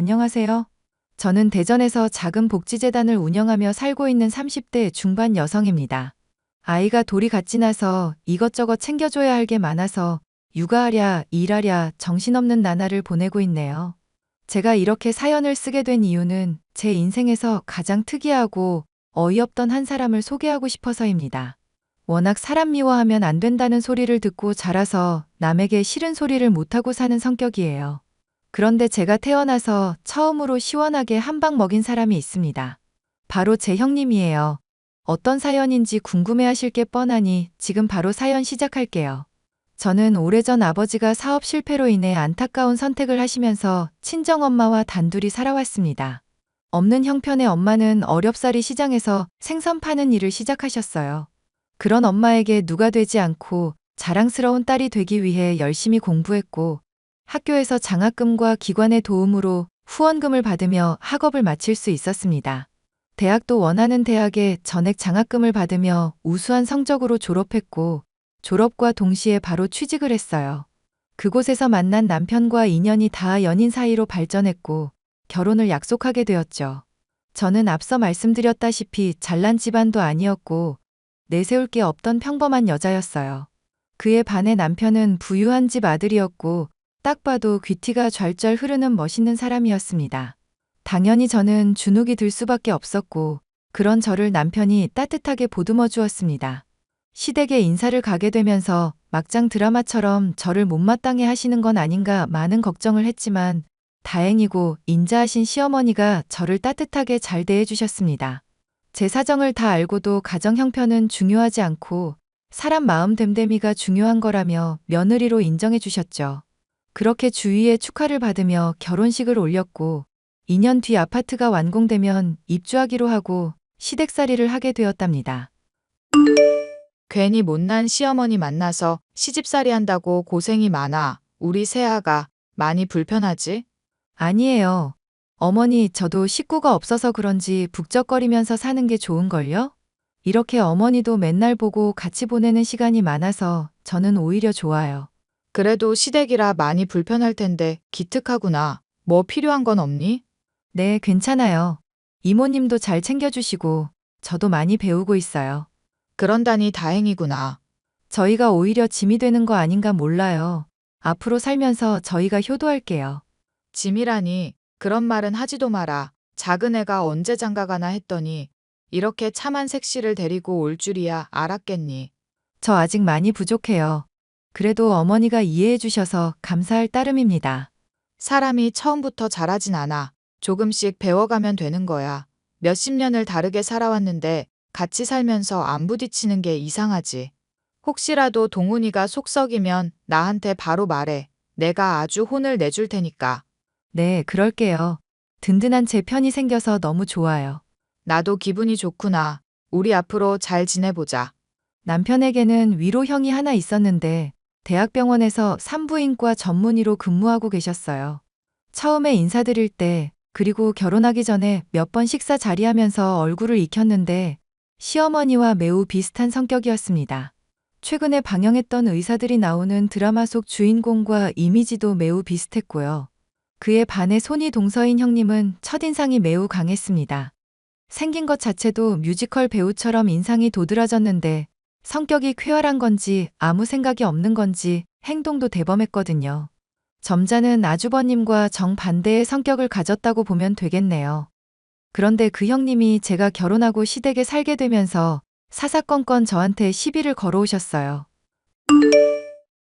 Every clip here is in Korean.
안녕하세요. 저는 대전에서 작은 복지재단을 운영하며 살고 있는 30대 중반 여성입니다. 아이가 돌이 같이 나서 이것저것 챙겨줘야 할 게 많아서 육아하랴, 일하랴 정신없는 나날을 보내고 있네요. 제가 이렇게 사연을 쓰게 된 이유는 제 인생에서 가장 특이하고 어이없던 한 사람을 소개하고 싶어서입니다. 워낙 사람 미워하면 안 된다는 소리를 듣고 자라서 남에게 싫은 소리를 못하고 사는 성격이에요. 그런데 제가 태어나서 처음으로 시원하게 한 방 먹인 사람이 있습니다. 바로 제 형님이에요. 어떤 사연인지 궁금해하실 게 뻔하니 지금 바로 사연 시작할게요. 저는 오래전 아버지가 사업 실패로 인해 안타까운 선택을 하시면서 친정엄마와 단둘이 살아왔습니다. 없는 형편의 엄마는 어렵사리 시장에서 생선 파는 일을 시작하셨어요. 그런 엄마에게 누가 되지 않고 자랑스러운 딸이 되기 위해 열심히 공부했고 학교에서 장학금과 기관의 도움으로 후원금을 받으며 학업을 마칠 수 있었습니다. 대학도 원하는 대학에 전액 장학금을 받으며 우수한 성적으로 졸업했고 졸업과 동시에 바로 취직을 했어요. 그곳에서 만난 남편과 인연이 닿아 연인 사이로 발전했고 결혼을 약속하게 되었죠. 저는 앞서 말씀드렸다시피 잘난 집안도 아니었고 내세울 게 없던 평범한 여자였어요. 그에 반해 남편은 부유한 집 아들이었고 딱 봐도 귀티가 좔좔 흐르는 멋있는 사람이었습니다. 당연히 저는 주눅이 들 수밖에 없었고 그런 저를 남편이 따뜻하게 보듬어 주었습니다. 시댁에 인사를 가게 되면서 막장 드라마처럼 저를 못마땅해 하시는 건 아닌가 많은 걱정을 했지만 다행이고 인자하신 시어머니가 저를 따뜻하게 잘 대해 주셨습니다. 제 사정을 다 알고도 가정 형편은 중요하지 않고 사람 마음 됨됨이가 중요한 거라며 며느리로 인정해 주셨죠. 그렇게 주위의 축하를 받으며 결혼식을 올렸고 2년 뒤 아파트가 완공되면 입주하기로 하고 시댁살이를 하게 되었답니다. 괜히 못난 시어머니 만나서 시집살이 한다고 고생이 많아. 우리 새아가 많이 불편하지? 아니에요. 어머니, 저도 식구가 없어서 그런지 북적거리면서 사는 게 좋은걸요? 이렇게 어머니도 맨날 보고 같이 보내는 시간이 많아서 저는 오히려 좋아요. 그래도 시댁이라 많이 불편할 텐데 기특하구나. 뭐 필요한 건 없니? 네, 괜찮아요. 이모님도 잘 챙겨주시고 저도 많이 배우고 있어요. 그런다니 다행이구나. 저희가 오히려 짐이 되는 거 아닌가 몰라요. 앞으로 살면서 저희가 효도할게요. 짐이라니 그런 말은 하지도 마라. 작은 애가 언제 장가가나 했더니 이렇게 참한 색시를 데리고 올 줄이야 알았겠니. 저 아직 많이 부족해요. 그래도 어머니가 이해해 주셔서 감사할 따름입니다. 사람이 처음부터 잘하진 않아. 조금씩 배워가면 되는 거야. 몇십 년을 다르게 살아왔는데 같이 살면서 안 부딪히는 게 이상하지. 혹시라도 동훈이가 속 썩이면 나한테 바로 말해. 내가 아주 혼을 내줄 테니까. 네, 그럴게요. 든든한 제 편이 생겨서 너무 좋아요. 나도 기분이 좋구나. 우리 앞으로 잘 지내보자. 남편에게는 위로형이 하나 있었는데 대학병원에서 산부인과 전문의로 근무하고 계셨어요. 처음에 인사드릴 때 그리고 결혼하기 전에 몇 번 식사 자리하면서 얼굴을 익혔는데 시어머니와 매우 비슷한 성격이었습니다. 최근에 방영했던 의사들이 나오는 드라마 속 주인공과 이미지도 매우 비슷했고요. 그에 반해 손이 동서인 형님은 첫인상이 매우 강했습니다. 생긴 것 자체도 뮤지컬 배우처럼 인상이 도드라졌는데 성격이 쾌활한 건지 아무 생각이 없는 건지 행동도 대범했거든요. 점잖은 아주버님과 정반대의 성격을 가졌다고 보면 되겠네요. 그런데 그 형님이 제가 결혼하고 시댁에 살게 되면서 사사건건 저한테 시비를 걸어오셨어요.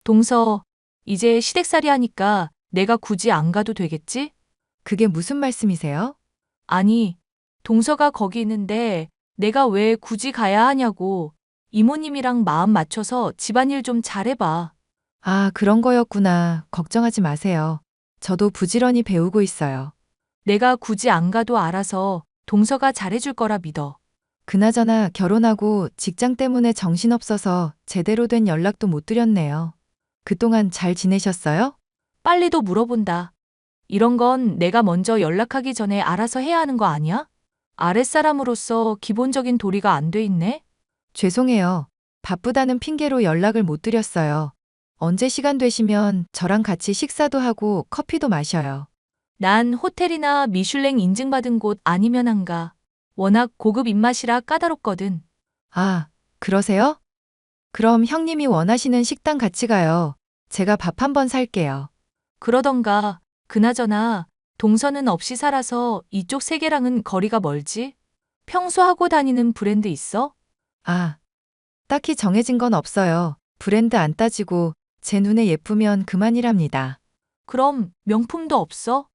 동서, 이제 시댁살이 하니까 내가 굳이 안 가도 되겠지? 그게 무슨 말씀이세요? 아니, 동서가 거기 있는데 내가 왜 굳이 가야 하냐고. 이모님이랑 마음 맞춰서 집안일 좀 잘해봐. 아, 그런 거였구나. 걱정하지 마세요. 저도 부지런히 배우고 있어요. 내가 굳이 안 가도 알아서 동서가 잘해줄 거라 믿어. 그나저나 결혼하고 직장 때문에 정신없어서 제대로 된 연락도 못 드렸네요. 그동안 잘 지내셨어요? 빨리도 물어본다. 이런 건 내가 먼저 연락하기 전에 알아서 해야 하는 거 아니야? 아랫사람으로서 기본적인 도리가 안 돼 있네? 죄송해요. 바쁘다는 핑계로 연락을 못 드렸어요. 언제 시간 되시면 저랑 같이 식사도 하고 커피도 마셔요. 난 호텔이나 미슐랭 인증받은 곳 아니면 안 가. 워낙 고급 입맛이라 까다롭거든. 아, 그러세요? 그럼 형님이 원하시는 식당 같이 가요. 제가 밥 한번 살게요. 그러던가, 그나저나, 동서는 없이 살아서 이쪽 세계랑은 거리가 멀지? 평소 하고 다니는 브랜드 있어? 아, 딱히 정해진 건 없어요. 브랜드 안 따지고 제 눈에 예쁘면 그만이랍니다. 그럼 명품도 없어?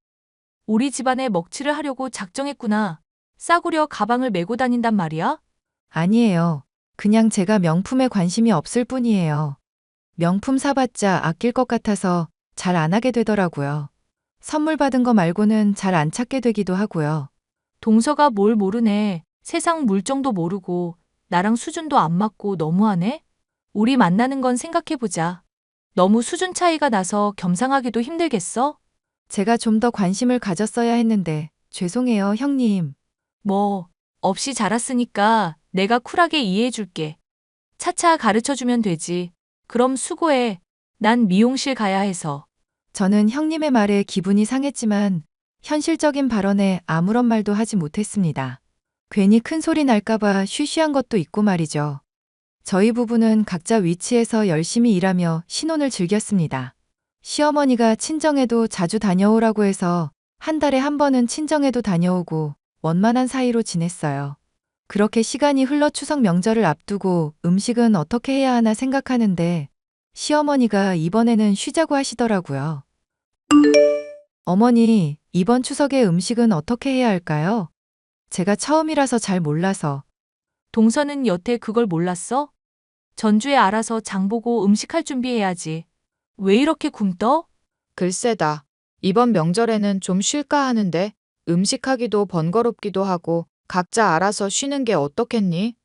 우리 집안에 먹칠을 하려고 작정했구나. 싸구려 가방을 메고 다닌단 말이야? 아니에요. 그냥 제가 명품에 관심이 없을 뿐이에요. 명품 사봤자 아낄 것 같아서 잘 안 하게 되더라고요. 선물 받은 거 말고는 잘 안 찾게 되기도 하고요. 동서가 뭘 모르네. 세상 물정도 모르고 나랑 수준도 안 맞고 너무하네? 우리 만나는 건 생각해보자. 너무 수준 차이가 나서 겸상하기도 힘들겠어? 제가 좀 더 관심을 가졌어야 했는데 죄송해요, 형님. 뭐, 없이 자랐으니까 내가 쿨하게 이해해줄게. 차차 가르쳐주면 되지. 그럼 수고해. 난 미용실 가야 해서. 저는 형님의 말에 기분이 상했지만 현실적인 발언에 아무런 말도 하지 못했습니다. 괜히 큰 소리 날까봐 쉬쉬한 것도 있고 말이죠. 저희 부부는 각자 위치에서 열심히 일하며 신혼을 즐겼습니다. 시어머니가 친정에도 자주 다녀오라고 해서 한 달에 한 번은 친정에도 다녀오고 원만한 사이로 지냈어요. 그렇게 시간이 흘러 추석 명절을 앞두고 음식은 어떻게 해야 하나 생각하는데 시어머니가 이번에는 쉬자고 하시더라고요. 어머니, 이번 추석에 음식은 어떻게 해야 할까요? 제가 처음이라서 잘 몰라서. 동서는 여태 그걸 몰랐어? 전주에 알아서 장보고 음식할 준비해야지. 왜 이렇게 굼떠? 글쎄다. 이번 명절에는 좀 쉴까 하는데 음식하기도 번거롭기도 하고 각자 알아서 쉬는 게 어떻겠니?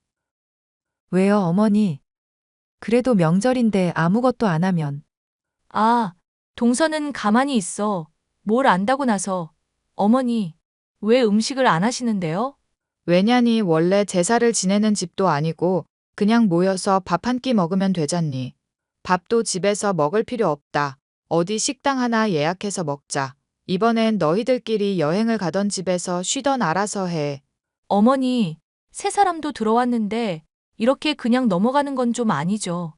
왜요, 어머니? 그래도 명절인데 아무것도 안 하면. 아, 동서는 가만히 있어. 뭘 안다고 나서. 어머니, 왜 음식을 안 하시는데요? 왜냐니 원래 제사를 지내는 집도 아니고 그냥 모여서 밥 한 끼 먹으면 되잖니. 밥도 집에서 먹을 필요 없다. 어디 식당 하나 예약해서 먹자. 이번엔 너희들끼리 여행을 가던 집에서 쉬던 알아서 해. 어머니, 새 사람도 들어왔는데 이렇게 그냥 넘어가는 건 좀 아니죠.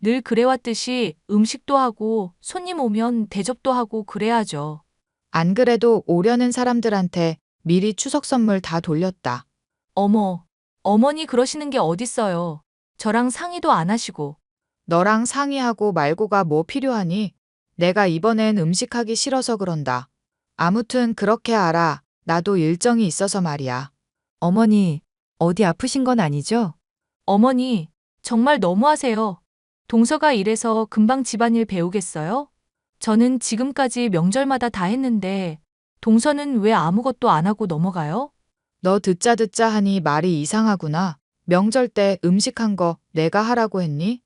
늘 그래왔듯이 음식도 하고 손님 오면 대접도 하고 그래야죠. 안 그래도 오려는 사람들한테 미리 추석 선물 다 돌렸다. 어머, 어머니 그러시는 게 어딨어요. 저랑 상의도 안 하시고. 너랑 상의하고 말고가 뭐 필요하니? 내가 이번엔 음식하기 싫어서 그런다. 아무튼 그렇게 알아. 나도 일정이 있어서 말이야. 어머니, 어디 아프신 건 아니죠? 어머니, 정말 너무하세요. 동서가 이래서 금방 집안일 배우겠어요? 저는 지금까지 명절마다 다 했는데 동서는 왜 아무것도 안 하고 넘어가요? 너 듣자 듣자 하니 말이 이상하구나. 명절 때 음식한 거 내가 하라고 했니?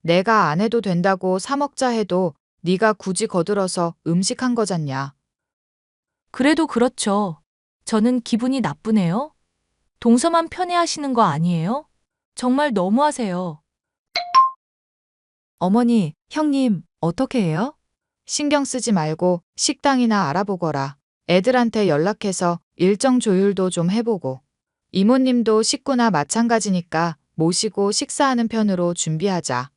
내가 안 해도 된다고 사 먹자 해도 네가 굳이 거들어서 음식한 거잖냐. 그래도 그렇죠. 저는 기분이 나쁘네요. 동서만 편애하시는 거 아니에요? 정말 너무하세요. 어머니, 형님, 어떻게 해요? 신경 쓰지 말고 식당이나 알아보거라. 애들한테 연락해서 일정 조율도 좀 해보고. 이모님도 식구나 마찬가지니까 모시고 식사하는 편으로 준비하자.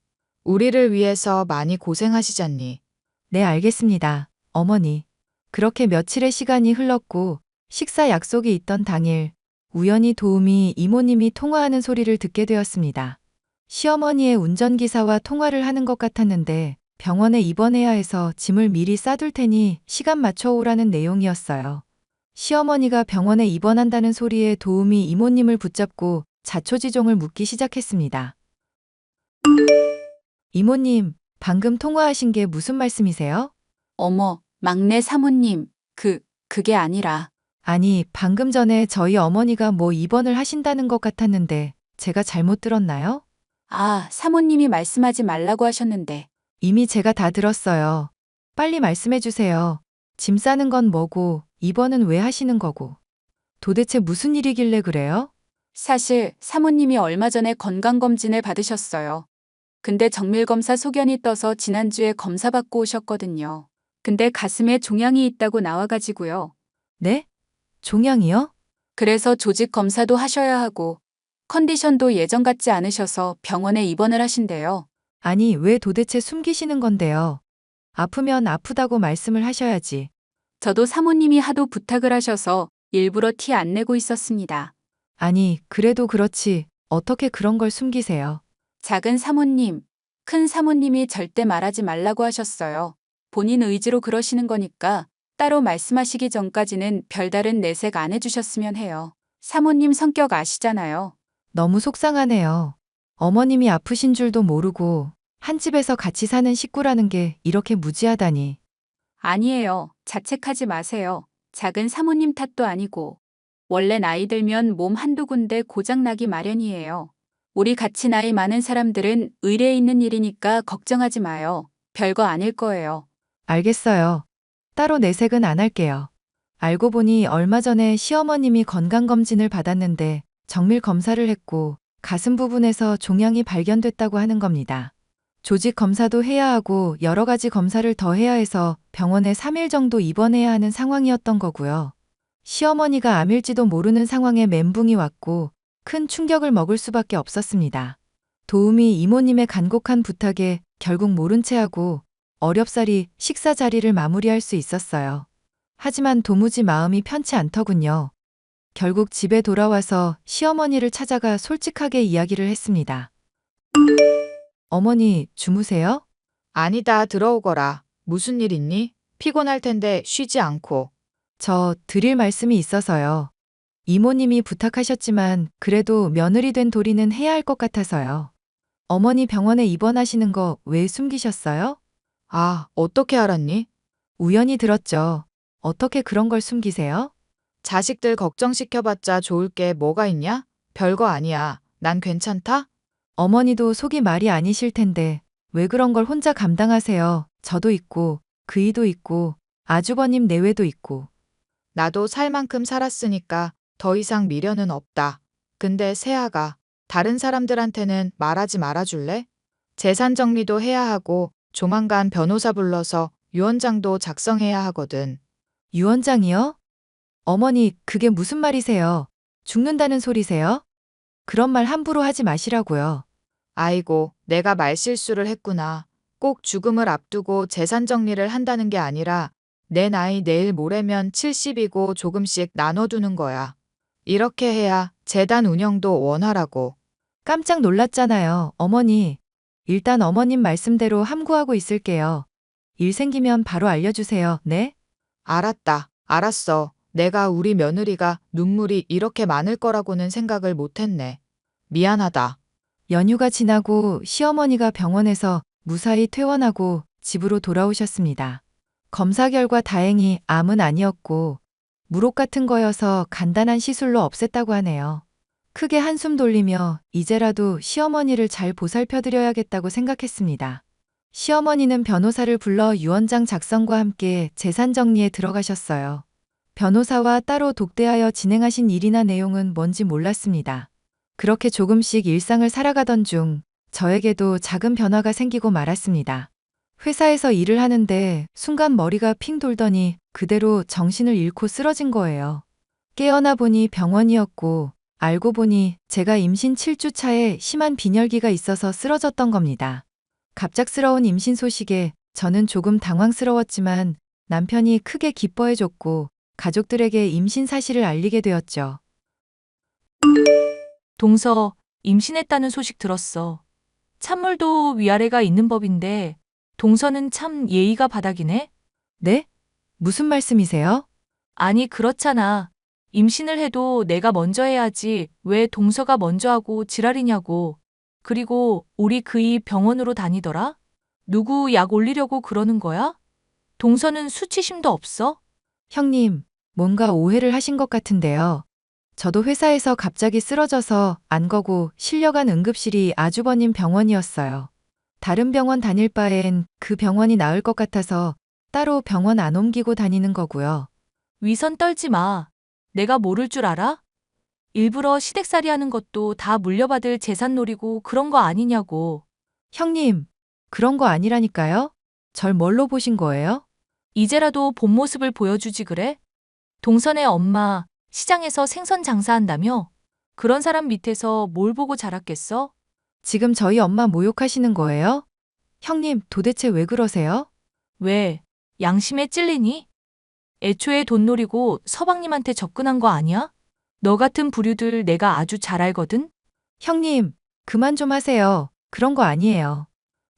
우리를 위해서 많이 고생하시잖니. 네, 알겠습니다. 어머니. 그렇게 며칠의 시간이 흘렀고 식사 약속이 있던 당일 우연히 도우미 이모님이 통화하는 소리를 듣게 되었습니다. 시어머니의 운전기사와 통화를 하는 것 같았는데 병원에 입원해야 해서 짐을 미리 싸둘 테니 시간 맞춰 오라는 내용이었어요. 시어머니가 병원에 입원한다는 소리에 도우미 이모님을 붙잡고 자초지종을 묻기 시작했습니다. 이모님, 방금 통화하신 게 무슨 말씀이세요? 어머, 막내 사모님, 그게 아니라, 아니, 방금 전에 저희 어머니가 뭐 입원을 하신다는 것 같았는데 제가 잘못 들었나요? 사모님이 말씀하지 말라고 하셨는데, 이미 제가 다 들었어요. 빨리 말씀해 주세요. 짐 싸는 건 뭐고, 입원은 왜 하시는 거고. 도대체 무슨 일이길래 그래요? 사실 사모님이 얼마 전에 건강검진을 받으셨어요. 근데 정밀검사 소견이 떠서 지난주에 검사 받고 오셨거든요. 근데 가슴에 종양이 있다고 나와가지고요. 네? 종양이요? 그래서 조직 검사도 하셔야 하고 컨디션도 예전 같지 않으셔서 병원에 입원을 하신대요. 아니, 왜 도대체 숨기시는 건데요? 아프면 아프다고 말씀을 하셔야지. 저도 사모님이 하도 부탁을 하셔서 일부러 티 안 내고 있었습니다. 아니, 그래도 그렇지. 어떻게 그런 걸 숨기세요? 작은 사모님, 큰 사모님이 절대 말하지 말라고 하셨어요. 본인 의지로 그러시는 거니까 따로 말씀하시기 전까지는 별다른 내색 안 해주셨으면 해요. 사모님 성격 아시잖아요. 너무 속상하네요. 어머님이 아프신 줄도 모르고 한 집에서 같이 사는 식구라는 게 이렇게 무지하다니. 아니에요. 자책하지 마세요. 작은 사모님 탓도 아니고. 원래 나이 들면 몸 한두 군데 고장나기 마련이에요. 우리 같이 나이 많은 사람들은 의례 있는 일이니까 걱정하지 마요. 별거 아닐 거예요. 알겠어요. 따로 내색은 안 할게요. 알고 보니 얼마 전에 시어머님이 건강검진을 받았는데 정밀 검사를 했고 가슴 부분에서 종양이 발견됐다고 하는 겁니다. 조직 검사도 해야 하고 여러 가지 검사를 더 해야 해서 병원에 3일 정도 입원해야 하는 상황이었던 거고요. 시어머니가 암일지도 모르는 상황에 멘붕이 왔고 큰 충격을 먹을 수밖에 없었습니다. 도우미 이모님의 간곡한 부탁에 결국 모른 채 하고 어렵사리 식사 자리를 마무리할 수 있었어요. 하지만 도무지 마음이 편치 않더군요. 결국 집에 돌아와서 시어머니를 찾아가 솔직하게 이야기를 했습니다. 어머니, 주무세요? 아니다, 들어오거라. 무슨 일 있니? 피곤할 텐데 쉬지 않고. 저 드릴 말씀이 있어서요. 이모님이 부탁하셨지만 그래도 며느리 된 도리는 해야 할 것 같아서요. 어머니 병원에 입원하시는 거 왜 숨기셨어요? 아, 어떻게 알았니? 우연히 들었죠. 어떻게 그런 걸 숨기세요? 자식들 걱정시켜봤자 좋을 게 뭐가 있냐? 별거 아니야. 난 괜찮다? 어머니도 속이 말이 아니실 텐데 왜 그런 걸 혼자 감당하세요? 저도 있고 그이도 있고 아주버님 내외도 있고. 나도 살 만큼 살았으니까 더 이상 미련은 없다. 근데 세아가 다른 사람들한테는 말하지 말아줄래? 재산 정리도 해야 하고 조만간 변호사 불러서 유언장도 작성해야 하거든. 유언장이요? 어머니, 그게 무슨 말이세요? 죽는다는 소리세요? 그런 말 함부로 하지 마시라고요. 아이고, 내가 말실수를 했구나. 꼭 죽음을 앞두고 재산 정리를 한다는 게 아니라 내 나이 내일 모레면 70이고 조금씩 나눠두는 거야. 이렇게 해야 재단 운영도 원활하고. 깜짝 놀랐잖아요, 어머니. 일단 어머님 말씀대로 함구하고 있을게요. 일 생기면 바로 알려주세요, 네? 알았다. 알았어. 내가 우리 며느리가 눈물이 이렇게 많을 거라고는 생각을 못했네. 미안하다. 연휴가 지나고 시어머니가 병원에서 무사히 퇴원하고 집으로 돌아오셨습니다. 검사 결과 다행히 암은 아니었고 무록 같은 거여서 간단한 시술로 없앴다고 하네요. 크게 한숨 돌리며 이제라도 시어머니를 잘 보살펴드려야겠다고 생각했습니다. 시어머니는 변호사를 불러 유언장 작성과 함께 재산 정리에 들어가셨어요. 변호사와 따로 독대하여 진행하신 일이나 내용은 뭔지 몰랐습니다. 그렇게 조금씩 일상을 살아가던 중 저에게도 작은 변화가 생기고 말았습니다. 회사에서 일을 하는데 순간 머리가 핑 돌더니 그대로 정신을 잃고 쓰러진 거예요. 깨어나 보니 병원이었고 알고 보니 제가 임신 7주 차에 심한 빈혈기가 있어서 쓰러졌던 겁니다. 갑작스러운 임신 소식에 저는 조금 당황스러웠지만 남편이 크게 기뻐해줬고 가족들에게 임신 사실을 알리게 되었죠. 동서, 임신했다는 소식 들었어. 찬물도 위아래가 있는 법인데 동서는 참 예의가 바닥이네? 네? 무슨 말씀이세요? 아니, 그렇잖아. 임신을 해도 내가 먼저 해야지 왜 동서가 먼저 하고 지랄이냐고. 그리고 우리 그이 병원으로 다니더라? 누구 약 올리려고 그러는 거야? 동서는 수치심도 없어? 형님, 뭔가 오해를 하신 것 같은데요. 저도 회사에서 갑자기 쓰러져서 안 거고 실려간 응급실이 아주버님 병원이었어요. 다른 병원 다닐 바엔 그 병원이 나을 것 같아서 따로 병원 안 옮기고 다니는 거고요. 위선 떨지 마. 내가 모를 줄 알아? 일부러 시댁살이 하는 것도 다 물려받을 재산 노리고 그런 거 아니냐고. 형님, 그런 거 아니라니까요? 절 뭘로 보신 거예요? 이제라도 본 모습을 보여주지 그래? 동선의 엄마, 시장에서 생선 장사한다며? 그런 사람 밑에서 뭘 보고 자랐겠어? 지금 저희 엄마 모욕하시는 거예요? 형님, 도대체 왜 그러세요? 왜? 양심에 찔리니? 애초에 돈 노리고 서방님한테 접근한 거 아니야? 너 같은 부류들 내가 아주 잘 알거든? 형님, 그만 좀 하세요. 그런 거 아니에요.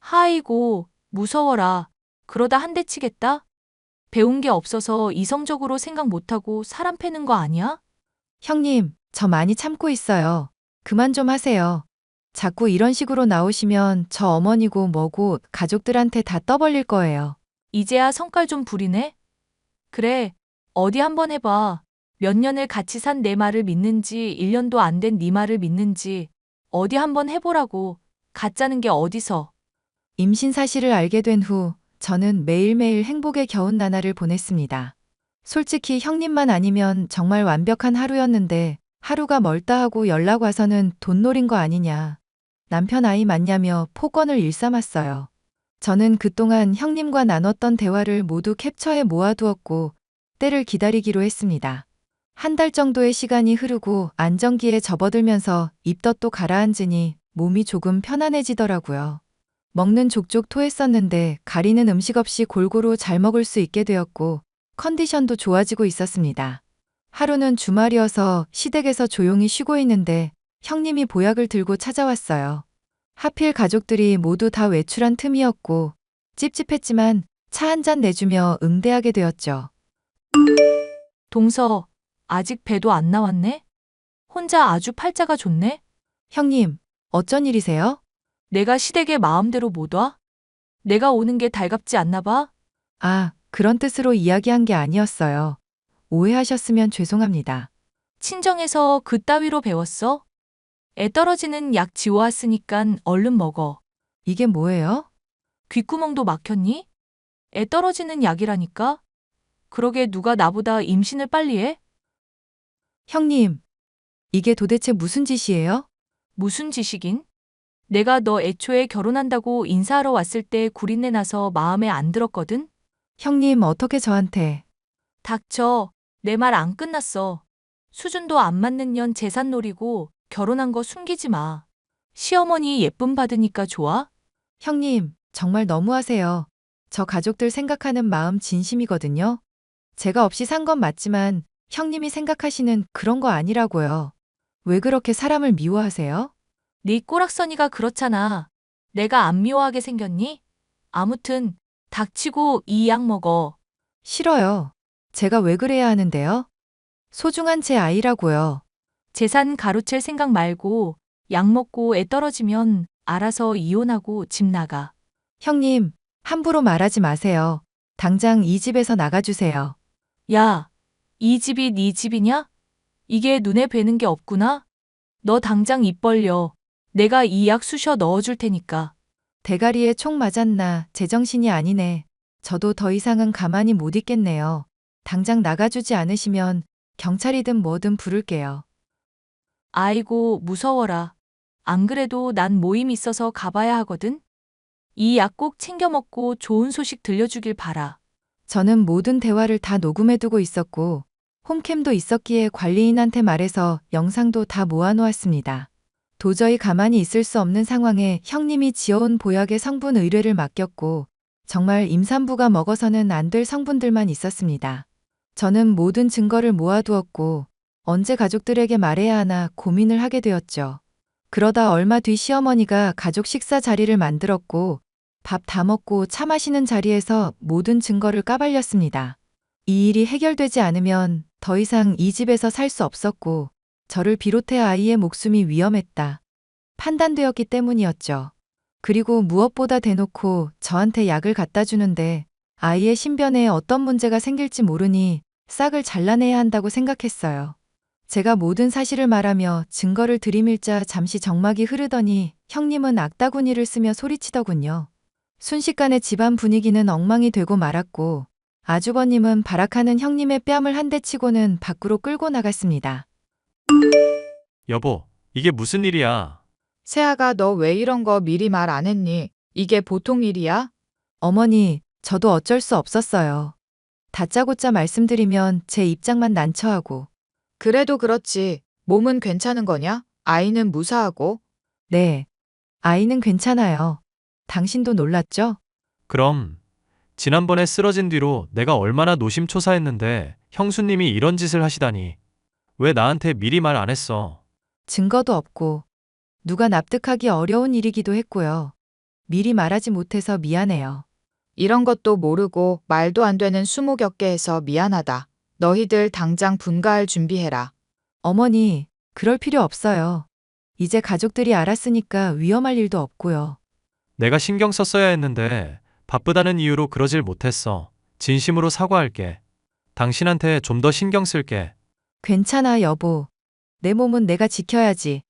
하이고, 무서워라. 그러다 한 대 치겠다? 배운 게 없어서 이성적으로 생각 못하고 사람 패는 거 아니야? 형님, 저 많이 참고 있어요. 그만 좀 하세요. 자꾸 이런 식으로 나오시면 저 어머니고 뭐고 가족들한테 다 떠벌릴 거예요. 이제야 성깔 좀 부리네? 그래, 어디 한번 해봐. 몇 년을 같이 산 내 말을 믿는지 1년도 안 된 네 말을 믿는지 어디 한번 해보라고. 가짜는 게 어디서. 임신 사실을 알게 된 후 저는 매일매일 행복의 겨운 나날을 보냈습니다. 솔직히 형님만 아니면 정말 완벽한 하루였는데 하루가 멀다 하고 연락 와서는 돈 노린 거 아니냐. 남편 아이 맞냐며 폭언을 일삼았어요. 저는 그동안 형님과 나눴던 대화를 모두 캡처해 모아두었고 때를 기다리기로 했습니다. 한 달 정도의 시간이 흐르고 안정기에 접어들면서 입덧도 가라앉으니 몸이 조금 편안해지더라고요. 먹는 족족 토했었는데 가리는 음식 없이 골고루 잘 먹을 수 있게 되었고 컨디션도 좋아지고 있었습니다. 하루는 주말이어서 시댁에서 조용히 쉬고 있는데 형님이 보약을 들고 찾아왔어요. 하필 가족들이 모두 다 외출한 틈이었고 찝찝했지만 차 한 잔 내주며 응대하게 되었죠. 동서, 아직 배도 안 나왔네? 혼자 아주 팔자가 좋네? 형님, 어쩐 일이세요? 내가 시댁에 마음대로 못 와? 내가 오는 게 달갑지 않나 봐? 아, 그런 뜻으로 이야기한 게 아니었어요. 오해하셨으면 죄송합니다. 친정에서 그따위로 배웠어? 애 떨어지는 약 지워왔으니깐 얼른 먹어. 이게 뭐예요? 귓구멍도 막혔니? 애 떨어지는 약이라니까? 그러게 누가 나보다 임신을 빨리 해? 형님, 이게 도대체 무슨 짓이에요? 무슨 지식인? 내가 너 애초에 결혼한다고 인사하러 왔을 때 구린내 나서 마음에 안 들었거든? 형님, 어떻게 저한테? 닥쳐. 내 말 안 끝났어. 수준도 안 맞는 년 재산 노리고 결혼한 거 숨기지 마. 시어머니 예쁨 받으니까 좋아? 형님, 정말 너무하세요. 저 가족들 생각하는 마음 진심이거든요. 제가 없이 산 건 맞지만 형님이 생각하시는 그런 거 아니라고요. 왜 그렇게 사람을 미워하세요? 네 꼬락서니가 그렇잖아. 내가 안 미워하게 생겼니? 아무튼 닥치고 이 약 먹어. 싫어요. 제가 왜 그래야 하는데요? 소중한 제 아이라고요. 재산 가로챌 생각 말고 약 먹고 애 떨어지면 알아서 이혼하고 집 나가. 형님, 함부로 말하지 마세요. 당장 이 집에서 나가주세요. 야, 이 집이 네 집이냐? 이게 눈에 뵈는 게 없구나? 너 당장 입 벌려. 내가 이 약 쑤셔 넣어줄 테니까. 대가리에 총 맞았나 제정신이 아니네. 저도 더 이상은 가만히 못 있겠네요. 당장 나가주지 않으시면 경찰이든 뭐든 부를게요. 아이고, 무서워라. 안 그래도 난 모임 있어서 가봐야 하거든? 이 약 꼭 챙겨 먹고 좋은 소식 들려주길 바라. 저는 모든 대화를 다 녹음해두고 있었고 홈캠도 있었기에 관리인한테 말해서 영상도 다 모아놓았습니다. 도저히 가만히 있을 수 없는 상황에 형님이 지어온 보약의 성분 의뢰를 맡겼고 정말 임산부가 먹어서는 안 될 성분들만 있었습니다. 저는 모든 증거를 모아두었고 언제 가족들에게 말해야 하나 고민을 하게 되었죠. 그러다 얼마 뒤 시어머니가 가족 식사 자리를 만들었고 밥 다 먹고 차 마시는 자리에서 모든 증거를 까발렸습니다. 이 일이 해결되지 않으면 더 이상 이 집에서 살 수 없었고 저를 비롯해 아이의 목숨이 위험했다. 판단되었기 때문이었죠. 그리고 무엇보다 대놓고 저한테 약을 갖다 주는데 아이의 신변에 어떤 문제가 생길지 모르니 싹을 잘라내야 한다고 생각했어요. 제가 모든 사실을 말하며 증거를 들이밀자 잠시 정막이 흐르더니 형님은 악다구니를 쓰며 소리치더군요. 순식간에 집안 분위기는 엉망이 되고 말았고 아주버님은 발악하는 형님의 뺨을 한 대 치고는 밖으로 끌고 나갔습니다. 여보, 이게 무슨 일이야? 세아가 너 왜 이런 거 미리 말 안 했니? 이게 보통 일이야? 어머니, 저도 어쩔 수 없었어요. 다짜고짜 말씀드리면 제 입장만 난처하고. 그래도 그렇지. 몸은 괜찮은 거냐? 아이는 무사하고? 네. 아이는 괜찮아요. 당신도 놀랐죠? 그럼 지난번에 쓰러진 뒤로 내가 얼마나 노심초사했는데 형수님이 이런 짓을 하시다니. 왜 나한테 미리 말 안 했어? 증거도 없고 누가 납득하기 어려운 일이기도 했고요. 미리 말하지 못해서 미안해요. 이런 것도 모르고 말도 안 되는 수모겹게 해서 미안하다. 너희들 당장 분가할 준비해라. 어머니, 그럴 필요 없어요. 이제 가족들이 알았으니까 위험할 일도 없고요. 내가 신경 썼어야 했는데 바쁘다는 이유로 그러질 못했어. 진심으로 사과할게. 당신한테 좀 더 신경 쓸게. 괜찮아, 여보. 내 몸은 내가 지켜야지.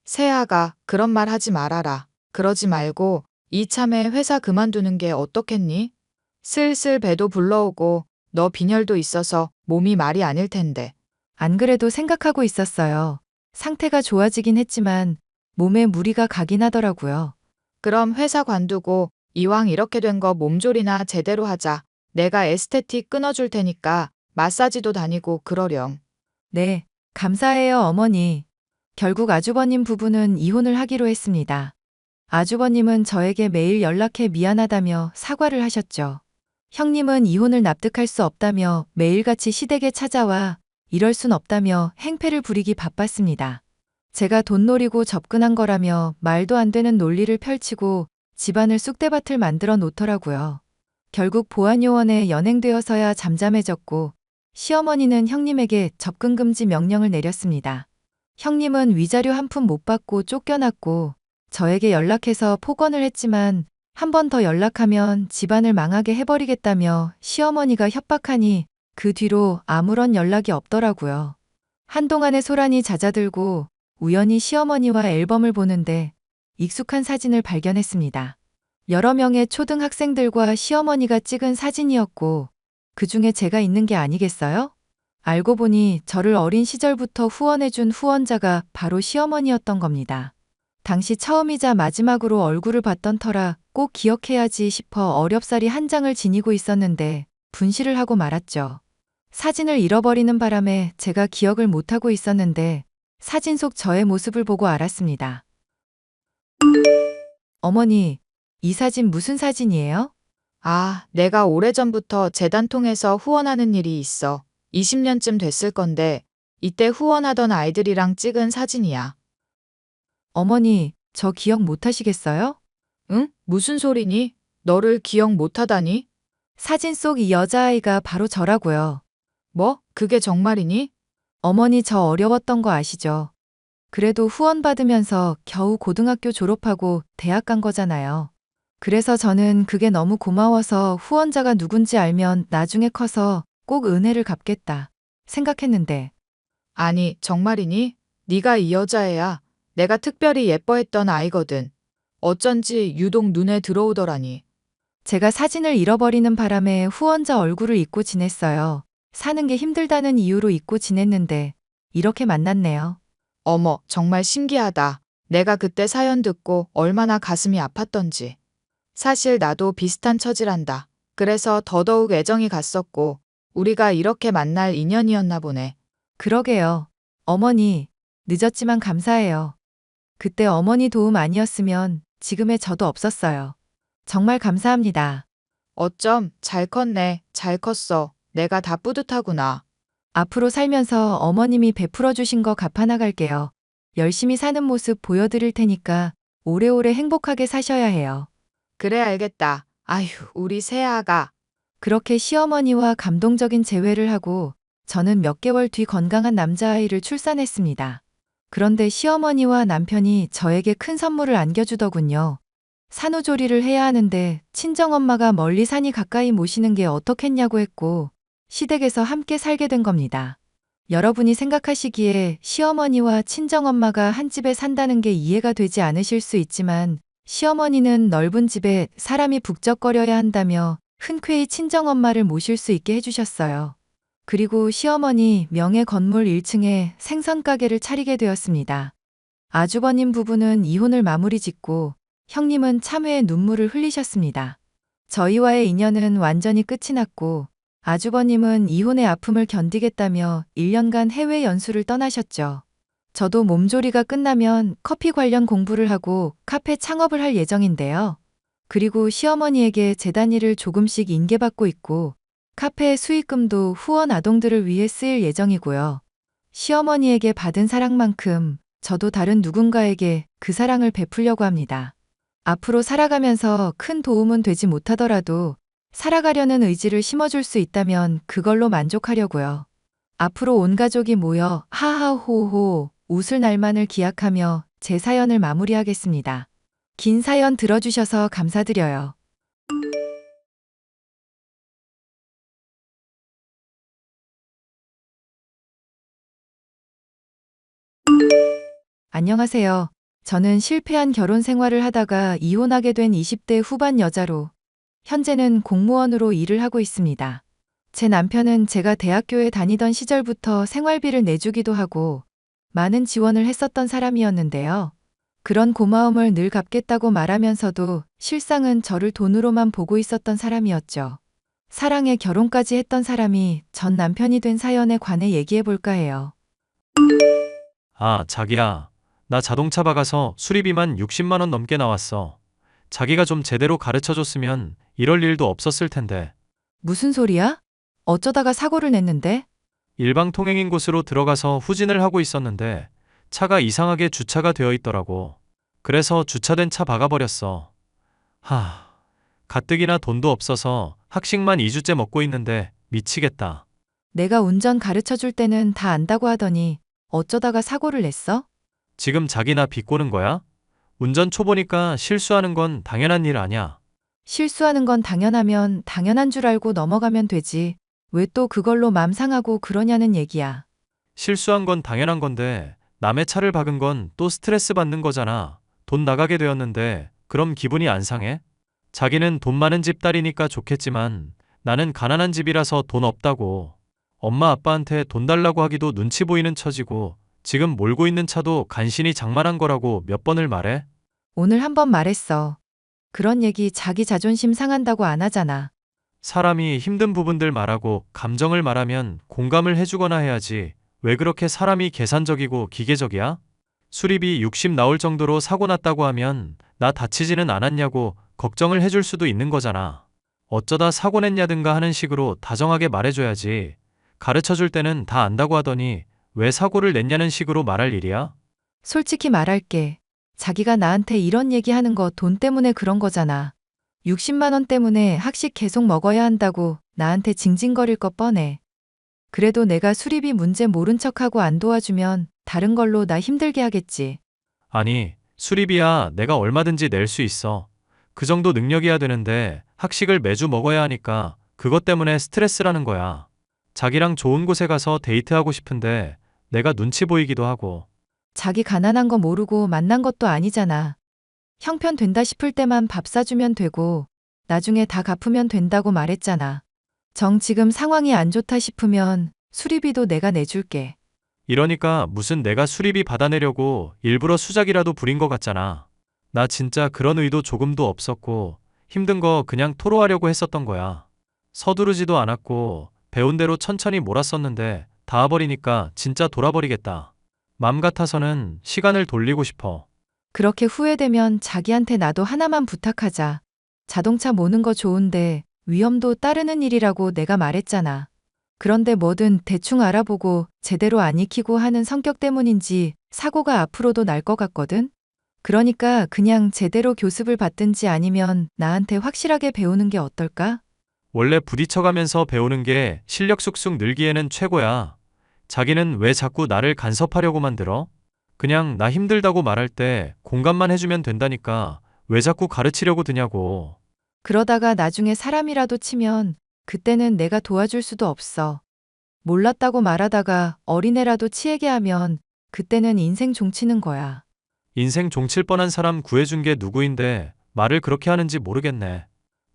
세아가 그런 말 하지 말아라. 그러지 말고 이참에 회사 그만두는 게 어떻겠니? 슬슬 배도 불러오고 너 빈혈도 있어서 몸이 말이 아닐 텐데. 안 그래도 생각하고 있었어요. 상태가 좋아지긴 했지만 몸에 무리가 가긴 하더라고요. 그럼 회사 관두고 이왕 이렇게 된 거 몸조리나 제대로 하자. 내가 에스테틱 끊어줄 테니까 마사지도 다니고 그러렴. 네, 감사해요, 어머니. 결국 아주버님 부부는 이혼을 하기로 했습니다. 아주버님은 저에게 매일 연락해 미안하다며 사과를 하셨죠. 형님은 이혼을 납득할 수 없다며 매일같이 시댁에 찾아와 이럴 순 없다며 행패를 부리기 바빴습니다. 제가 돈 노리고 접근한 거라며 말도 안 되는 논리를 펼치고 집안을 쑥대밭을 만들어 놓더라고요. 결국 보안요원에 연행되어서야 잠잠해졌고 시어머니는 형님에게 접근 금지 명령을 내렸습니다. 형님은 위자료 한 푼 못 받고 쫓겨났고 저에게 연락해서 폭언을 했지만 한 번 더 연락하면 집안을 망하게 해버리겠다며 시어머니가 협박하니 그 뒤로 아무런 연락이 없더라고요. 한동안의 소란이 잦아들고 우연히 시어머니와 앨범을 보는데 익숙한 사진을 발견했습니다. 여러 명의 초등학생들과 시어머니가 찍은 사진이었고 그 중에 제가 있는 게 아니겠어요? 알고 보니 저를 어린 시절부터 후원해준 후원자가 바로 시어머니였던 겁니다. 당시 처음이자 마지막으로 얼굴을 봤던 터라 꼭 기억해야지 싶어 어렵사리 한 장을 지니고 있었는데 분실을 하고 말았죠. 사진을 잃어버리는 바람에 제가 기억을 못하고 있었는데 사진 속 저의 모습을 보고 알았습니다. 어머니, 이 사진 무슨 사진이에요? 아, 내가 오래전부터 재단 통해서 후원하는 일이 있어. 20년쯤 됐을 건데 이때 후원하던 아이들이랑 찍은 사진이야. 어머니, 저 기억 못 하시겠어요? 응? 무슨 소리니? 너를 기억 못하다니? 사진 속 이 여자아이가 바로 저라고요. 뭐? 그게 정말이니? 어머니 저 어려웠던 거 아시죠? 그래도 후원 받으면서 겨우 고등학교 졸업하고 대학 간 거잖아요. 그래서 저는 그게 너무 고마워서 후원자가 누군지 알면 나중에 커서 꼭 은혜를 갚겠다 생각했는데 아니, 정말이니? 네가 이 여자애야. 내가 특별히 예뻐했던 아이거든. 어쩐지 유독 눈에 들어오더라니. 제가 사진을 잃어버리는 바람에 후원자 얼굴을 잊고 지냈어요. 사는 게 힘들다는 이유로 잊고 지냈는데 이렇게 만났네요. 어머, 정말 신기하다. 내가 그때 사연 듣고 얼마나 가슴이 아팠던지. 사실 나도 비슷한 처지란다. 그래서 더더욱 애정이 갔었고, 우리가 이렇게 만날 인연이었나 보네. 그러게요. 어머니, 늦었지만 감사해요. 그때 어머니 도움 아니었으면 지금의 저도 없었어요. 정말 감사합니다. 어쩜 잘 컸네. 잘 컸어. 내가 다 뿌듯하구나. 앞으로 살면서 어머님이 베풀어 주신 거 갚아나갈게요. 열심히 사는 모습 보여드릴 테니까 오래오래 행복하게 사셔야 해요. 그래 알겠다. 아휴, 우리 새아가. 그렇게 시어머니와 감동적인 재회를 하고 저는 몇 개월 뒤 건강한 남자아이를 출산했습니다. 그런데 시어머니와 남편이 저에게 큰 선물을 안겨주더군요. 산후조리를 해야 하는데 친정엄마가 멀리 사니 가까이 모시는 게 어떻겠냐고 했고 시댁에서 함께 살게 된 겁니다. 여러분이 생각하시기에 시어머니와 친정엄마가 한 집에 산다는 게 이해가 되지 않으실 수 있지만 시어머니는 넓은 집에 사람이 북적거려야 한다며 흔쾌히 친정엄마를 모실 수 있게 해주셨어요. 그리고 시어머니 명의 건물 1층에 생선 가게를 차리게 되었습니다. 아주버님 부부는 이혼을 마무리 짓고 형님은 참회의 눈물을 흘리셨습니다. 저희와의 인연은 완전히 끝이 났고 아주버님은 이혼의 아픔을 견디겠다며 1년간 해외 연수를 떠나셨죠. 저도 몸조리가 끝나면 커피 관련 공부를 하고 카페 창업을 할 예정인데요. 그리고 시어머니에게 재단 일을 조금씩 인계받고 있고 카페의 수익금도 후원 아동들을 위해 쓰일 예정이고요. 시어머니에게 받은 사랑만큼 저도 다른 누군가에게 그 사랑을 베풀려고 합니다. 앞으로 살아가면서 큰 도움은 되지 못하더라도 살아가려는 의지를 심어줄 수 있다면 그걸로 만족하려고요. 앞으로 온 가족이 모여 하하호호 웃을 날만을 기약하며 제 사연을 마무리하겠습니다. 긴 사연 들어주셔서 감사드려요. 안녕하세요. 저는 실패한 결혼 생활을 하다가 이혼하게 된 20대 후반 여자로 현재는 공무원으로 일을 하고 있습니다. 제 남편은 제가 대학교에 다니던 시절부터 생활비를 내주기도 하고 많은 지원을 했었던 사람이었는데요. 그런 고마움을 늘 갚겠다고 말하면서도 실상은 저를 돈으로만 보고 있었던 사람이었죠. 사랑에 결혼까지 했던 사람이 전 남편이 된 사연에 관해 얘기해 볼까 해요. 아, 자기야. 나 자동차 박아서 수리비만 60만 원 넘게 나왔어. 자기가 좀 제대로 가르쳐줬으면 이럴 일도 없었을 텐데. 무슨 소리야? 어쩌다가 사고를 냈는데? 일방통행인 곳으로 들어가서 후진을 하고 있었는데 차가 이상하게 주차가 되어 있더라고. 그래서 주차된 차 박아버렸어. 가뜩이나 돈도 없어서 학식만 2주째 먹고 있는데 미치겠다. 내가 운전 가르쳐 줄 때는 다 안다고 하더니 어쩌다가 사고를 냈어? 지금 자기 나 비꼬는 거야? 운전 초보니까 실수하는 건 당연한 일 아냐. 실수하는 건 당연하면 당연한 줄 알고 넘어가면 되지. 왜 또 그걸로 맘 상하고 그러냐는 얘기야. 실수한 건 당연한 건데 남의 차를 박은 건 또 스트레스 받는 거잖아. 돈 나가게 되었는데 그럼 기분이 안 상해? 자기는 돈 많은 집 딸이니까 좋겠지만 나는 가난한 집이라서 돈 없다고. 엄마 아빠한테 돈 달라고 하기도 눈치 보이는 처지고 지금 몰고 있는 차도 간신히 장만한 거라고 몇 번을 말해? 오늘 한 번 말했어. 그런 얘기 자기 자존심 상한다고 안 하잖아. 사람이 힘든 부분들 말하고 감정을 말하면 공감을 해주거나 해야지. 왜 그렇게 사람이 계산적이고 기계적이야? 수리비 60 나올 정도로 사고 났다고 하면 나 다치지는 않았냐고 걱정을 해줄 수도 있는 거잖아. 어쩌다 사고 냈냐든가 하는 식으로 다정하게 말해줘야지. 가르쳐줄 때는 다 안다고 하더니 왜 사고를 냈냐는 식으로 말할 일이야? 솔직히 말할게. 자기가 나한테 이런 얘기 하는 거 돈 때문에 그런 거잖아. 60만 원 때문에 학식 계속 먹어야 한다고 나한테 징징거릴 거 뻔해. 그래도 내가 수리비 문제 모른 척하고 안 도와주면 다른 걸로 나 힘들게 하겠지. 아니, 수리비야 내가 얼마든지 낼 수 있어. 그 정도 능력이야 되는데 학식을 매주 먹어야 하니까 그것 때문에 스트레스라는 거야. 자기랑 좋은 곳에 가서 데이트하고 싶은데 내가 눈치 보이기도 하고. 자기 가난한 거 모르고 만난 것도 아니잖아. 형편 된다 싶을 때만 밥 사주면 되고 나중에 다 갚으면 된다고 말했잖아. 정 지금 상황이 안 좋다 싶으면 수리비도 내가 내줄게. 이러니까 무슨 내가 수리비 받아내려고 일부러 수작이라도 부린 것 같잖아. 나 진짜 그런 의도 조금도 없었고 힘든 거 그냥 토로하려고 했었던 거야. 서두르지도 않았고 배운 대로 천천히 몰았었는데 닿아버리니까 진짜 돌아버리겠다. 맘 같아서는 시간을 돌리고 싶어. 그렇게 후회되면 자기한테 나도 하나만 부탁하자. 자동차 모는 거 좋은데 위험도 따르는 일이라고 내가 말했잖아. 그런데 뭐든 대충 알아보고 제대로 안 익히고 하는 성격 때문인지 사고가 앞으로도 날 것 같거든? 그러니까 그냥 제대로 교습을 받든지 아니면 나한테 확실하게 배우는 게 어떨까? 원래 부딪혀가면서 배우는 게 실력 쑥쑥 늘기에는 최고야. 자기는 왜 자꾸 나를 간섭하려고만 들어? 그냥 나 힘들다고 말할 때 공감만 해주면 된다니까 왜 자꾸 가르치려고 드냐고. 그러다가 나중에 사람이라도 치면 그때는 내가 도와줄 수도 없어. 몰랐다고 말하다가 어린애라도 치에게 하면 그때는 인생 종치는 거야. 인생 종칠 뻔한 사람 구해준 게 누구인데 말을 그렇게 하는지 모르겠네.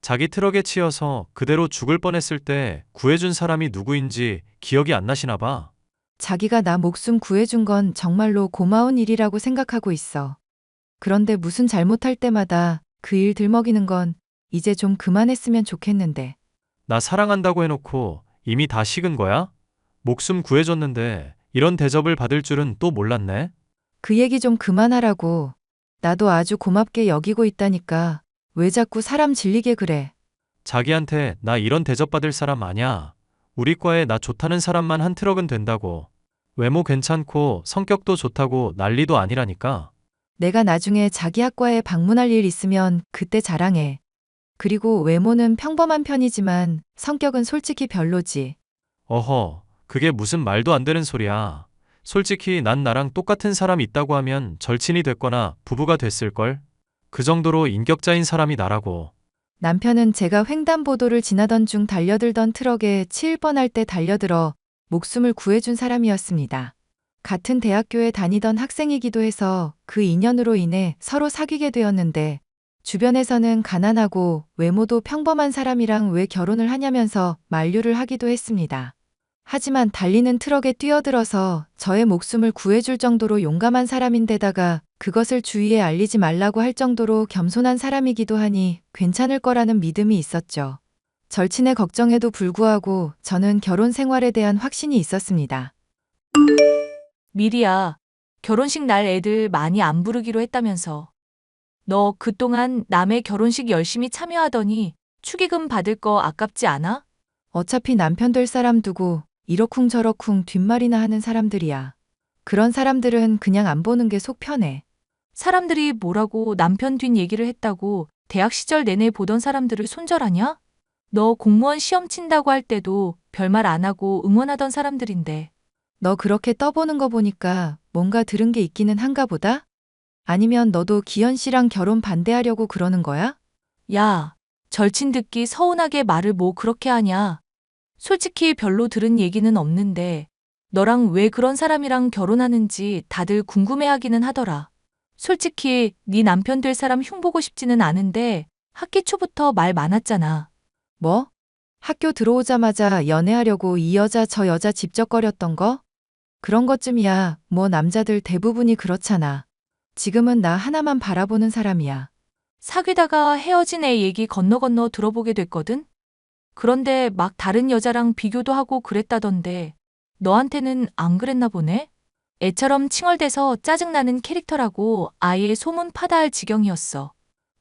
자기 트럭에 치여서 그대로 죽을 뻔했을 때 구해준 사람이 누구인지 기억이 안 나시나 봐. 자기가 나 목숨 구해준 건 정말로 고마운 일이라고 생각하고 있어. 그런데 무슨 잘못할 때마다 그 일 들먹이는 건 이제 좀 그만했으면 좋겠는데. 나 사랑한다고 해놓고 이미 다 식은 거야? 목숨 구해줬는데 이런 대접을 받을 줄은 또 몰랐네. 그 얘기 좀 그만하라고. 나도 아주 고맙게 여기고 있다니까. 왜 자꾸 사람 질리게 그래? 자기한테 나 이런 대접받을 사람 아냐. 우리 과에 나 좋다는 사람만 한 트럭은 된다고. 외모 괜찮고 성격도 좋다고 난리도 아니라니까. 내가 나중에 자기 학과에 방문할 일 있으면 그때 자랑해. 그리고 외모는 평범한 편이지만 성격은 솔직히 별로지. 어허, 그게 무슨 말도 안 되는 소리야. 솔직히 난 나랑 똑같은 사람이 있다고 하면 절친이 됐거나 부부가 됐을걸? 그 정도로 인격자인 사람이 나라고. 남편은 제가 횡단보도를 지나던 중 달려들던 트럭에 치일 뻔할 때 달려들어 목숨을 구해준 사람이었습니다. 같은 대학교에 다니던 학생이기도 해서 그 인연으로 인해 서로 사귀게 되었는데 주변에서는 가난하고 외모도 평범한 사람이랑 왜 결혼을 하냐면서 만류를 하기도 했습니다. 하지만 달리는 트럭에 뛰어들어서 저의 목숨을 구해줄 정도로 용감한 사람인데다가 그것을 주위에 알리지 말라고 할 정도로 겸손한 사람이기도 하니 괜찮을 거라는 믿음이 있었죠. 절친의 걱정에도 불구하고 저는 결혼 생활에 대한 확신이 있었습니다. 미리야, 결혼식 날 애들 많이 안 부르기로 했다면서. 너 그동안 남의 결혼식 열심히 참여하더니 축의금 받을 거 아깝지 않아? 어차피 남편 될 사람 두고 이러쿵저러쿵 뒷말이나 하는 사람들이야. 그런 사람들은 그냥 안 보는 게 속 편해. 사람들이 뭐라고 남편 뒷 얘기를 했다고 대학 시절 내내 보던 사람들을 손절하냐? 너 공무원 시험 친다고 할 때도 별말 안 하고 응원하던 사람들인데. 너 그렇게 떠보는 거 보니까 뭔가 들은 게 있기는 한가 보다? 아니면 너도 기현 씨랑 결혼 반대하려고 그러는 거야? 야, 절친 듣기 서운하게 말을 뭐 그렇게 하냐? 솔직히 별로 들은 얘기는 없는데 너랑 왜 그런 사람이랑 결혼하는지 다들 궁금해하기는 하더라. 솔직히 네 남편 될 사람 흉보고 싶지는 않은데 학기 초부터 말 많았잖아. 뭐? 학교 들어오자마자 연애하려고 이 여자 저 여자 집적거렸던 거? 그런 것쯤이야. 뭐 남자들 대부분이 그렇잖아. 지금은 나 하나만 바라보는 사람이야. 사귀다가 헤어진 애 얘기 건너 들어보게 됐거든? 그런데 막 다른 여자랑 비교도 하고 그랬다던데 너한테는 안 그랬나 보네? 애처럼 칭얼대서 짜증나는 캐릭터라고 아예 소문 파다할 지경이었어.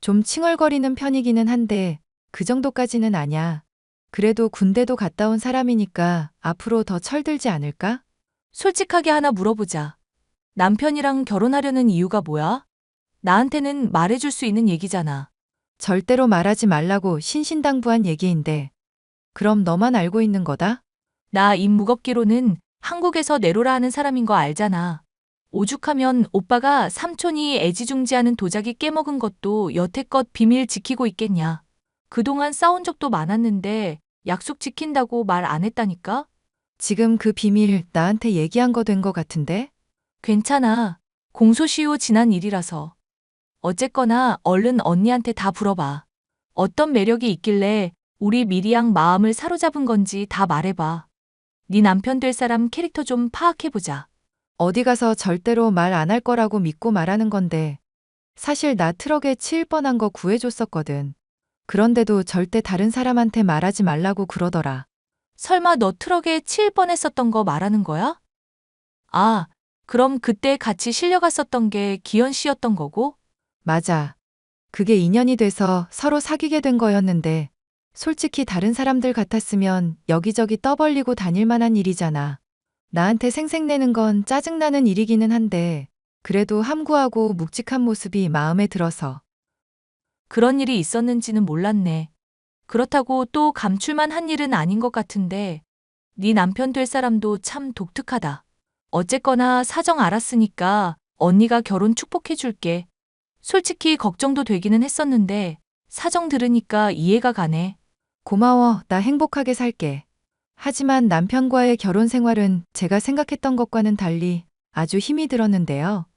좀 칭얼거리는 편이기는 한데 그 정도까지는 아냐. 그래도 군대도 갔다 온 사람이니까 앞으로 더 철들지 않을까? 솔직하게 하나 물어보자. 남편이랑 결혼하려는 이유가 뭐야? 나한테는 말해줄 수 있는 얘기잖아. 절대로 말하지 말라고 신신당부한 얘기인데. 그럼 너만 알고 있는 거다? 나 입 무겁기로는 한국에서 내로라 하는 사람인 거 알잖아. 오죽하면 오빠가 삼촌이 애지중지하는 도자기 깨먹은 것도 여태껏 비밀 지키고 있겠냐. 그동안 싸운 적도 많았는데 약속 지킨다고 말 안 했다니까? 지금 그 비밀 나한테 얘기한 거 된 거 같은데? 괜찮아. 공소시효 지난 일이라서. 어쨌거나 얼른 언니한테 다 물어봐. 어떤 매력이 있길래 우리 미리양 마음을 사로잡은 건지 다 말해봐. 네 남편 될 사람 캐릭터 좀 파악해보자. 어디 가서 절대로 말 안 할 거라고 믿고 말하는 건데. 사실 나 트럭에 치일 뻔한 거 구해줬었거든. 그런데도 절대 다른 사람한테 말하지 말라고 그러더라. 설마 너 트럭에 치일 뻔했었던 거 말하는 거야? 아, 그럼 그때 같이 실려갔었던 게 기현 씨였던 거고? 맞아. 그게 인연이 돼서 서로 사귀게 된 거였는데 솔직히 다른 사람들 같았으면 여기저기 떠벌리고 다닐 만한 일이잖아. 나한테 생색내는 건 짜증나는 일이기는 한데 그래도 함구하고 묵직한 모습이 마음에 들어서. 그런 일이 있었는지는 몰랐네. 그렇다고 또 감출만 한 일은 아닌 것 같은데 네 남편 될 사람도 참 독특하다. 어쨌거나 사정 알았으니까 언니가 결혼 축복해줄게. 솔직히 걱정도 되기는 했었는데 사정 들으니까 이해가 가네. 고마워. 나 행복하게 살게. 하지만 남편과의 결혼 생활은 제가 생각했던 것과는 달리 아주 힘이 들었는데요.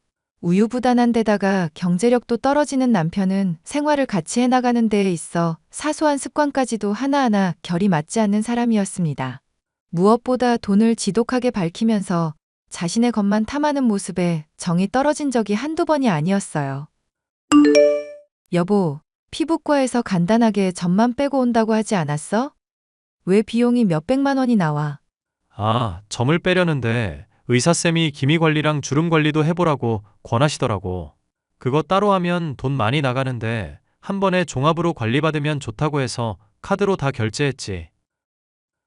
우유부단한 데다가 경제력도 떨어지는 남편은 생활을 같이 해나가는 데에 있어 사소한 습관까지도 하나하나 결이 맞지 않는 사람이었습니다. 무엇보다 돈을 지독하게 밝히면서 자신의 것만 탐하는 모습에 정이 떨어진 적이 한두 번이 아니었어요. 여보, 피부과에서 간단하게 점만 빼고 온다고 하지 않았어? 왜 비용이 몇백만 원이 나와? 아, 점을 빼려는데 의사쌤이 기미 관리랑 주름 관리도 해보라고 권하시더라고. 그거 따로 하면 돈 많이 나가는데 한 번에 종합으로 관리받으면 좋다고 해서 카드로 다 결제했지.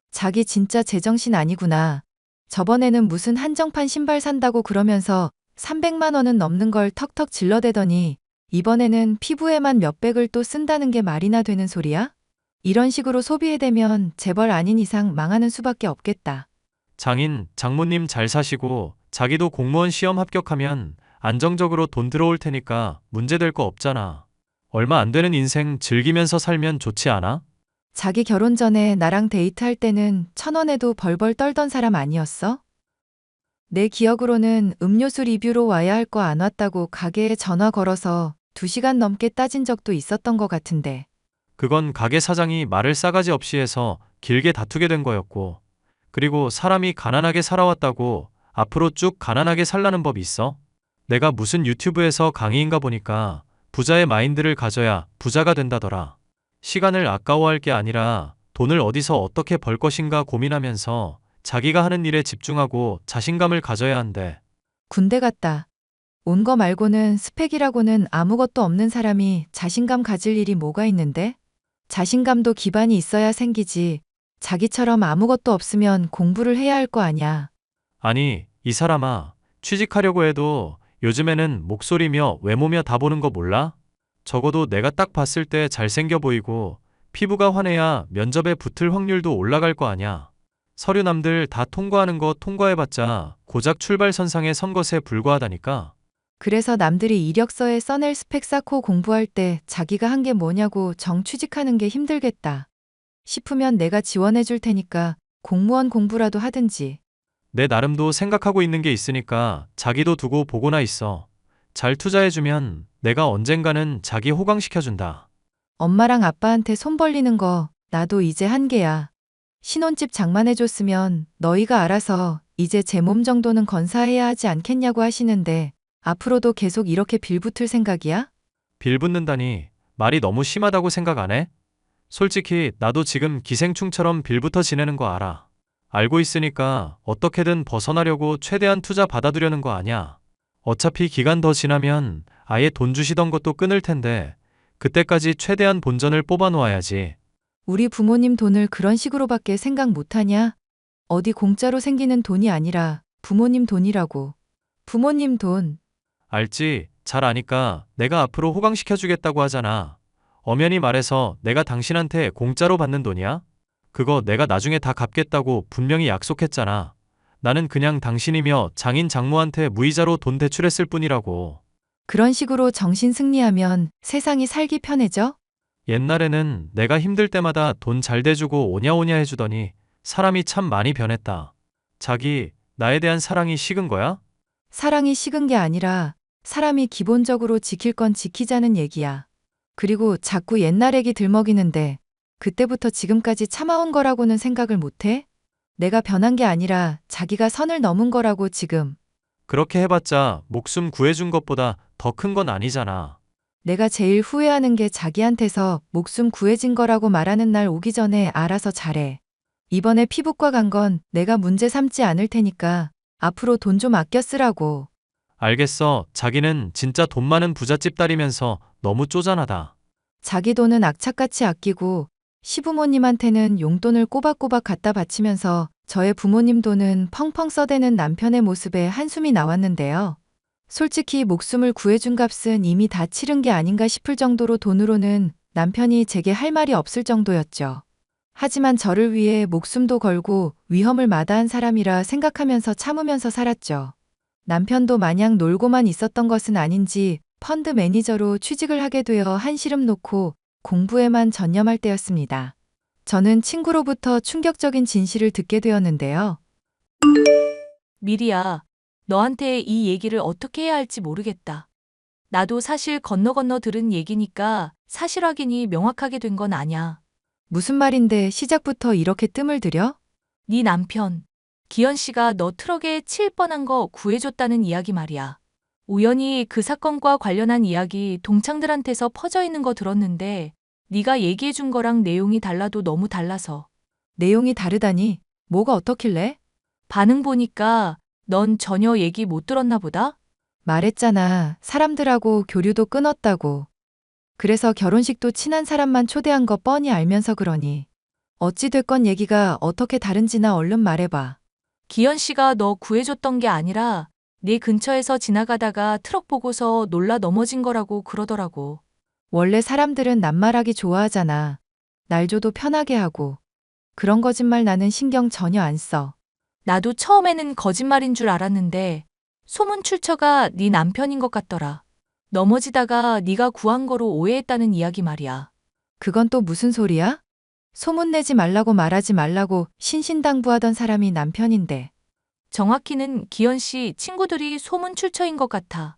자기 진짜 제정신 아니구나. 저번에는 무슨 한정판 신발 산다고 그러면서 300만 원은 넘는 걸 턱턱 질러대더니 이번에는 피부에만 몇백을 또 쓴다는 게 말이나 되는 소리야? 이런 식으로 소비해대면 재벌 아닌 이상 망하는 수밖에 없겠다. 장인, 장모님 잘 사시고 자기도 공무원 시험 합격하면 안정적으로 돈 들어올 테니까 문제될 거 없잖아. 얼마 안 되는 인생 즐기면서 살면 좋지 않아? 자기 결혼 전에 나랑 데이트할 때는 1,000원에도 벌벌 떨던 사람 아니었어? 내 기억으로는 음료수 리뷰로 와야 할 거 안 왔다고 가게에 전화 걸어서 2시간 넘게 따진 적도 있었던 것 같은데. 그건 가게 사장이 말을 싸가지 없이 해서 길게 다투게 된 거였고, 그리고 사람이 가난하게 살아왔다고 앞으로 쭉 가난하게 살라는 법이 있어? 내가 무슨 유튜브에서 강의인가 보니까 부자의 마인드를 가져야 부자가 된다더라. 시간을 아까워할 게 아니라 돈을 어디서 어떻게 벌 것인가 고민하면서 자기가 하는 일에 집중하고 자신감을 가져야 한대. 군대 갔다. 온 거 말고는 스펙이라고는 아무것도 없는 사람이 자신감 가질 일이 뭐가 있는데? 자신감도 기반이 있어야 생기지. 자기처럼 아무것도 없으면 공부를 해야 할 거 아냐. 아니, 이 사람아, 취직하려고 해도 요즘에는 목소리며 외모며 다 보는 거 몰라? 적어도 내가 딱 봤을 때 잘생겨 보이고 피부가 환해야 면접에 붙을 확률도 올라갈 거 아냐. 서류 남들 다 통과하는 거 통과해봤자 고작 출발선상에 선 것에 불과하다니까. 그래서 남들이 이력서에 써낼 스펙 쌓고 공부할 때 자기가 한 게 뭐냐고 정취직하는 게 힘들겠다 싶으면 내가 지원해 줄 테니까 공무원 공부라도 하든지. 내 나름도 생각하고 있는 게 있으니까 자기도 두고 보고나 있어. 잘 투자해주면 내가 언젠가는 자기 호강시켜준다. 엄마랑 아빠한테 손 벌리는 거 나도 이제 한계야. 신혼집 장만해줬으면 너희가 알아서 이제 제 몸 정도는 건사해야 하지 않겠냐고 하시는데 앞으로도 계속 이렇게 빌붙을 생각이야? 빌붙는다니 말이 너무 심하다고 생각 안 해? 솔직히 나도 지금 기생충처럼 빌붙어 지내는 거 알아. 알고 있으니까 어떻게든 벗어나려고 최대한 투자 받아두려는 거 아냐. 어차피 기간 더 지나면 아예 돈 주시던 것도 끊을 텐데 그때까지 최대한 본전을 뽑아 놓아야지. 우리 부모님 돈을 그런 식으로밖에 생각 못하냐? 어디 공짜로 생기는 돈이 아니라 부모님 돈이라고. 부모님 돈. 알지? 잘 아니까 내가 앞으로 호강시켜주겠다고 하잖아. 엄연히 말해서 내가 당신한테 공짜로 받는 돈이야? 그거 내가 나중에 다 갚겠다고 분명히 약속했잖아. 나는 그냥 당신이며 장인 장모한테 무이자로 돈 대출했을 뿐이라고. 그런 식으로 정신 승리하면 세상이 살기 편해져? 옛날에는 내가 힘들 때마다 돈 잘 대주고 오냐오냐 해주더니 사람이 참 많이 변했다. 자기, 나에 대한 사랑이 식은 거야? 사랑이 식은 게 아니라 사람이 기본적으로 지킬 건 지키자는 얘기야. 그리고 자꾸 옛날 얘기 들먹이는데 그때부터 지금까지 참아온 거라고는 생각을 못해? 내가 변한 게 아니라 자기가 선을 넘은 거라고 지금. 그렇게 해봤자 목숨 구해준 것보다 더 큰 건 아니잖아. 내가 제일 후회하는 게 자기한테서 목숨 구해진 거라고 말하는 날 오기 전에 알아서 잘해. 이번에 피부과 간 건 내가 문제 삼지 않을 테니까 앞으로 돈 좀 아껴 쓰라고. 알겠어. 자기는 진짜 돈 많은 부잣집 딸이면서 너무 쪼잔하다. 자기 돈은 악착같이 아끼고 시부모님한테는 용돈을 꼬박꼬박 갖다 바치면서 저의 부모님 돈은 펑펑 써대는 남편의 모습에 한숨이 나왔는데요. 솔직히 목숨을 구해준 값은 이미 다 치른 게 아닌가 싶을 정도로 돈으로는 남편이 제게 할 말이 없을 정도였죠. 하지만 저를 위해 목숨도 걸고 위험을 마다한 사람이라 생각하면서 참으면서 살았죠. 남편도 마냥 놀고만 있었던 것은 아닌지 펀드 매니저로 취직을 하게 되어 한시름 놓고 공부에만 전념할 때였습니다. 저는 친구로부터 충격적인 진실을 듣게 되었는데요. 미리야, 너한테 이 얘기를 어떻게 해야 할지 모르겠다. 나도 사실 건너 들은 얘기니까 사실 확인이 명확하게 된 건 아냐. 무슨 말인데 시작부터 이렇게 뜸을 들여? 네 남편, 기현 씨가 너 트럭에 치일 뻔한 거 구해줬다는 이야기 말이야. 우연히 그 사건과 관련한 이야기 동창들한테서 퍼져 있는 거 들었는데 네가 얘기해준 거랑 내용이 달라도 너무 달라서. 내용이 다르다니? 뭐가 어떻길래? 반응 보니까 넌 전혀 얘기 못 들었나 보다? 말했잖아. 사람들하고 교류도 끊었다고. 그래서 결혼식도 친한 사람만 초대한 거 뻔히 알면서 그러니. 어찌 됐건 얘기가 어떻게 다른지나 얼른 말해봐. 기현 씨가 너 구해줬던 게 아니라 네 근처에서 지나가다가 트럭 보고서 놀라 넘어진 거라고 그러더라고. 원래 사람들은 낱말하기 좋아하잖아. 날 줘도 편하게 하고. 그런 거짓말 나는 신경 전혀 안 써. 나도 처음에는 거짓말인 줄 알았는데 소문 출처가 네 남편인 것 같더라. 넘어지다가 네가 구한 거로 오해했다는 이야기 말이야. 그건 또 무슨 소리야? 소문내지 말라고 말하지 말라고 신신당부하던 사람이 남편인데. 정확히는 기현 씨 친구들이 소문 출처인 것 같아.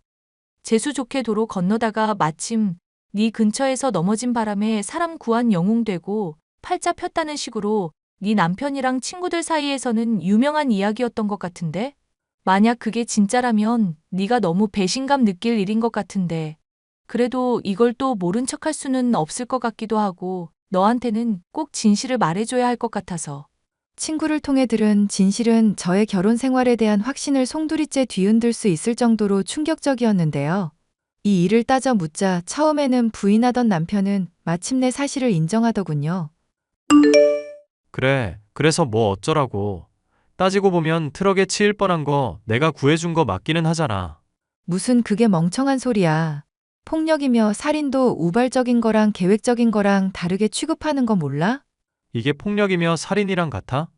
재수 좋게 도로 건너다가 마침 네 근처에서 넘어진 바람에 사람 구한 영웅되고 팔자 폈다는 식으로 네 남편이랑 친구들 사이에서는 유명한 이야기였던 것 같은데? 만약 그게 진짜라면 네가 너무 배신감 느낄 일인 것 같은데. 그래도 이걸 또 모른 척할 수는 없을 것 같기도 하고 너한테는 꼭 진실을 말해줘야 할 것 같아서. 친구를 통해 들은 진실은 저의 결혼 생활에 대한 확신을 송두리째 뒤흔들 수 있을 정도로 충격적이었는데요. 이 일을 따져 묻자 처음에는 부인하던 남편은 마침내 사실을 인정하더군요. 그래, 그래서 뭐 어쩌라고. 따지고 보면 트럭에 치일 뻔한 거 내가 구해준 거 맞기는 하잖아. 무슨 그게 멍청한 소리야. 폭력이며 살인도 우발적인 거랑 계획적인 거랑 다르게 취급하는 거 몰라? 이게 폭력이며 살인이랑 같아?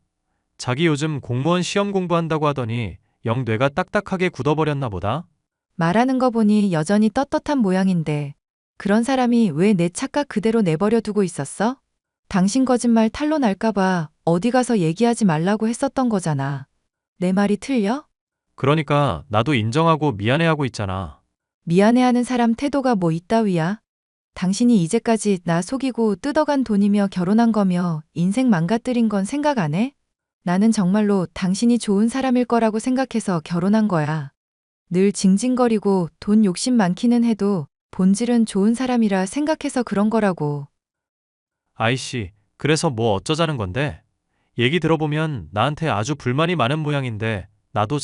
자기 요즘 공무원 시험 공부한다고 하더니 영 뇌가 딱딱하게 굳어버렸나 보다? 말하는 거 보니 여전히 떳떳한 모양인데 그런 사람이 왜 내 착각 그대로 내버려 두고 있었어? 당신 거짓말 탄로 날까봐 어디 가서 얘기하지 말라고 했었던 거잖아. 내 말이 틀려? 그러니까 나도 인정하고 미안해하고 있잖아. 미안해하는 사람 태도가 뭐 이따위야? 당신이 이제까지 나 속이고 뜯어간 돈이며 결혼한 거며 인생 망가뜨린 건 생각 안 해? 나는 정말로 당신이 좋은 사람일 거라고 생각해서 결혼한 거야. 늘 징징거리고 돈 욕심 많기는 해도 본질은 좋은 사람이라 생각해서 그런 거라고. 아이씨, 그래서 뭐 어쩌자는 건데? 얘기 들어보면 나한테 아주 불만이 많은 모양인데 나도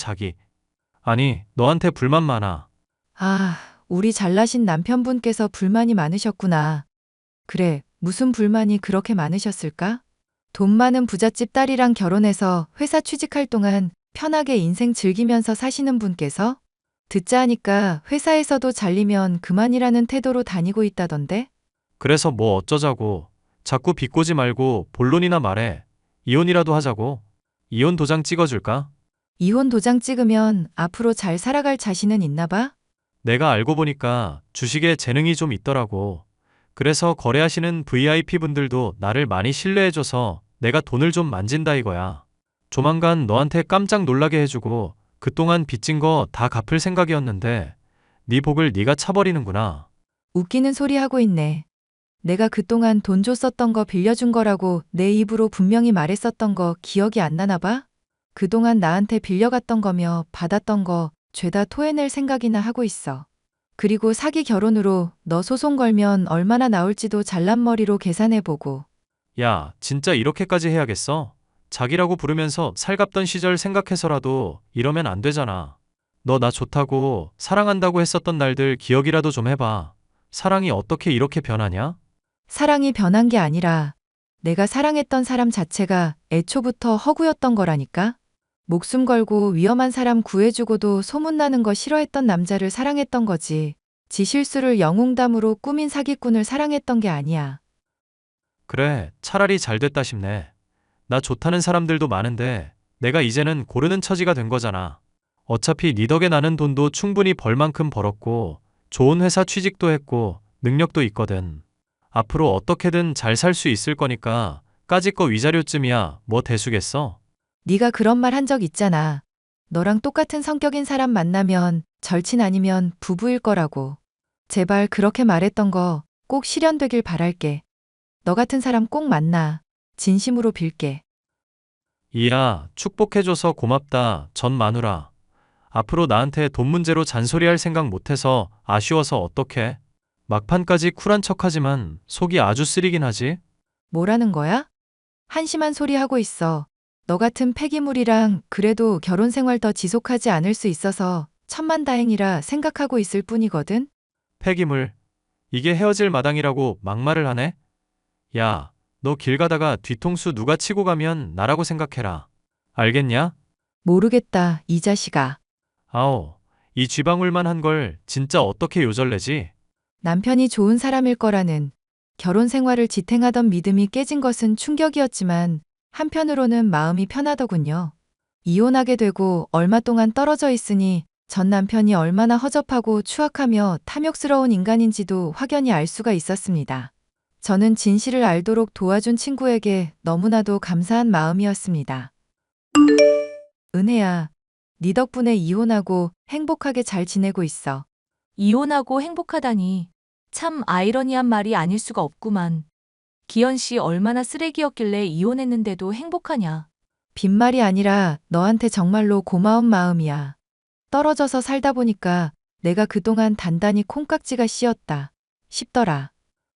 아니, 너한테 불만 많아. 아, 우리 잘나신 남편분께서 불만이 많으셨구나. 그래, 무슨 불만이 그렇게 많으셨을까? 돈 많은 부잣집 딸이랑 결혼해서 회사 취직할 동안 편하게 인생 즐기면서 사시는 분께서? 듣자 하니까 회사에서도 잘리면 그만이라는 태도로 다니고 있다던데? 그래서 뭐 어쩌자고. 자꾸 비꼬지 말고 본론이나 말해. 이혼이라도 하자고. 이혼 도장 찍어줄까? 이혼 도장 찍으면 앞으로 잘 살아갈 자신은 있나 봐? 내가 알고 보니까 주식에 재능이 좀 있더라고. 그래서 거래하시는 VIP 분들도 나를 많이 신뢰해줘서 내가 돈을 좀 만진다 이거야. 조만간 너한테 깜짝 놀라게 해주고 그동안 빚진 거 다 갚을 생각이었는데 네 복을 네가 차버리는구나. 웃기는 소리 하고 있네. 내가 그동안 돈 줬었던 거 빌려준 거라고 내 입으로 분명히 말했었던 거 기억이 안 나나 봐? 그동안 나한테 빌려갔던 거며 받았던 거 죄다 토해낼 생각이나 하고 있어. 그리고 사기 결혼으로 너 소송 걸면 얼마나 나올지도 잘난 머리로 계산해보고. 야, 진짜 이렇게까지 해야겠어? 자기라고 부르면서 살갑던 시절 생각해서라도 이러면 안 되잖아. 너 나 좋다고 사랑한다고 했었던 날들 기억이라도 좀 해봐. 사랑이 어떻게 이렇게 변하냐? 사랑이 변한 게 아니라 내가 사랑했던 사람 자체가 애초부터 허구였던 거라니까? 목숨 걸고 위험한 사람 구해주고도 소문나는 거 싫어했던 남자를 사랑했던 거지. 지 실수를 영웅담으로 꾸민 사기꾼을 사랑했던 게 아니야. 그래, 차라리 잘 됐다 싶네. 나 좋다는 사람들도 많은데 내가 이제는 고르는 처지가 된 거잖아. 어차피 네 덕에 나는 돈도 충분히 벌 만큼 벌었고 좋은 회사 취직도 했고 능력도 있거든. 앞으로 어떻게든 잘 살 수 있을 거니까 까짓 거 위자료쯤이야 뭐 대수겠어? 네가 그런 말 한 적 있잖아. 너랑 똑같은 성격인 사람 만나면 절친 아니면 부부일 거라고. 제발 그렇게 말했던 거 꼭 실현되길 바랄게. 너 같은 사람 꼭 만나. 진심으로 빌게. 이야, 축복해줘서 고맙다, 전 마누라. 앞으로 나한테 돈 문제로 잔소리할 생각 못해서 아쉬워서 어떡해? 막판까지 쿨한 척하지만 속이 아주 쓰리긴 하지? 뭐라는 거야? 한심한 소리 하고 있어. 너 같은 폐기물이랑 그래도 결혼 생활 더 지속하지 않을 수 있어서 천만다행이라 생각하고 있을 뿐이거든. 폐기물. 이게 헤어질 마당이라고 막말을 하네? 야, 너 길 가다가 뒤통수 누가 치고 가면 나라고 생각해라. 알겠냐? 모르겠다, 이 자식아. 아오, 이 쥐방울만 한 걸 진짜 어떻게 요절내지? 남편이 좋은 사람일 거라는 결혼 생활을 지탱하던 믿음이 깨진 것은 충격이었지만 한편으로는 마음이 편하더군요. 이혼하게 되고 얼마 동안 떨어져 있으니 전 남편이 얼마나 허접하고 추악하며 탐욕스러운 인간인지도 확연히 알 수가 있었습니다. 저는 진실을 알도록 도와준 친구에게 너무나도 감사한 마음이었습니다. 은혜야, 네 덕분에 이혼하고 행복하게 잘 지내고 있어. 이혼하고 행복하다니. 참 아이러니한 말이 아닐 수가 없구만. 기현 씨 얼마나 쓰레기였길래 이혼했는데도 행복하냐. 빈말이 아니라 너한테 정말로 고마운 마음이야. 떨어져서 살다 보니까 내가 그동안 단단히 콩깍지가 씌었다 싶더라.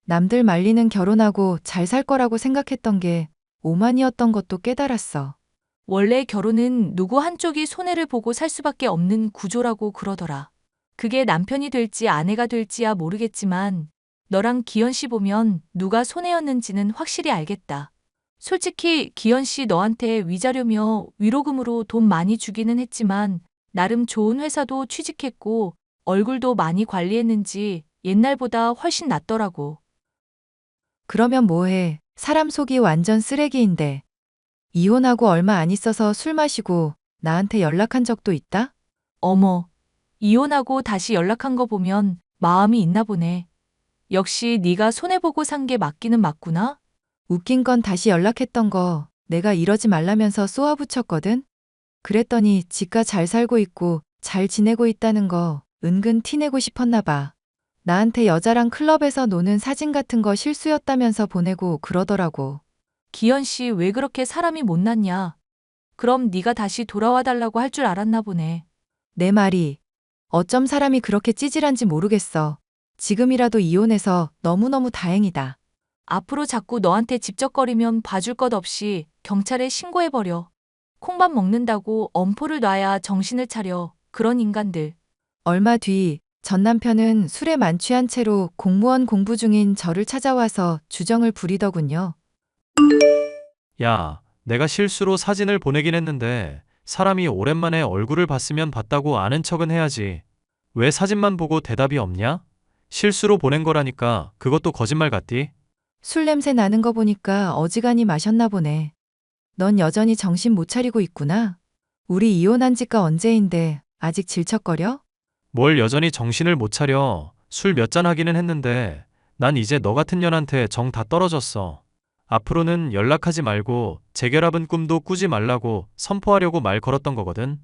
남들 말리는 결혼하고 잘 살 거라고 생각했던 게 오만이었던 것도 깨달았어. 원래 결혼은 누구 한쪽이 손해를 보고 살 수밖에 없는 구조라고 그러더라. 그게 남편이 될지 아내가 될지야 모르겠지만 너랑 기현 씨 보면 누가 손해였는지는 확실히 알겠다. 솔직히 기현 씨 너한테 위자료며 위로금으로 돈 많이 주기는 했지만 나름 좋은 회사도 취직했고 얼굴도 많이 관리했는지 옛날보다 훨씬 낫더라고. 그러면 뭐해? 사람 속이 완전 쓰레기인데. 이혼하고 얼마 안 있어서 술 마시고 나한테 연락한 적도 있다? 어머, 이혼하고 다시 연락한 거 보면 마음이 있나 보네. 역시 네가 손해보고 산 게 맞기는 맞구나? 웃긴 건 다시 연락했던 거 내가 이러지 말라면서 쏘아붙였거든? 그랬더니 지가 잘 살고 있고 잘 지내고 있다는 거 은근 티내고 싶었나 봐. 나한테 여자랑 클럽에서 노는 사진 같은 거 실수였다면서 보내고 그러더라고. 기현 씨 왜 그렇게 사람이 못났냐? 그럼 네가 다시 돌아와 달라고 할 줄 알았나 보네. 내 말이 어쩜 사람이 그렇게 찌질한지 모르겠어. 지금이라도 이혼해서 너무너무 다행이다. 앞으로 자꾸 너한테 집적거리면 봐줄 것 없이 경찰에 신고해버려. 콩밥 먹는다고 엄포를 놔야 정신을 차려. 그런 인간들. 얼마 뒤 전 남편은 술에 만취한 채로 공무원 공부 중인 저를 찾아와서 주정을 부리더군요. 야, 내가 실수로 사진을 보내긴 했는데 사람이 오랜만에 얼굴을 봤으면 봤다고 아는 척은 해야지. 왜 사진만 보고 대답이 없냐? 실수로 보낸 거라니까 그것도 거짓말 같디? 술 냄새 나는 거 보니까 어지간히 마셨나 보네. 넌 여전히 정신 못 차리고 있구나. 우리 이혼한 지가 언제인데 아직 질척거려? 뭘 여전히 정신을 못 차려. 술 몇 잔 하기는 했는데 난 이제 너 같은 년한테 정 다 떨어졌어. 앞으로는 연락하지 말고 재결합은 꿈도 꾸지 말라고 선포하려고 말 걸었던 거거든.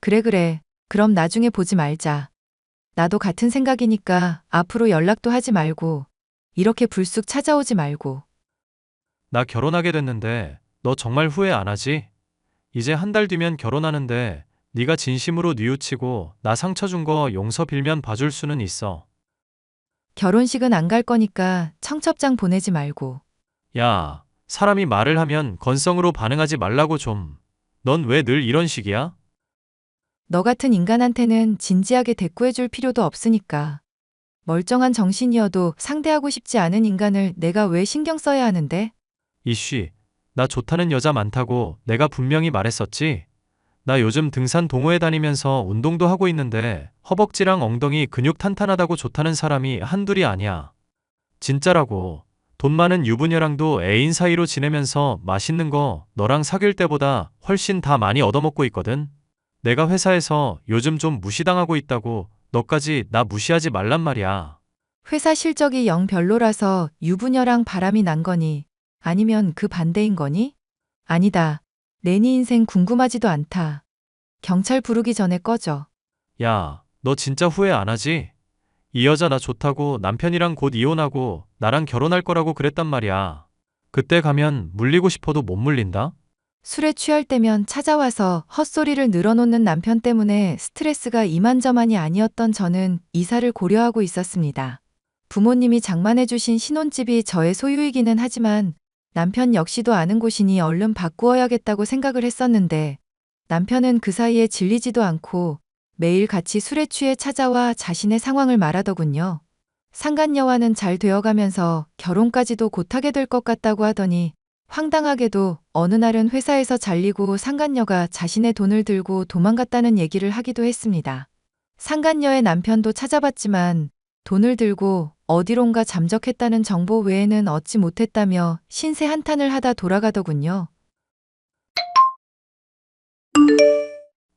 그래. 그럼 나중에 보지 말자. 나도 같은 생각이니까 앞으로 연락도 하지 말고 이렇게 불쑥 찾아오지 말고. 나 결혼하게 됐는데 너 정말 후회 안 하지? 이제 한 달 뒤면 결혼하는데 네가 진심으로 뉘우치고 나 상처 준 거 용서 빌면 봐줄 수는 있어. 결혼식은 안 갈 거니까 청첩장 보내지 말고. 야, 사람이 말을 하면 건성으로 반응하지 말라고 좀. 넌 왜 늘 이런 식이야? 너 같은 인간한테는 진지하게 대꾸해줄 필요도 없으니까. 멀쩡한 정신이어도 상대하고 싶지 않은 인간을 내가 왜 신경 써야 하는데? 이씨, 나 좋다는 여자 많다고 내가 분명히 말했었지? 나 요즘 등산 동호회 다니면서 운동도 하고 있는데 허벅지랑 엉덩이 근육 탄탄하다고 좋다는 사람이 한둘이 아니야. 진짜라고. 돈 많은 유부녀랑도 애인 사이로 지내면서 맛있는 거 너랑 사귈 때보다 훨씬 다 많이 얻어먹고 있거든. 내가 회사에서 요즘 좀 무시당하고 있다고 너까지 나 무시하지 말란 말이야. 회사 실적이 영 별로라서 유부녀랑 바람이 난 거니? 아니면 그 반대인 거니? 아니다. 내 네 인생 궁금하지도 않다. 경찰 부르기 전에 꺼져. 야, 너 진짜 후회 안 하지? 이 여자 나 좋다고 남편이랑 곧 이혼하고 나랑 결혼할 거라고 그랬단 말이야. 그때 가면 물리고 싶어도 못 물린다? 술에 취할 때면 찾아와서 헛소리를 늘어놓는 남편 때문에 스트레스가 이만저만이 아니었던 저는 이사를 고려하고 있었습니다. 부모님이 장만해주신 신혼집이 저의 소유이기는 하지만 남편 역시도 아는 곳이니 얼른 바꾸어야겠다고 생각을 했었는데 남편은 그 사이에 질리지도 않고 매일 같이 술에 취해 찾아와 자신의 상황을 말하더군요. 상간녀와는 잘 되어가면서 결혼까지도 곧 하게 될 것 같다고 하더니 황당하게도 어느 날은 회사에서 잘리고 상간녀가 자신의 돈을 들고 도망갔다는 얘기를 하기도 했습니다. 상간녀의 남편도 찾아봤지만 돈을 들고 어디론가 잠적했다는 정보 외에는 얻지 못했다며 신세 한탄을 하다 돌아가더군요.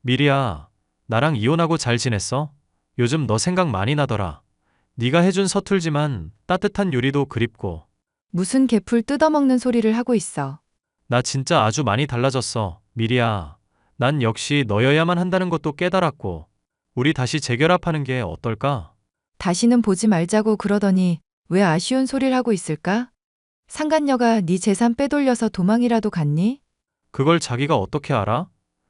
미리야, 나랑 이혼하고 잘 지냈어? 요즘 너 생각 많이 나더라. 네가 해준 서툴지만 따뜻한 요리도 그립고. 무슨 개풀 뜯어먹는 소리를 하고 있어. 나 진짜 아주 많이 달라졌어. 미리야, 난 역시 너여야만 한다는 것도 깨달았고. 우리 다시 재결합하는 게 어떨까? 다시는 보지 말자고 그러더니 왜 아쉬운 소리를 하고 있을까? 상간녀가 네 재산 빼돌려서 도망이라도 갔니? 그걸 자기가 어떻게 알아?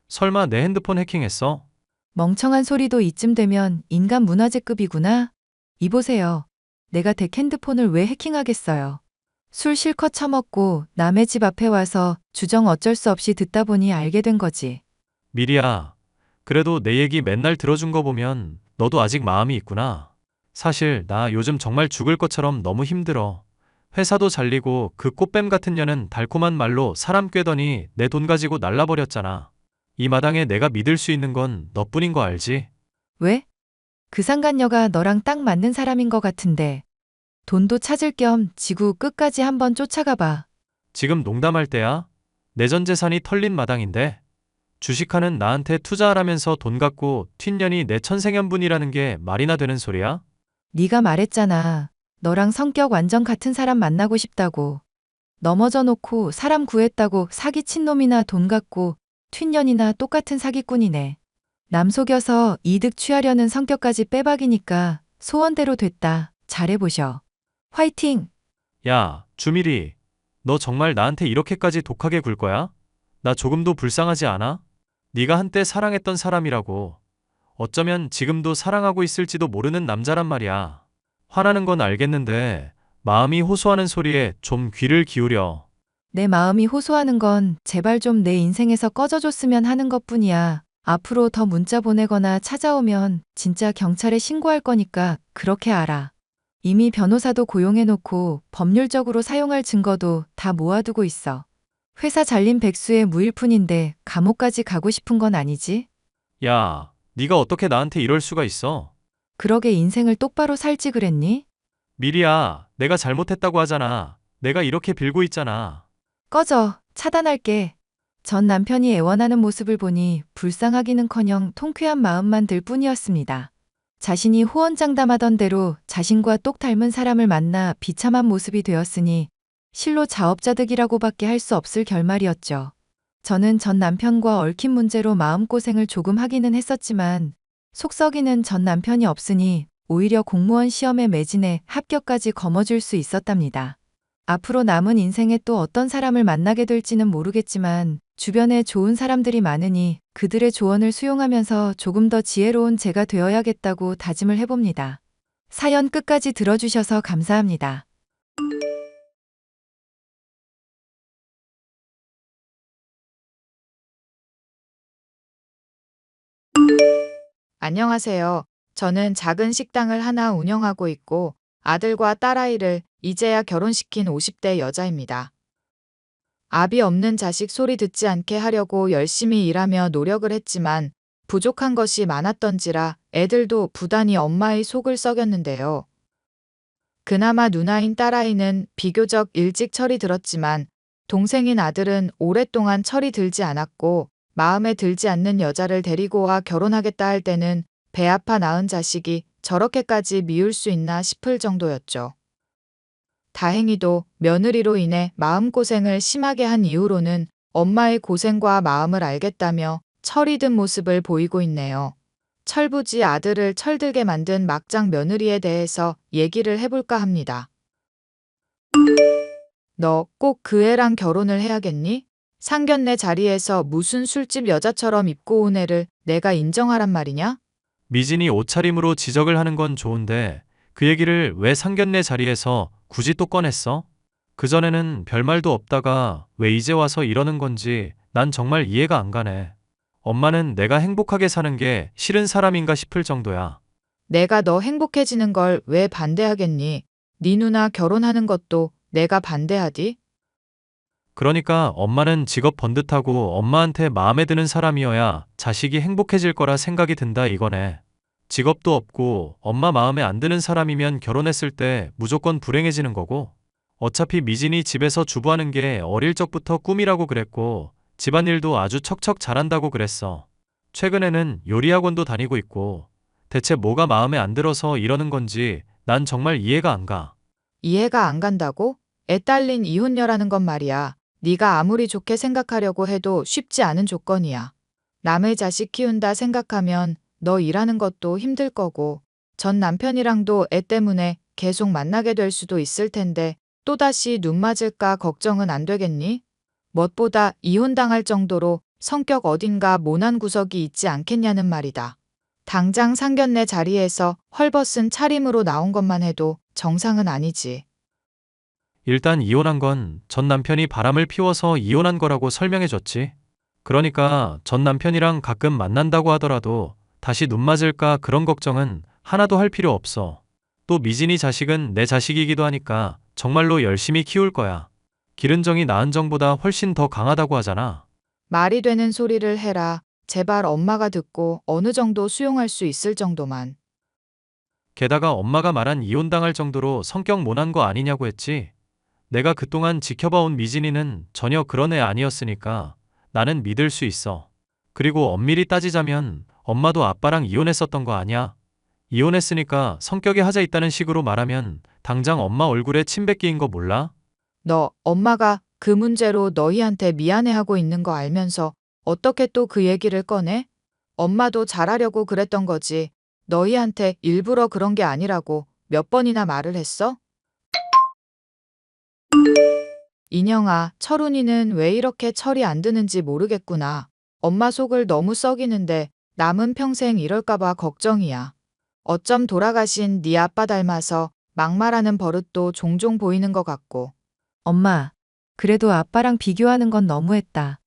설마 내 핸드폰 해킹했어? 멍청한 소리도 이쯤 되면 인간 문화재급이구나. 이보세요. 내가 댁 핸드폰을 왜 해킹하겠어요. 술 실컷 처먹고 남의 집 앞에 와서 주정 어쩔 수 없이 듣다 보니 알게 된 거지. 미리야, 그래도 내 얘기 맨날 들어준 거 보면 너도 아직 마음이 있구나. 사실 나 요즘 정말 죽을 것처럼 너무 힘들어. 회사도 잘리고 그 꽃뱀 같은 년은 달콤한 말로 사람 꿰더니 내 돈 가지고 날라버렸잖아. 이 마당에 내가 믿을 수 있는 건 너뿐인 거 알지? 왜? 그 상간녀가 너랑 딱 맞는 사람인 것 같은데. 돈도 찾을 겸 지구 끝까지 한번 쫓아가 봐. 지금 농담할 때야? 내 전 재산이 털린 마당인데. 주식하는 나한테 투자하라면서 돈 갖고 튄 년이 내 천생연분이라는 게 말이나 되는 소리야? 네가 말했잖아. 너랑 성격 완전 같은 사람 만나고 싶다고. 넘어져 놓고 사람 구했다고 사기친 놈이나 돈 갖고 튄 년이나 똑같은 사기꾼이네. 남 속여서 이득 취하려는 성격까지 빼박이니까 소원대로 됐다. 잘해보셔. 화이팅! 야, 주미리. 너 정말 나한테 이렇게까지 독하게 굴 거야? 나 조금도 불쌍하지 않아? 네가 한때 사랑했던 사람이라고. 어쩌면 지금도 사랑하고 있을지도 모르는 남자란 말이야. 화나는 건 알겠는데 마음이 호소하는 소리에 좀 귀를 기울여. 내 마음이 호소하는 건 제발 좀 내 인생에서 꺼져줬으면 하는 것뿐이야. 앞으로 더 문자 보내거나 찾아오면 진짜 경찰에 신고할 거니까 그렇게 알아. 이미 변호사도 고용해놓고 법률적으로 사용할 증거도 다 모아두고 있어. 회사 잘린 백수의 무일 뿐인데 감옥까지 가고 싶은 건 아니지? 야, 네가 어떻게 나한테 이럴 수가 있어? 그러게 인생을 똑바로 살지 그랬니? 미리야, 내가 잘못했다고 하잖아. 내가 이렇게 빌고 있잖아. 꺼져. 차단할게. 전 남편이 애원하는 모습을 보니 불쌍하기는커녕 통쾌한 마음만 들 뿐이었습니다. 자신이 호언장담하던 대로 자신과 똑 닮은 사람을 만나 비참한 모습이 되었으니 실로 자업자득이라고밖에 할 수 없을 결말이었죠. 저는 전 남편과 얽힌 문제로 마음고생을 조금 하기는 했었지만 속 썩이는 전 남편이 없으니 오히려 공무원 시험에 매진해 합격까지 거머쥘 수 있었답니다. 앞으로 남은 인생에 또 어떤 사람을 만나게 될지는 모르겠지만 주변에 좋은 사람들이 많으니 그들의 조언을 수용하면서 조금 더 지혜로운 제가 되어야겠다고 다짐을 해봅니다. 사연 끝까지 들어주셔서 감사합니다. 안녕하세요. 저는 작은 식당을 하나 운영하고 있고 아들과 딸아이를 이제야 결혼시킨 50대 여자입니다. 압이 없는 자식 소리 듣지 않게 하려고 열심히 일하며 노력을 했지만 부족한 것이 많았던지라 애들도 부단히 엄마의 속을 썩였는데요. 그나마 누나인 딸아이는 비교적 일찍 철이 들었지만 동생인 아들은 오랫동안 철이 들지 않았고 마음에 들지 않는 여자를 데리고 와 결혼하겠다 할 때는 배 아파 낳은 자식이 저렇게까지 미울 수 있나 싶을 정도였죠. 다행히도 며느리로 인해 마음고생을 심하게 한 이후로는 엄마의 고생과 마음을 알겠다며 철이 든 모습을 보이고 있네요. 철부지 아들을 철들게 만든 막장 며느리에 대해서 얘기를 해볼까 합니다. 너 꼭 그 애랑 결혼을 해야겠니? 상견례 자리에서 무슨 술집 여자처럼 입고 온 애를 내가 인정하란 말이냐? 미진이 옷차림으로 지적을 하는 건 좋은데 그 얘기를 왜 상견례 자리에서 굳이 또 꺼냈어? 그전에는 별말도 없다가 왜 이제 와서 이러는 건지 난 정말 이해가 안 가네. 엄마는 내가 행복하게 사는 게 싫은 사람인가 싶을 정도야. 내가 너 행복해지는 걸 왜 반대하겠니? 네 누나 결혼하는 것도 내가 반대하디? 그러니까 엄마는 직업 번듯하고 엄마한테 마음에 드는 사람이어야 자식이 행복해질 거라 생각이 든다 이거네. 직업도 없고 엄마 마음에 안 드는 사람이면 결혼했을 때 무조건 불행해지는 거고, 어차피 미진이 집에서 주부하는 게 어릴 적부터 꿈이라고 그랬고 집안일도 아주 척척 잘한다고 그랬어. 최근에는 요리학원도 다니고 있고, 대체 뭐가 마음에 안 들어서 이러는 건지 난 정말 이해가 안 가. 이해가 안 간다고? 애 딸린 이혼녀라는 건 말이야. 네가 아무리 좋게 생각하려고 해도 쉽지 않은 조건이야. 남의 자식 키운다 생각하면 너 일하는 것도 힘들 거고, 전 남편이랑도 애 때문에 계속 만나게 될 수도 있을 텐데 또다시 눈 맞을까 걱정은 안 되겠니? 무엇보다 이혼당할 정도로 성격 어딘가 모난 구석이 있지 않겠냐는 말이다. 당장 상견례 자리에서 헐벗은 차림으로 나온 것만 해도 정상은 아니지. 일단 이혼한 건 전 남편이 바람을 피워서 이혼한 거라고 설명해줬지. 그러니까 전 남편이랑 가끔 만난다고 하더라도 다시 눈 맞을까 그런 걱정은 하나도 할 필요 없어. 또 미진이 자식은 내 자식이기도 하니까 정말로 열심히 키울 거야. 기른정이 낳은 정보다 훨씬 더 강하다고 하잖아. 말이 되는 소리를 해라. 제발 엄마가 듣고 어느 정도 수용할 수 있을 정도만. 게다가 엄마가 말한 이혼당할 정도로 성격 모난 거 아니냐고 했지. 내가 그동안 지켜봐온 미진이는 전혀 그런 애 아니었으니까 나는 믿을 수 있어. 그리고 엄밀히 따지자면 엄마도 아빠랑 이혼했었던 거 아니야? 이혼했으니까 성격에 하자 있다는 식으로 말하면 당장 엄마 얼굴에 침 뱉기인 거 몰라? 너, 엄마가 그 문제로 너희한테 미안해하고 있는 거 알면서 어떻게 또 그 얘기를 꺼내? 엄마도 잘하려고 그랬던 거지. 너희한테 일부러 그런 게 아니라고 몇 번이나 말을 했어? 인영아, 철훈이는 왜 이렇게 철이 안 드는지 모르겠구나. 엄마 속을 너무 썩이는데 남은 평생 이럴까봐 걱정이야. 어쩜 돌아가신 네 아빠 닮아서 막말하는 버릇도 종종 보이는 것 같고. 엄마, 그래도 아빠랑 비교하는 건 너무했다.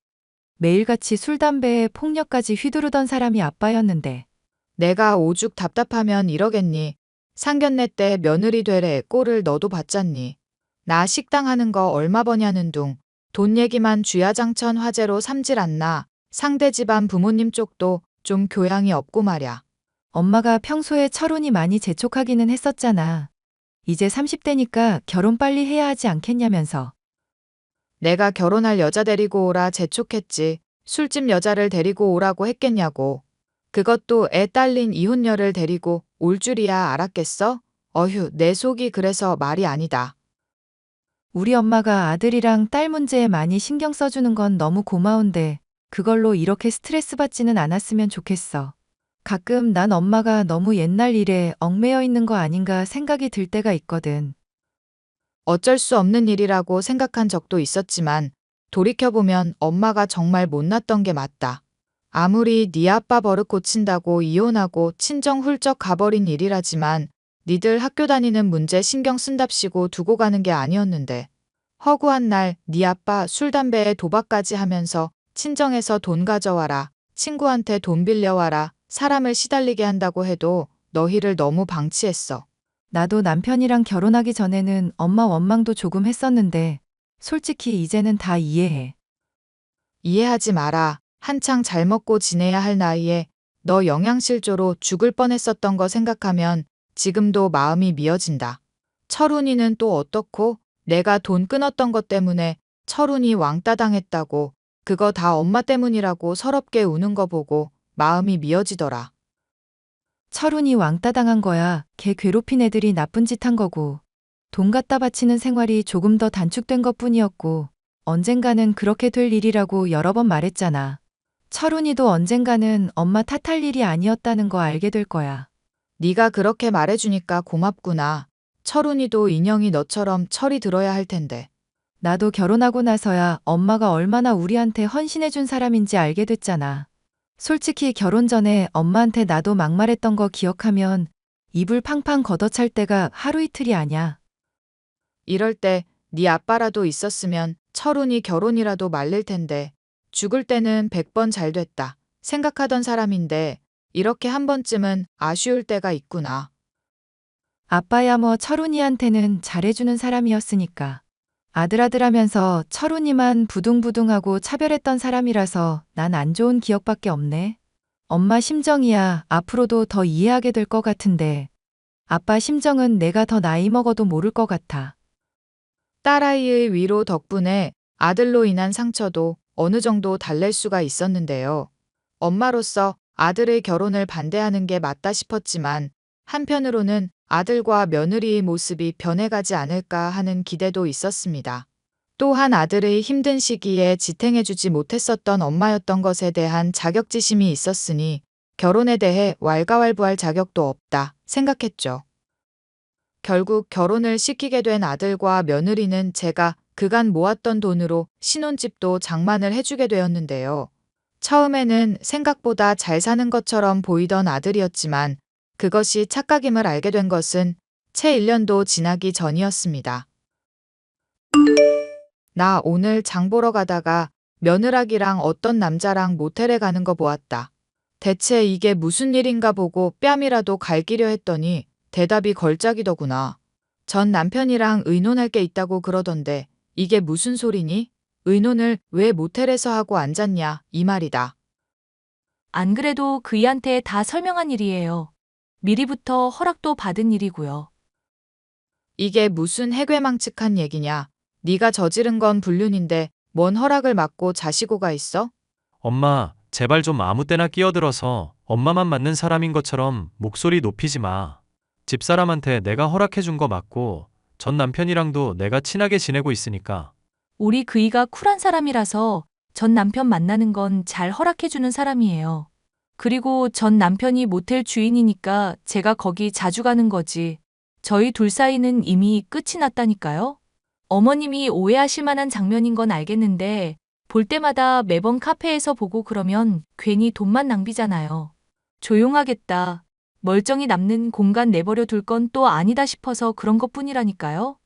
매일같이 술, 담배에 폭력까지 휘두르던 사람이 아빠였는데. 내가 오죽 답답하면 이러겠니. 상견례 때 며느리 되래 꼴을 너도 봤잖니. 나 식당 하는 거 얼마 버냐는 둥. 돈 얘기만 주야장천 화제로 삼질 않나. 상대 집안 부모님 쪽도 좀 교양이 없고 말야. 엄마가 평소에 철훈이 많이 재촉하기는 했었잖아. 이제 30대니까 결혼 빨리 해야 하지 않겠냐면서. 내가 결혼할 여자 데리고 오라 재촉했지. 술집 여자를 데리고 오라고 했겠냐고. 그것도 애 딸린 이혼녀를 데리고 올 줄이야 알았겠어? 어휴, 내 속이 그래서 말이 아니다. 우리 엄마가 아들이랑 딸 문제에 많이 신경 써주는 건 너무 고마운데 그걸로 이렇게 스트레스 받지는 않았으면 좋겠어. 가끔 난 엄마가 너무 옛날 일에 얽매여 있는 거 아닌가 생각이 들 때가 있거든. 어쩔 수 없는 일이라고 생각한 적도 있었지만 돌이켜보면 엄마가 정말 못났던 게 맞다. 아무리 네 아빠 버릇 고친다고 이혼하고 친정 훌쩍 가버린 일이라지만 니들 학교 다니는 문제 신경 쓴답시고 두고 가는 게 아니었는데 허구한 날 네 아빠 술 담배에 도박까지 하면서 친정에서 돈 가져와라, 친구한테 돈 빌려와라, 사람을 시달리게 한다고 해도 너희를 너무 방치했어. 나도 남편이랑 결혼하기 전에는 엄마 원망도 조금 했었는데 솔직히 이제는 다 이해해. 이해하지 마라. 한창 잘 먹고 지내야 할 나이에 너 영양실조로 죽을 뻔했었던 거 생각하면 지금도 마음이 미어진다. 철훈이는 또 어떻고? 내가 돈 끊었던 것 때문에 철훈이 왕따 당했다고, 그거 다 엄마 때문이라고 서럽게 우는 거 보고 마음이 미어지더라. 철훈이 왕따 당한 거야. 걔 괴롭힌 애들이 나쁜 짓 한 거고. 돈 갖다 바치는 생활이 조금 더 단축된 것뿐이었고 언젠가는 그렇게 될 일이라고 여러 번 말했잖아. 철훈이도 언젠가는 엄마 탓할 일이 아니었다는 거 알게 될 거야. 네가 그렇게 말해주니까 고맙구나. 철훈이도 인형이 너처럼 철이 들어야 할 텐데. 나도 결혼하고 나서야 엄마가 얼마나 우리한테 헌신해준 사람인지 알게 됐잖아. 솔직히 결혼 전에 엄마한테 나도 막말했던 거 기억하면 이불 팡팡 걷어찰 때가 하루 이틀이 아냐. 이럴 때 네 아빠라도 있었으면 철훈이 결혼이라도 말릴 텐데 죽을 때는 100번 잘 됐다 생각하던 사람인데 이렇게 한 번쯤은 아쉬울 때가 있구나. 아빠야 뭐 철훈이한테는 잘해주는 사람이었으니까. 아들아들하면서 철훈이만 부둥부둥하고 차별했던 사람이라서 난 안 좋은 기억밖에 없네. 엄마 심정이야 앞으로도 더 이해하게 될 것 같은데 아빠 심정은 내가 더 나이 먹어도 모를 것 같아. 딸아이의 위로 덕분에 아들로 인한 상처도 어느 정도 달랠 수가 있었는데요. 엄마로서 아들의 결혼을 반대하는 게 맞다 싶었지만 한편으로는 아들과 며느리의 모습이 변해가지 않을까 하는 기대도 있었습니다. 또한 아들의 힘든 시기에 지탱해주지 못했었던 엄마였던 것에 대한 자격지심이 있었으니 결혼에 대해 왈가왈부할 자격도 없다 생각했죠. 결국 결혼을 시키게 된 아들과 며느리는 제가 그간 모았던 돈으로 신혼집도 장만을 해주게 되었는데요. 처음에는 생각보다 잘 사는 것처럼 보이던 아들이었지만 그것이 착각임을 알게 된 것은 채 1년도 지나기 전이었습니다. 나 오늘 장 보러 가다가 며느라기랑 어떤 남자랑 모텔에 가는 거 보았다. 대체 이게 무슨 일인가 보고 뺨이라도 갈기려 했더니 대답이 걸작이더구나. 전 남편이랑 의논할 게 있다고 그러던데 이게 무슨 소리니? 의논을 왜 모텔에서 하고 앉았냐 이 말이다. 안 그래도 그이한테 다 설명한 일이에요. 미리부터 허락도 받은 일이고요. 이게 무슨 해괴망측한 얘기냐. 네가 저지른 건 불륜인데 뭔 허락을 받고 자시고가 있어? 엄마, 제발 좀 아무 때나 끼어들어서 엄마만 맞는 사람인 것처럼 목소리 높이지 마. 집사람한테 내가 허락해 준 거 맞고 전 남편이랑도 내가 친하게 지내고 있으니까. 우리 그이가 쿨한 사람이라서 전 남편 만나는 건 잘 허락해주는 사람이에요. 그리고 전 남편이 모텔 주인이니까 제가 거기 자주 가는 거지. 저희 둘 사이는 이미 끝이 났다니까요. 어머님이 오해하실 만한 장면인 건 알겠는데 볼 때마다 매번 카페에서 보고 그러면 괜히 돈만 낭비잖아요. 조용하겠다. 멀쩡히 남는 공간 내버려 둘 건 또 아니다 싶어서 그런 것뿐이라니까요.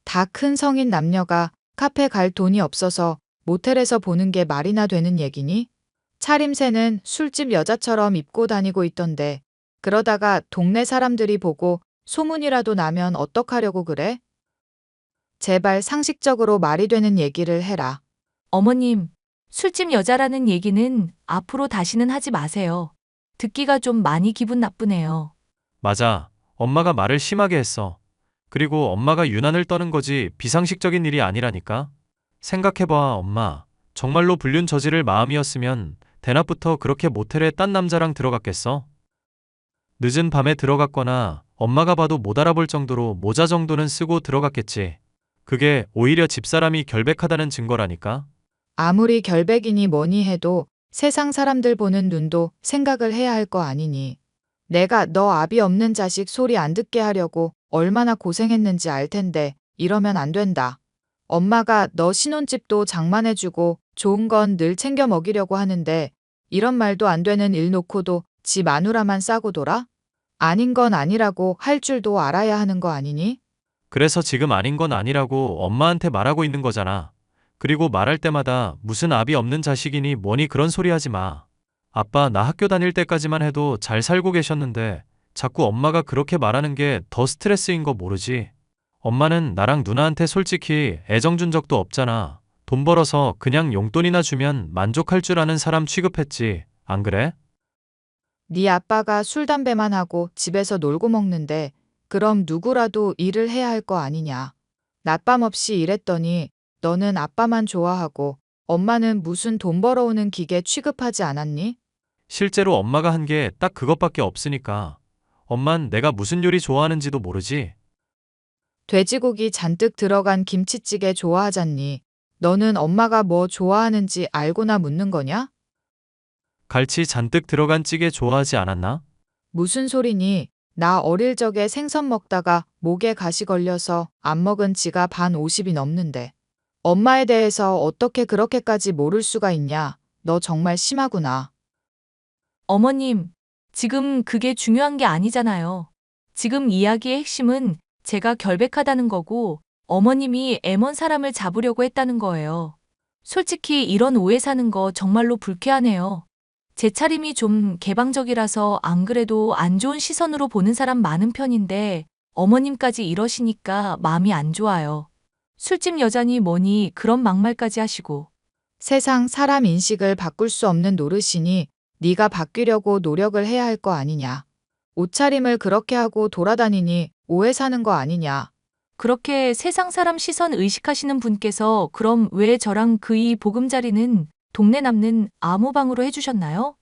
다 큰 성인 남녀가 카페 갈 돈이 없어서 모텔에서 보는 게 말이나 되는 얘기니? 차림새는 술집 여자처럼 입고 다니고 있던데 그러다가 동네 사람들이 보고 소문이라도 나면 어떡하려고 그래? 제발 상식적으로 말이 되는 얘기를 해라. 어머님, 술집 여자라는 얘기는 앞으로 다시는 하지 마세요. 듣기가 좀 많이 기분 나쁘네요. 맞아. 엄마가 말을 심하게 했어. 그리고 엄마가 유난을 떠는 거지 비상식적인 일이 아니라니까. 생각해봐, 엄마. 정말로 불륜 저지를 마음이었으면 대낮부터 그렇게 모텔에 딴 남자랑 들어갔겠어? 늦은 밤에 들어갔거나 엄마가 봐도 못 알아볼 정도로 모자 정도는 쓰고 들어갔겠지. 그게 오히려 집사람이 결백하다는 증거라니까. 아무리 결백이니 뭐니 해도 세상 사람들 보는 눈도 생각을 해야 할 거 아니니. 내가 너 아비 없는 자식 소리 안 듣게 하려고 얼마나 고생했는지 알 텐데 이러면 안 된다. 엄마가 너 신혼집도 장만해주고 좋은 건 늘 챙겨 먹이려고 하는데 이런 말도 안 되는 일 놓고도 지 마누라만 싸고 돌아? 아닌 건 아니라고 할 줄도 알아야 하는 거 아니니? 그래서 지금 아닌 건 아니라고 엄마한테 말하고 있는 거잖아. 그리고 말할 때마다 무슨 압이 없는 자식이니 뭐니 그런 소리 하지 마. 아빠 나 학교 다닐 때까지만 해도 잘 살고 계셨는데 자꾸 엄마가 그렇게 말하는 게 더 스트레스인 거 모르지? 엄마는 나랑 누나한테 솔직히 애정 준 적도 없잖아. 돈 벌어서 그냥 용돈이나 주면 만족할 줄 아는 사람 취급했지. 안 그래? 네 아빠가 술 담배만 하고 집에서 놀고 먹는데 그럼 누구라도 일을 해야 할 거 아니냐. 낮밤 없이 일했더니 너는 아빠만 좋아하고 엄마는 무슨 돈 벌어오는 기계 취급하지 않았니? 실제로 엄마가 한 게 딱 그것밖에 없으니까. 엄만 내가 무슨 요리 좋아하는지도 모르지? 돼지고기 잔뜩 들어간 김치찌개 좋아하잖니. 너는 엄마가 뭐 좋아하는지 알고나 묻는 거냐? 갈치 잔뜩 들어간 찌개 좋아하지 않았나? 무슨 소리니? 나 어릴 적에 생선 먹다가 목에 가시 걸려서 안 먹은 지가 반 50이 넘는데. 엄마에 대해서 어떻게 그렇게까지 모를 수가 있냐? 너 정말 심하구나. 어머님, 지금 그게 중요한 게 아니잖아요. 지금 이야기의 핵심은 제가 결백하다는 거고 어머님이 애먼 사람을 잡으려고 했다는 거예요. 솔직히 이런 오해 사는 거 정말로 불쾌하네요. 제 차림이 좀 개방적이라서 안 그래도 안 좋은 시선으로 보는 사람 많은 편인데 어머님까지 이러시니까 마음이 안 좋아요. 술집 여자니 뭐니 그런 막말까지 하시고. 세상 사람 인식을 바꿀 수 없는 노릇이니 네가 바뀌려고 노력을 해야 할 거 아니냐. 옷차림을 그렇게 하고 돌아다니니 오해 사는 거 아니냐. 그렇게 세상 사람 시선 의식하시는 분께서 그럼 왜 저랑 그 이 보금자리는 동네 남는 암호방으로 해주셨나요?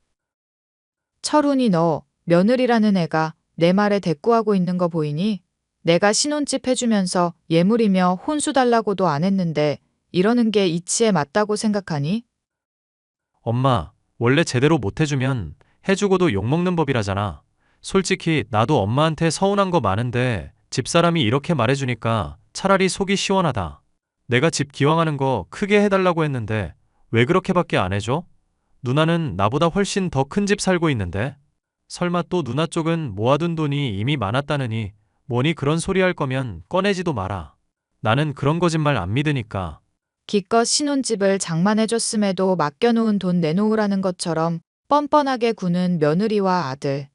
철훈이 너 며느리라는 애가 내 말에 대꾸하고 있는 거 보이니? 내가 신혼집 해주면서 예물이며 혼수 달라고도 안 했는데 이러는 게 이치에 맞다고 생각하니? 엄마, 원래 제대로 못 해주면 해주고도 욕먹는 법이라잖아. 솔직히 나도 엄마한테 서운한 거 많은데 집사람이 이렇게 말해주니까 차라리 속이 시원하다. 내가 집 기왕하는 거 크게 해달라고 했는데 왜 그렇게밖에 안 해줘? 누나는 나보다 훨씬 더 큰 집 살고 있는데? 설마 또 누나 쪽은 모아둔 돈이 이미 많았다느니 뭐니 그런 소리 할 거면 꺼내지도 마라. 나는 그런 거짓말 안 믿으니까. 기껏 신혼집을 장만해줬음에도 맡겨놓은 돈 내놓으라는 것처럼 뻔뻔하게 구는 며느리와 아들.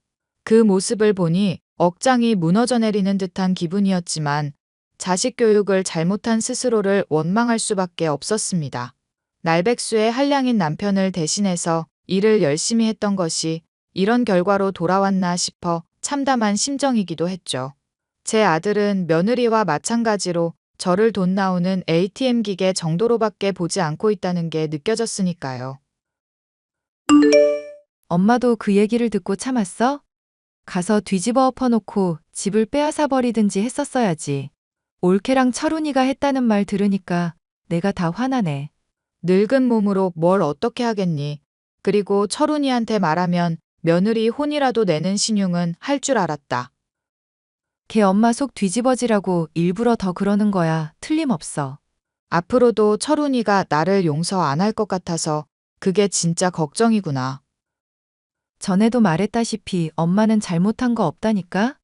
그 모습을 보니 억장이 무너져 내리는 듯한 기분이었지만 자식 교육을 잘못한 스스로를 원망할 수밖에 없었습니다. 날백수의 한량인 남편을 대신해서 일을 열심히 했던 것이 이런 결과로 돌아왔나 싶어 참담한 심정이기도 했죠. 제 아들은 며느리와 마찬가지로 저를 돈 나오는 ATM 기계 정도로밖에 보지 않고 있다는 게 느껴졌으니까요. 엄마도 그 얘기를 듣고 참았어? 가서 뒤집어 엎어놓고 집을 빼앗아 버리든지 했었어야지. 올케랑 철훈이가 했다는 말 들으니까 내가 다 화나네. 늙은 몸으로 뭘 어떻게 하겠니. 그리고 철훈이한테 말하면 며느리 혼이라도 내는 신용은 할 줄 알았다. 걔 엄마 속 뒤집어지라고 일부러 더 그러는 거야. 틀림없어. 앞으로도 철훈이가 나를 용서 안 할 것 같아서 그게 진짜 걱정이구나. 전에도 말했다시피 엄마는 잘못한 거 없다니까?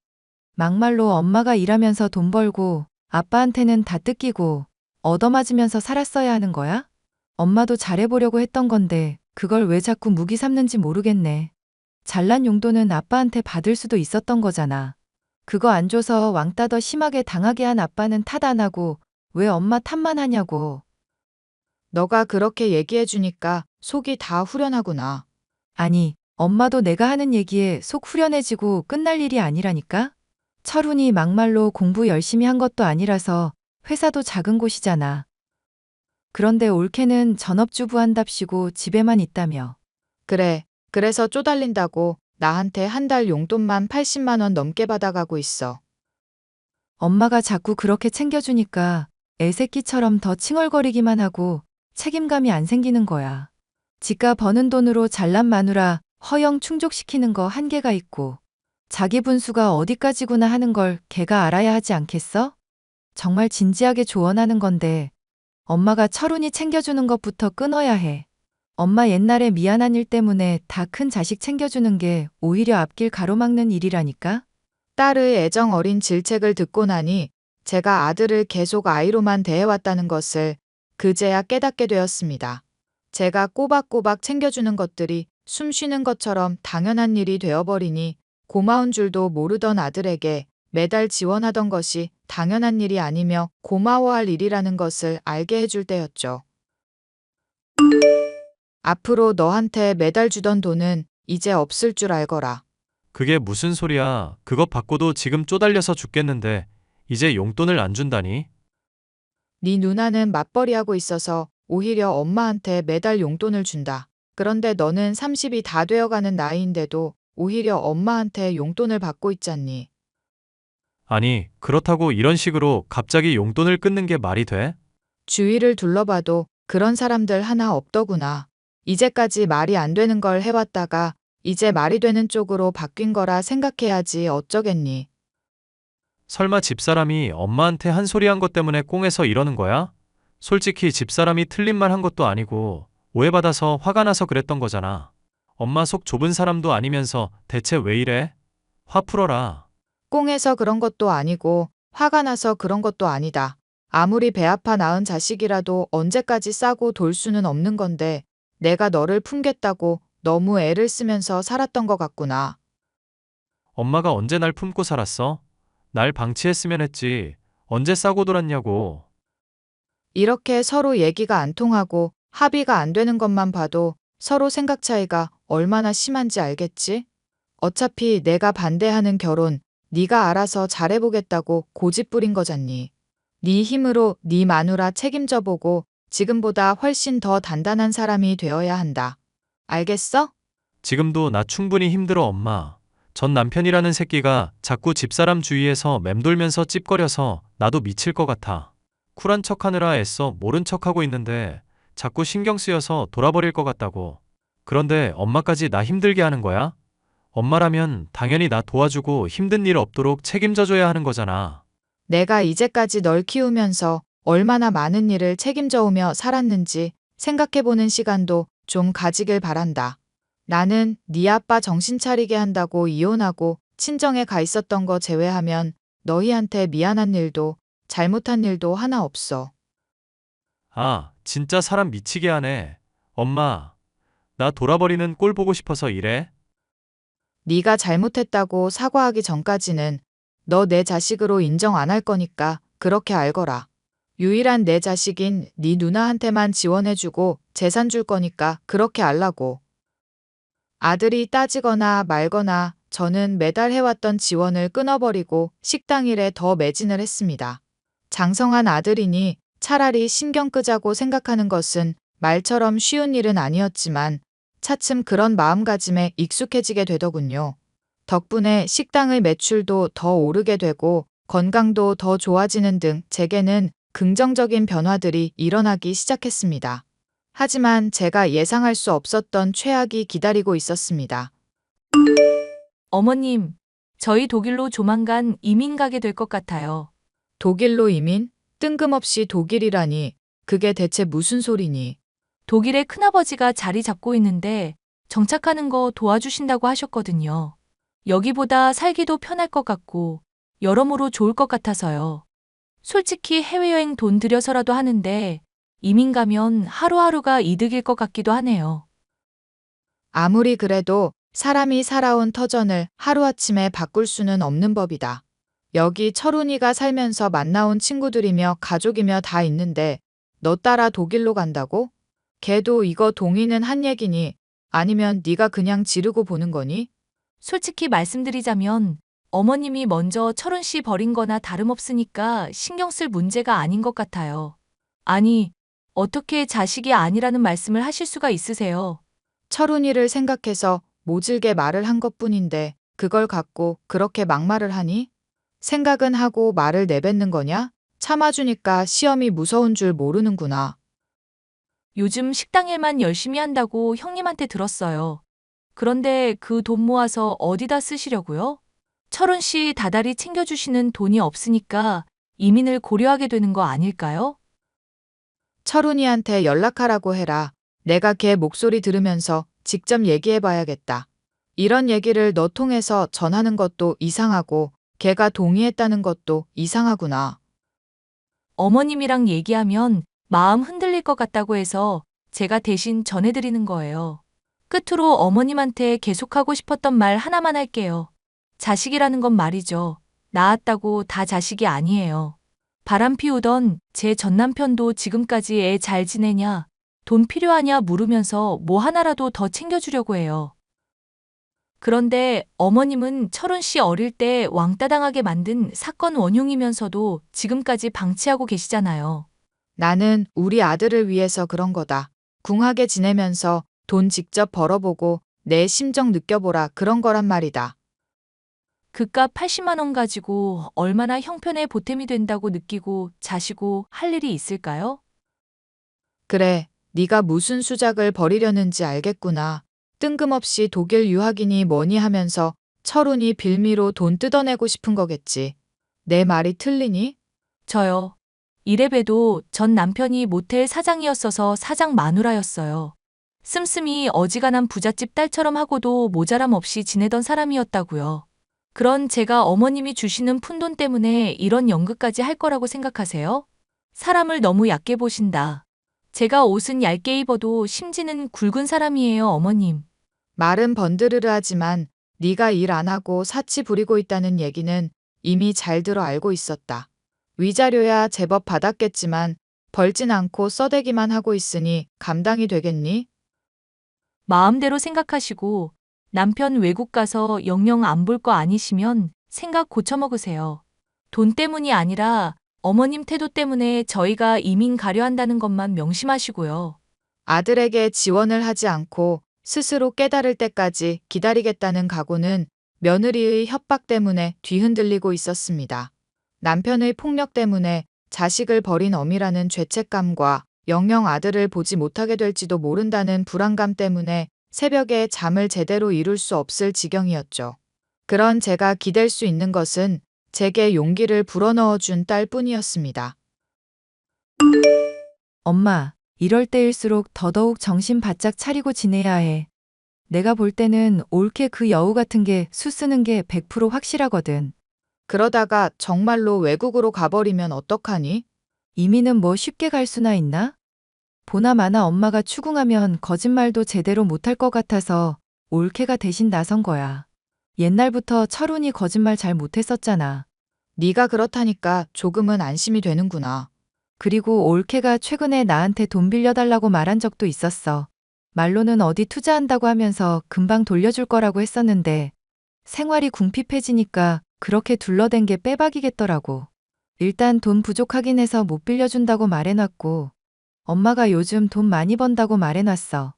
막말로 엄마가 일하면서 돈 벌고 아빠한테는 다 뜯기고 얻어맞으면서 살았어야 하는 거야? 엄마도 잘해보려고 했던 건데 그걸 왜 자꾸 무기 삼는지 모르겠네. 잘난 용돈은 아빠한테 받을 수도 있었던 거잖아. 그거 안 줘서 왕따 더 심하게 당하게 한 아빠는 탓 안 하고 왜 엄마 탓만 하냐고. 너가 그렇게 얘기해 주니까 속이 다 후련하구나. 아니, 엄마도 내가 하는 얘기에 속 후련해지고 끝날 일이 아니라니까? 철훈이 막말로 공부 열심히 한 것도 아니라서 회사도 작은 곳이잖아. 그런데 올케는 전업주부 한답시고 집에만 있다며. 그래, 그래서 쪼달린다고 나한테 한 달 용돈만 80만 원 넘게 받아가고 있어. 엄마가 자꾸 그렇게 챙겨주니까 애새끼처럼 더 칭얼거리기만 하고 책임감이 안 생기는 거야. 지가 버는 돈으로 잘난 마누라 허영 충족시키는 거 한계가 있고 자기 분수가 어디까지구나 하는 걸 걔가 알아야 하지 않겠어? 정말 진지하게 조언하는 건데 엄마가 철훈이 챙겨주는 것부터 끊어야 해. 엄마 옛날에 미안한 일 때문에 다 큰 자식 챙겨주는 게 오히려 앞길 가로막는 일이라니까? 딸의 애정 어린 질책을 듣고 나니 제가 아들을 계속 아이로만 대해왔다는 것을 그제야 깨닫게 되었습니다. 제가 꼬박꼬박 챙겨주는 것들이 숨 쉬는 것처럼 당연한 일이 되어버리니 고마운 줄도 모르던 아들에게 매달 지원하던 것이 당연한 일이 아니며 고마워할 일이라는 것을 알게 해줄 때였죠. 앞으로 너한테 매달 주던 돈은 이제 없을 줄 알거라. 그게 무슨 소리야. 그것 받고도 지금 쪼달려서 죽겠는데 이제 용돈을 안 준다니? 네 누나는 맞벌이하고 있어서 오히려 엄마한테 매달 용돈을 준다. 그런데 너는 30이 다 되어가는 나이인데도 오히려 엄마한테 용돈을 받고 있잖니. 아니, 그렇다고 이런 식으로 갑자기 용돈을 끊는 게 말이 돼? 주위를 둘러봐도 그런 사람들 하나 없더구나. 이제까지 말이 안 되는 걸 해왔다가 이제 말이 되는 쪽으로 바뀐 거라 생각해야지 어쩌겠니. 설마 집사람이 엄마한테 한 소리 한 것 때문에 꽁해서 이러는 거야? 솔직히 집사람이 틀린 말 한 것도 아니고 오해받아서 화가 나서 그랬던 거잖아. 엄마 속 좁은 사람도 아니면서 대체 왜 이래? 화 풀어라. 꽁해서 그런 것도 아니고 화가 나서 그런 것도 아니다. 아무리 배 아파 낳은 자식이라도 언제까지 싸고 돌 수는 없는 건데 내가 너를 품겠다고 너무 애를 쓰면서 살았던 것 같구나. 엄마가 언제 날 품고 살았어? 날 방치했으면 했지. 언제 싸고 돌았냐고. 이렇게 서로 얘기가 안 통하고 합의가 안 되는 것만 봐도 서로 생각 차이가 얼마나 심한지 알겠지? 어차피 내가 반대하는 결혼 네가 알아서 잘해보겠다고 고집 부린 거잖니. 네 힘으로 네 마누라 책임져 보고 지금보다 훨씬 더 단단한 사람이 되어야 한다. 알겠어? 지금도 나 충분히 힘들어, 엄마. 전 남편이라는 새끼가 자꾸 집사람 주위에서 맴돌면서 찝거려서 나도 미칠 것 같아. 쿨한 척하느라 애써 모른 척하고 있는데 자꾸 신경 쓰여서 돌아버릴 것 같다고. 그런데 엄마까지 나 힘들게 하는 거야? 엄마라면 당연히 나 도와주고 힘든 일 없도록 책임져줘야 하는 거잖아. 내가 이제까지 널 키우면서 얼마나 많은 일을 책임져 오며 살았는지 생각해보는 시간도 좀 가지길 바란다. 나는 네 아빠 정신 차리게 한다고 이혼하고 친정에 가 있었던 거 제외하면 너희한테 미안한 일도 잘못한 일도 하나 없어. 아, 진짜 사람 미치게 하네. 엄마, 나 돌아버리는 꼴 보고 싶어서 이래? 네가 잘못했다고 사과하기 전까지는 너 내 자식으로 인정 안 할 거니까 그렇게 알거라. 유일한 내 자식인 네 누나한테만 지원해주고 재산 줄 거니까 그렇게 알라고. 아들이 따지거나 말거나 저는 매달 해왔던 지원을 끊어버리고 식당 일에 더 매진을 했습니다. 장성한 아들이니 차라리 신경 끄자고 생각하는 것은 말처럼 쉬운 일은 아니었지만 차츰 그런 마음가짐에 익숙해지게 되더군요. 덕분에 식당의 매출도 더 오르게 되고 건강도 더 좋아지는 등 제게는 긍정적인 변화들이 일어나기 시작했습니다. 하지만 제가 예상할 수 없었던 최악이 기다리고 있었습니다. 어머님, 저희 독일로 조만간 이민 가게 될 것 같아요. 독일로 이민? 뜬금없이 독일이라니. 그게 대체 무슨 소리니? 독일에 큰아버지가 자리 잡고 있는데 정착하는 거 도와주신다고 하셨거든요. 여기보다 살기도 편할 것 같고 여러모로 좋을 것 같아서요. 솔직히 해외여행 돈 들여서라도 하는데 이민 가면 하루하루가 이득일 것 같기도 하네요. 아무리 그래도 사람이 살아온 터전을 하루아침에 바꿀 수는 없는 법이다. 여기 철훈이가 살면서 만나온 친구들이며 가족이며 다 있는데 너 따라 독일로 간다고? 걔도 이거 동의는 한 얘기니? 아니면 네가 그냥 지르고 보는 거니? 솔직히 말씀드리자면 어머님이 먼저 철훈 씨 버린 거나 다름없으니까 신경 쓸 문제가 아닌 것 같아요. 아니, 어떻게 자식이 아니라는 말씀을 하실 수가 있으세요? 철훈이를 생각해서 모질게 말을 한 것뿐인데 그걸 갖고 그렇게 막말을 하니? 생각은 하고 말을 내뱉는 거냐? 참아주니까 시험이 무서운 줄 모르는구나. 요즘 식당 일만 열심히 한다고 형님한테 들었어요. 그런데 그 돈 모아서 어디다 쓰시려고요? 철훈 씨 다달이 챙겨주시는 돈이 없으니까 이민을 고려하게 되는 거 아닐까요? 철훈이한테 연락하라고 해라. 내가 걔 목소리 들으면서 직접 얘기해봐야겠다. 이런 얘기를 너 통해서 전하는 것도 이상하고 걔가 동의했다는 것도 이상하구나. 어머님이랑 얘기하면 마음 흔들릴 것 같다고 해서 제가 대신 전해드리는 거예요. 끝으로 어머님한테 계속하고 싶었던 말 하나만 할게요. 자식이라는 건 말이죠. 낳았다고 다 자식이 아니에요. 바람 피우던 제 전남편도 지금까지 애 잘 지내냐, 돈 필요하냐 물으면서 뭐 하나라도 더 챙겨주려고 해요. 그런데 어머님은 철훈 씨 어릴 때 왕따 당하게 만든 사건 원흉이면서도 지금까지 방치하고 계시잖아요. 나는 우리 아들을 위해서 그런 거다. 궁하게 지내면서 돈 직접 벌어보고 내 심정 느껴보라 그런 거란 말이다. 그깟 80만 원 가지고 얼마나 형편에 보탬이 된다고 느끼고 자시고 할 일이 있을까요? 그래, 네가 무슨 수작을 벌이려는지 알겠구나. 뜬금없이 독일 유학이니 뭐니 하면서 철훈이 빌미로 돈 뜯어내고 싶은 거겠지. 내 말이 틀리니? 저요. 이래봬도 전 남편이 모텔 사장이었어서 사장 마누라였어요. 씀씀이 어지간한 부잣집 딸처럼 하고도 모자람 없이 지내던 사람이었다고요. 그런 제가 어머님이 주시는 푼돈 때문에 이런 연극까지 할 거라고 생각하세요? 사람을 너무 얕게 보신다. 제가 옷은 얇게 입어도 심지는 굵은 사람이에요, 어머님. 말은 번드르르 하지만 네가 일 안 하고 사치 부리고 있다는 얘기는 이미 잘 들어 알고 있었다. 위자료야 제법 받았겠지만 벌진 않고 써대기만 하고 있으니 감당이 되겠니? 마음대로 생각하시고 남편 외국 가서 영영 안 볼 거 아니시면 생각 고쳐먹으세요. 돈 때문이 아니라 어머님 태도 때문에 저희가 이민 가려 한다는 것만 명심하시고요. 아들에게 지원을 하지 않고 스스로 깨달을 때까지 기다리겠다는 각오는 며느리의 협박 때문에 뒤흔들리고 있었습니다. 남편의 폭력 때문에 자식을 버린 어미라는 죄책감과 영영 아들을 보지 못하게 될지도 모른다는 불안감 때문에 새벽에 잠을 제대로 이룰 수 없을 지경이었죠. 그런 제가 기댈 수 있는 것은 제게 용기를 불어넣어준 딸뿐이었습니다. 엄마, 이럴 때일수록 더더욱 정신 바짝 차리고 지내야 해. 내가 볼 때는 올케 그 여우 같은 게 수 쓰는 게 100% 확실하거든. 그러다가 정말로 외국으로 가버리면 어떡하니? 이민은 뭐 쉽게 갈 수나 있나? 보나마나 엄마가 추궁하면 거짓말도 제대로 못할 것 같아서 올케가 대신 나선 거야. 옛날부터 철훈이 거짓말 잘 못했었잖아. 네가 그렇다니까 조금은 안심이 되는구나. 그리고 올케가 최근에 나한테 돈 빌려달라고 말한 적도 있었어. 말로는 어디 투자한다고 하면서 금방 돌려줄 거라고 했었는데 생활이 궁핍해지니까 그렇게 둘러댄 게 빼박이겠더라고. 일단 돈 부족하긴 해서 못 빌려준다고 말해놨고 엄마가 요즘 돈 많이 번다고 말해놨어.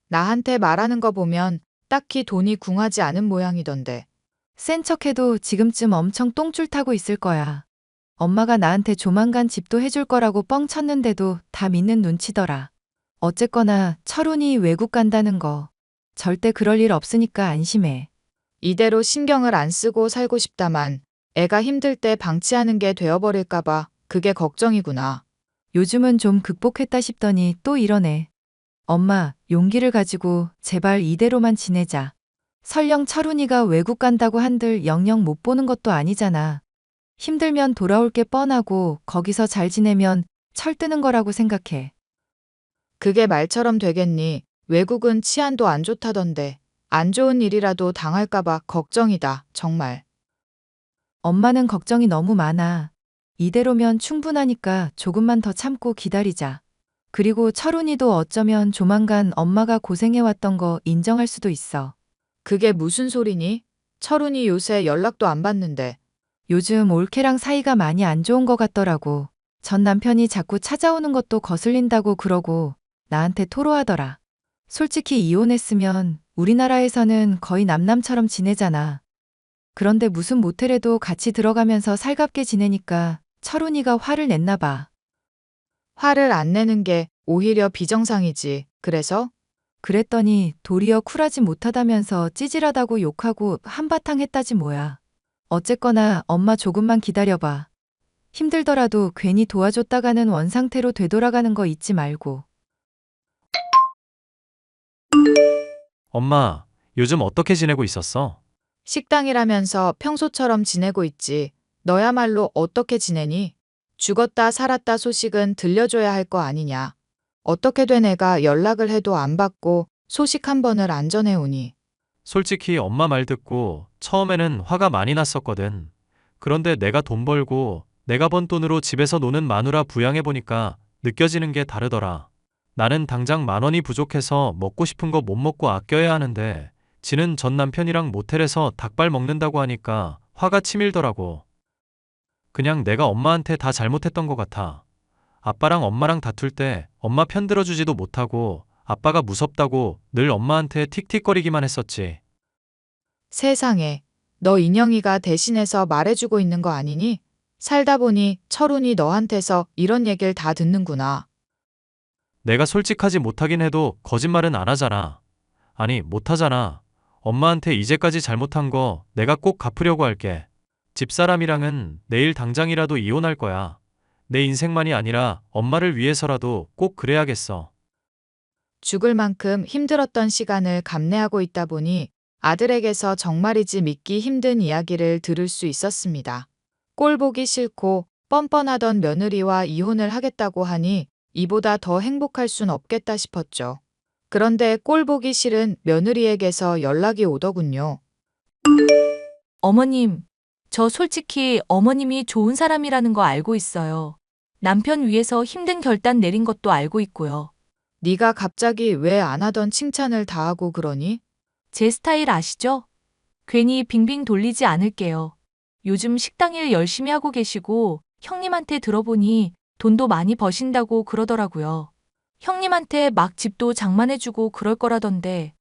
나한테 말하는 거 보면 딱히 돈이 궁하지 않은 모양이던데. 센 척해도 지금쯤 엄청 똥줄 타고 있을 거야. 엄마가 나한테 조만간 집도 해줄 거라고 뻥 쳤는데도 다 믿는 눈치더라. 어쨌거나 철훈이 외국 간다는 거 절대 그럴 일 없으니까 안심해. 이대로 신경을 안 쓰고 살고 싶다만 애가 힘들 때 방치하는 게 되어버릴까봐 그게 걱정이구나. 요즘은 좀 극복했다 싶더니 또 이러네. 엄마, 용기를 가지고 제발 이대로만 지내자. 설령 철훈이가 외국 간다고 한들 영영 못 보는 것도 아니잖아. 힘들면 돌아올 게 뻔하고 거기서 잘 지내면 철 뜨는 거라고 생각해. 그게 말처럼 되겠니? 외국은 치안도 안 좋다던데. 안 좋은 일이라도 당할까봐 걱정이다, 정말. 엄마는 걱정이 너무 많아. 이대로면 충분하니까 조금만 더 참고 기다리자. 그리고 철훈이도 어쩌면 조만간 엄마가 고생해왔던 거 인정할 수도 있어. 그게 무슨 소리니? 철훈이 요새 연락도 안 받는데. 요즘 올케랑 사이가 많이 안 좋은 것 같더라고. 전 남편이 자꾸 찾아오는 것도 거슬린다고 그러고 나한테 토로하더라. 솔직히 이혼했으면 우리나라에서는 거의 남남처럼 지내잖아. 그런데 무슨 모텔에도 같이 들어가면서 살갑게 지내니까 철훈이가 화를 냈나 봐. 화를 안 내는 게 오히려 비정상이지. 그래서? 그랬더니 도리어 쿨하지 못하다면서 찌질하다고 욕하고 한바탕 했다지 뭐야. 어쨌거나 엄마 조금만 기다려봐. 힘들더라도 괜히 도와줬다가는 원상태로 되돌아가는 거 잊지 말고. 엄마, 요즘 어떻게 지내고 있었어? 식당이라면서 평소처럼 지내고 있지. 너야말로 어떻게 지내니? 죽었다 살았다 소식은 들려줘야 할 거 아니냐. 어떻게 된 애가 연락을 해도 안 받고 소식 한 번을 안 전해오니. 솔직히 엄마 말 듣고 처음에는 화가 많이 났었거든. 그런데 내가 돈 벌고 내가 번 돈으로 집에서 노는 마누라 부양해보니까 느껴지는 게 다르더라. 나는 당장 10,000원이 부족해서 먹고 싶은 거 못 먹고 아껴야 하는데 지는 전 남편이랑 모텔에서 닭발 먹는다고 하니까 화가 치밀더라고. 그냥 내가 엄마한테 다 잘못했던 것 같아. 아빠랑 엄마랑 다툴 때 엄마 편 들어주지도 못하고 아빠가 무섭다고 늘 엄마한테 틱틱거리기만 했었지. 세상에, 너 인영이가 대신해서 말해주고 있는 거 아니니? 살다 보니 철훈이 너한테서 이런 얘기를 다 듣는구나. 내가 솔직하지 못하긴 해도 거짓말은 안 하잖아. 아니, 못하잖아. 엄마한테 이제까지 잘못한 거 내가 꼭 갚으려고 할게. 집사람이랑은 내일 당장이라도 이혼할 거야. 내 인생만이 아니라 엄마를 위해서라도 꼭 그래야겠어. 죽을 만큼 힘들었던 시간을 감내하고 있다 보니 아들에게서 정말이지 믿기 힘든 이야기를 들을 수 있었습니다. 꼴 보기 싫고 뻔뻔하던 며느리와 이혼을 하겠다고 하니 이보다 더 행복할 순 없겠다 싶었죠. 그런데 꼴 보기 싫은 며느리에게서 연락이 오더군요. 어머님, 저 솔직히 어머님이 좋은 사람이라는 거 알고 있어요. 남편 위해서 힘든 결단 내린 것도 알고 있고요. 네가 갑자기 왜 안 하던 칭찬을 다 하고 그러니? 제 스타일 아시죠? 괜히 빙빙 돌리지 않을게요. 요즘 식당 일 열심히 하고 계시고 형님한테 들어보니 돈도 많이 버신다고 그러더라고요. 형님한테 막 집도 장만해주고 그럴 거라던데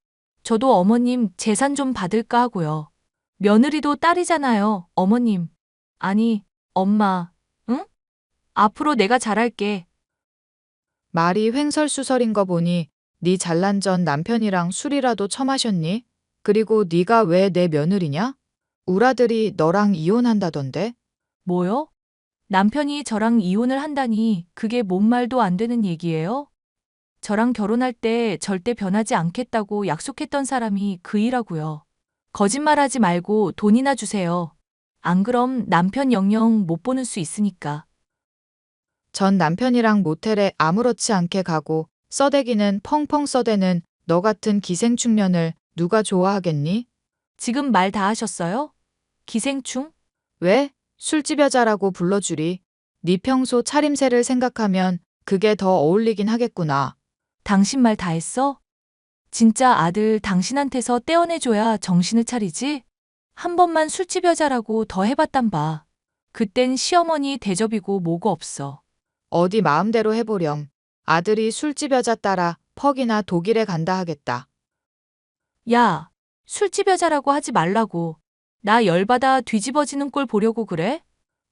저도 어머님 재산 좀 받을까 하고요. 며느리도 딸이잖아요, 어머님. 아니, 엄마, 응? 앞으로 내가 잘할게. 말이 횡설수설인 거 보니 네 잘난 전 남편이랑 술이라도 처마셨니? 그리고 네가 왜 내 며느리냐? 우라들이 너랑 이혼한다던데? 뭐요? 남편이 저랑 이혼을 한다니 그게 뭔 말도 안 되는 얘기예요? 저랑 결혼할 때 절대 변하지 않겠다고 약속했던 사람이 그이라고요. 거짓말하지 말고 돈이나 주세요. 안 그럼 남편 영영 못 보는 수 있으니까. 전 남편이랑 모텔에 아무렇지 않게 가고 써대기는 펑펑 써대는 너 같은 기생충년을 누가 좋아하겠니? 지금 말 다 하셨어요? 기생충? 왜? 술집 여자라고 불러주리. 네 평소 차림새를 생각하면 그게 더 어울리긴 하겠구나. 당신 말 다 했어? 진짜 아들 당신한테서 떼어내줘야 정신을 차리지? 한 번만 술집 여자라고 더 해봤단 봐. 그땐 시어머니 대접이고 뭐고 없어. 어디 마음대로 해보렴. 아들이 술집 여자 따라 퍽이나 독일에 간다 하겠다. 야, 술집 여자라고 하지 말라고. 나 열받아 뒤집어지는 꼴 보려고 그래?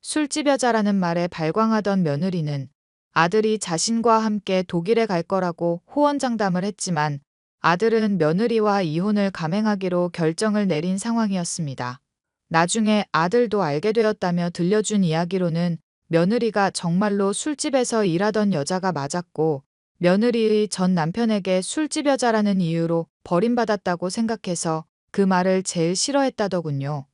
술집 여자라는 말에 발광하던 며느리는 아들이 자신과 함께 독일에 갈 거라고 호언장담을 했지만 아들은 며느리와 이혼을 감행하기로 결정을 내린 상황이었습니다. 나중에 아들도 알게 되었다며 들려준 이야기로는 며느리가 정말로 술집에서 일하던 여자가 맞았고 며느리의 전 남편에게 술집 여자라는 이유로 버림받았다고 생각해서 그 말을 제일 싫어했다더군요.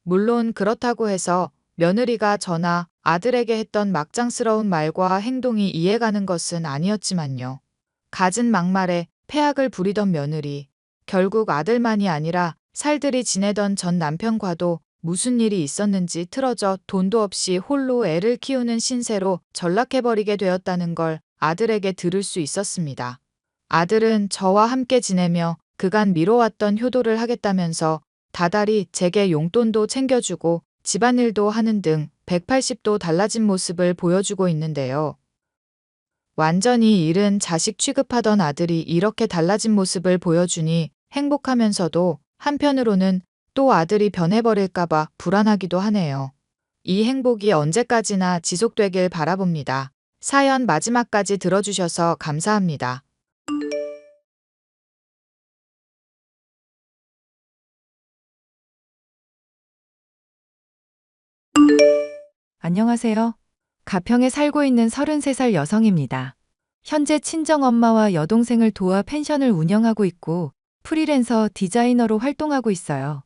물론 그렇다고 해서 며느리가 저나 아들에게 했던 막장스러운 말과 행동이 이해가는 것은 아니었지만요. 갖은 막말에 패악을 부리던 며느리, 결국 아들만이 아니라 살들이 지내던 전 남편과도 무슨 일이 있었는지 틀어져 돈도 없이 홀로 애를 키우는 신세로 전락해버리게 되었다는 걸 아들에게 들을 수 있었습니다. 아들은 저와 함께 지내며 그간 미뤄왔던 효도를 하겠다면서 다달이 제게 용돈도 챙겨주고 집안일도 하는 등 180도 달라진 모습을 보여주고 있는데요. 완전히 잃은 자식 취급하던 아들이 이렇게 달라진 모습을 보여주니 행복하면서도 한편으로는 또 아들이 변해버릴까봐 불안하기도 하네요. 이 행복이 언제까지나 지속되길 바라봅니다. 사연 마지막까지 들어주셔서 감사합니다. 안녕하세요. 가평에 살고 있는 33살 여성입니다. 현재 친정엄마와 여동생을 도와 펜션을 운영하고 있고 프리랜서 디자이너로 활동하고 있어요.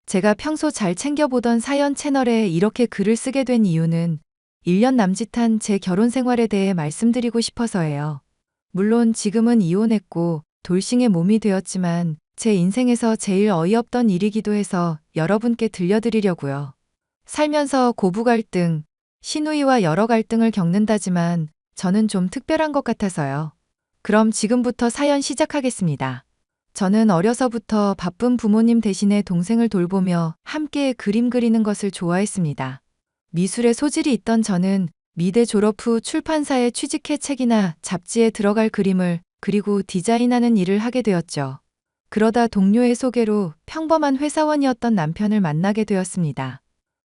제가 평소 잘 챙겨보던 사연 채널에 이렇게 글을 쓰게 된 이유는 1년 남짓한 제 결혼 생활에 대해 말씀드리고 싶어서예요. 물론 지금은 이혼했고 돌싱의 몸이 되었지만 제 인생에서 제일 어이없던 일이기도 해서 여러분께 들려드리려고요. 살면서 고부 갈등, 시누이와 여러 갈등을 겪는다지만 저는 좀 특별한 것 같아서요. 그럼 지금부터 사연 시작하겠습니다. 저는 어려서부터 바쁜 부모님 대신에 동생을 돌보며 함께 그림 그리는 것을 좋아했습니다. 미술에 소질이 있던 저는 미대 졸업 후 출판사에 취직해 책이나 잡지에 들어갈 그림을 그리고 디자인하는 일을 하게 되었죠. 그러다 동료의 소개로 평범한 회사원이었던 남편을 만나게 되었습니다.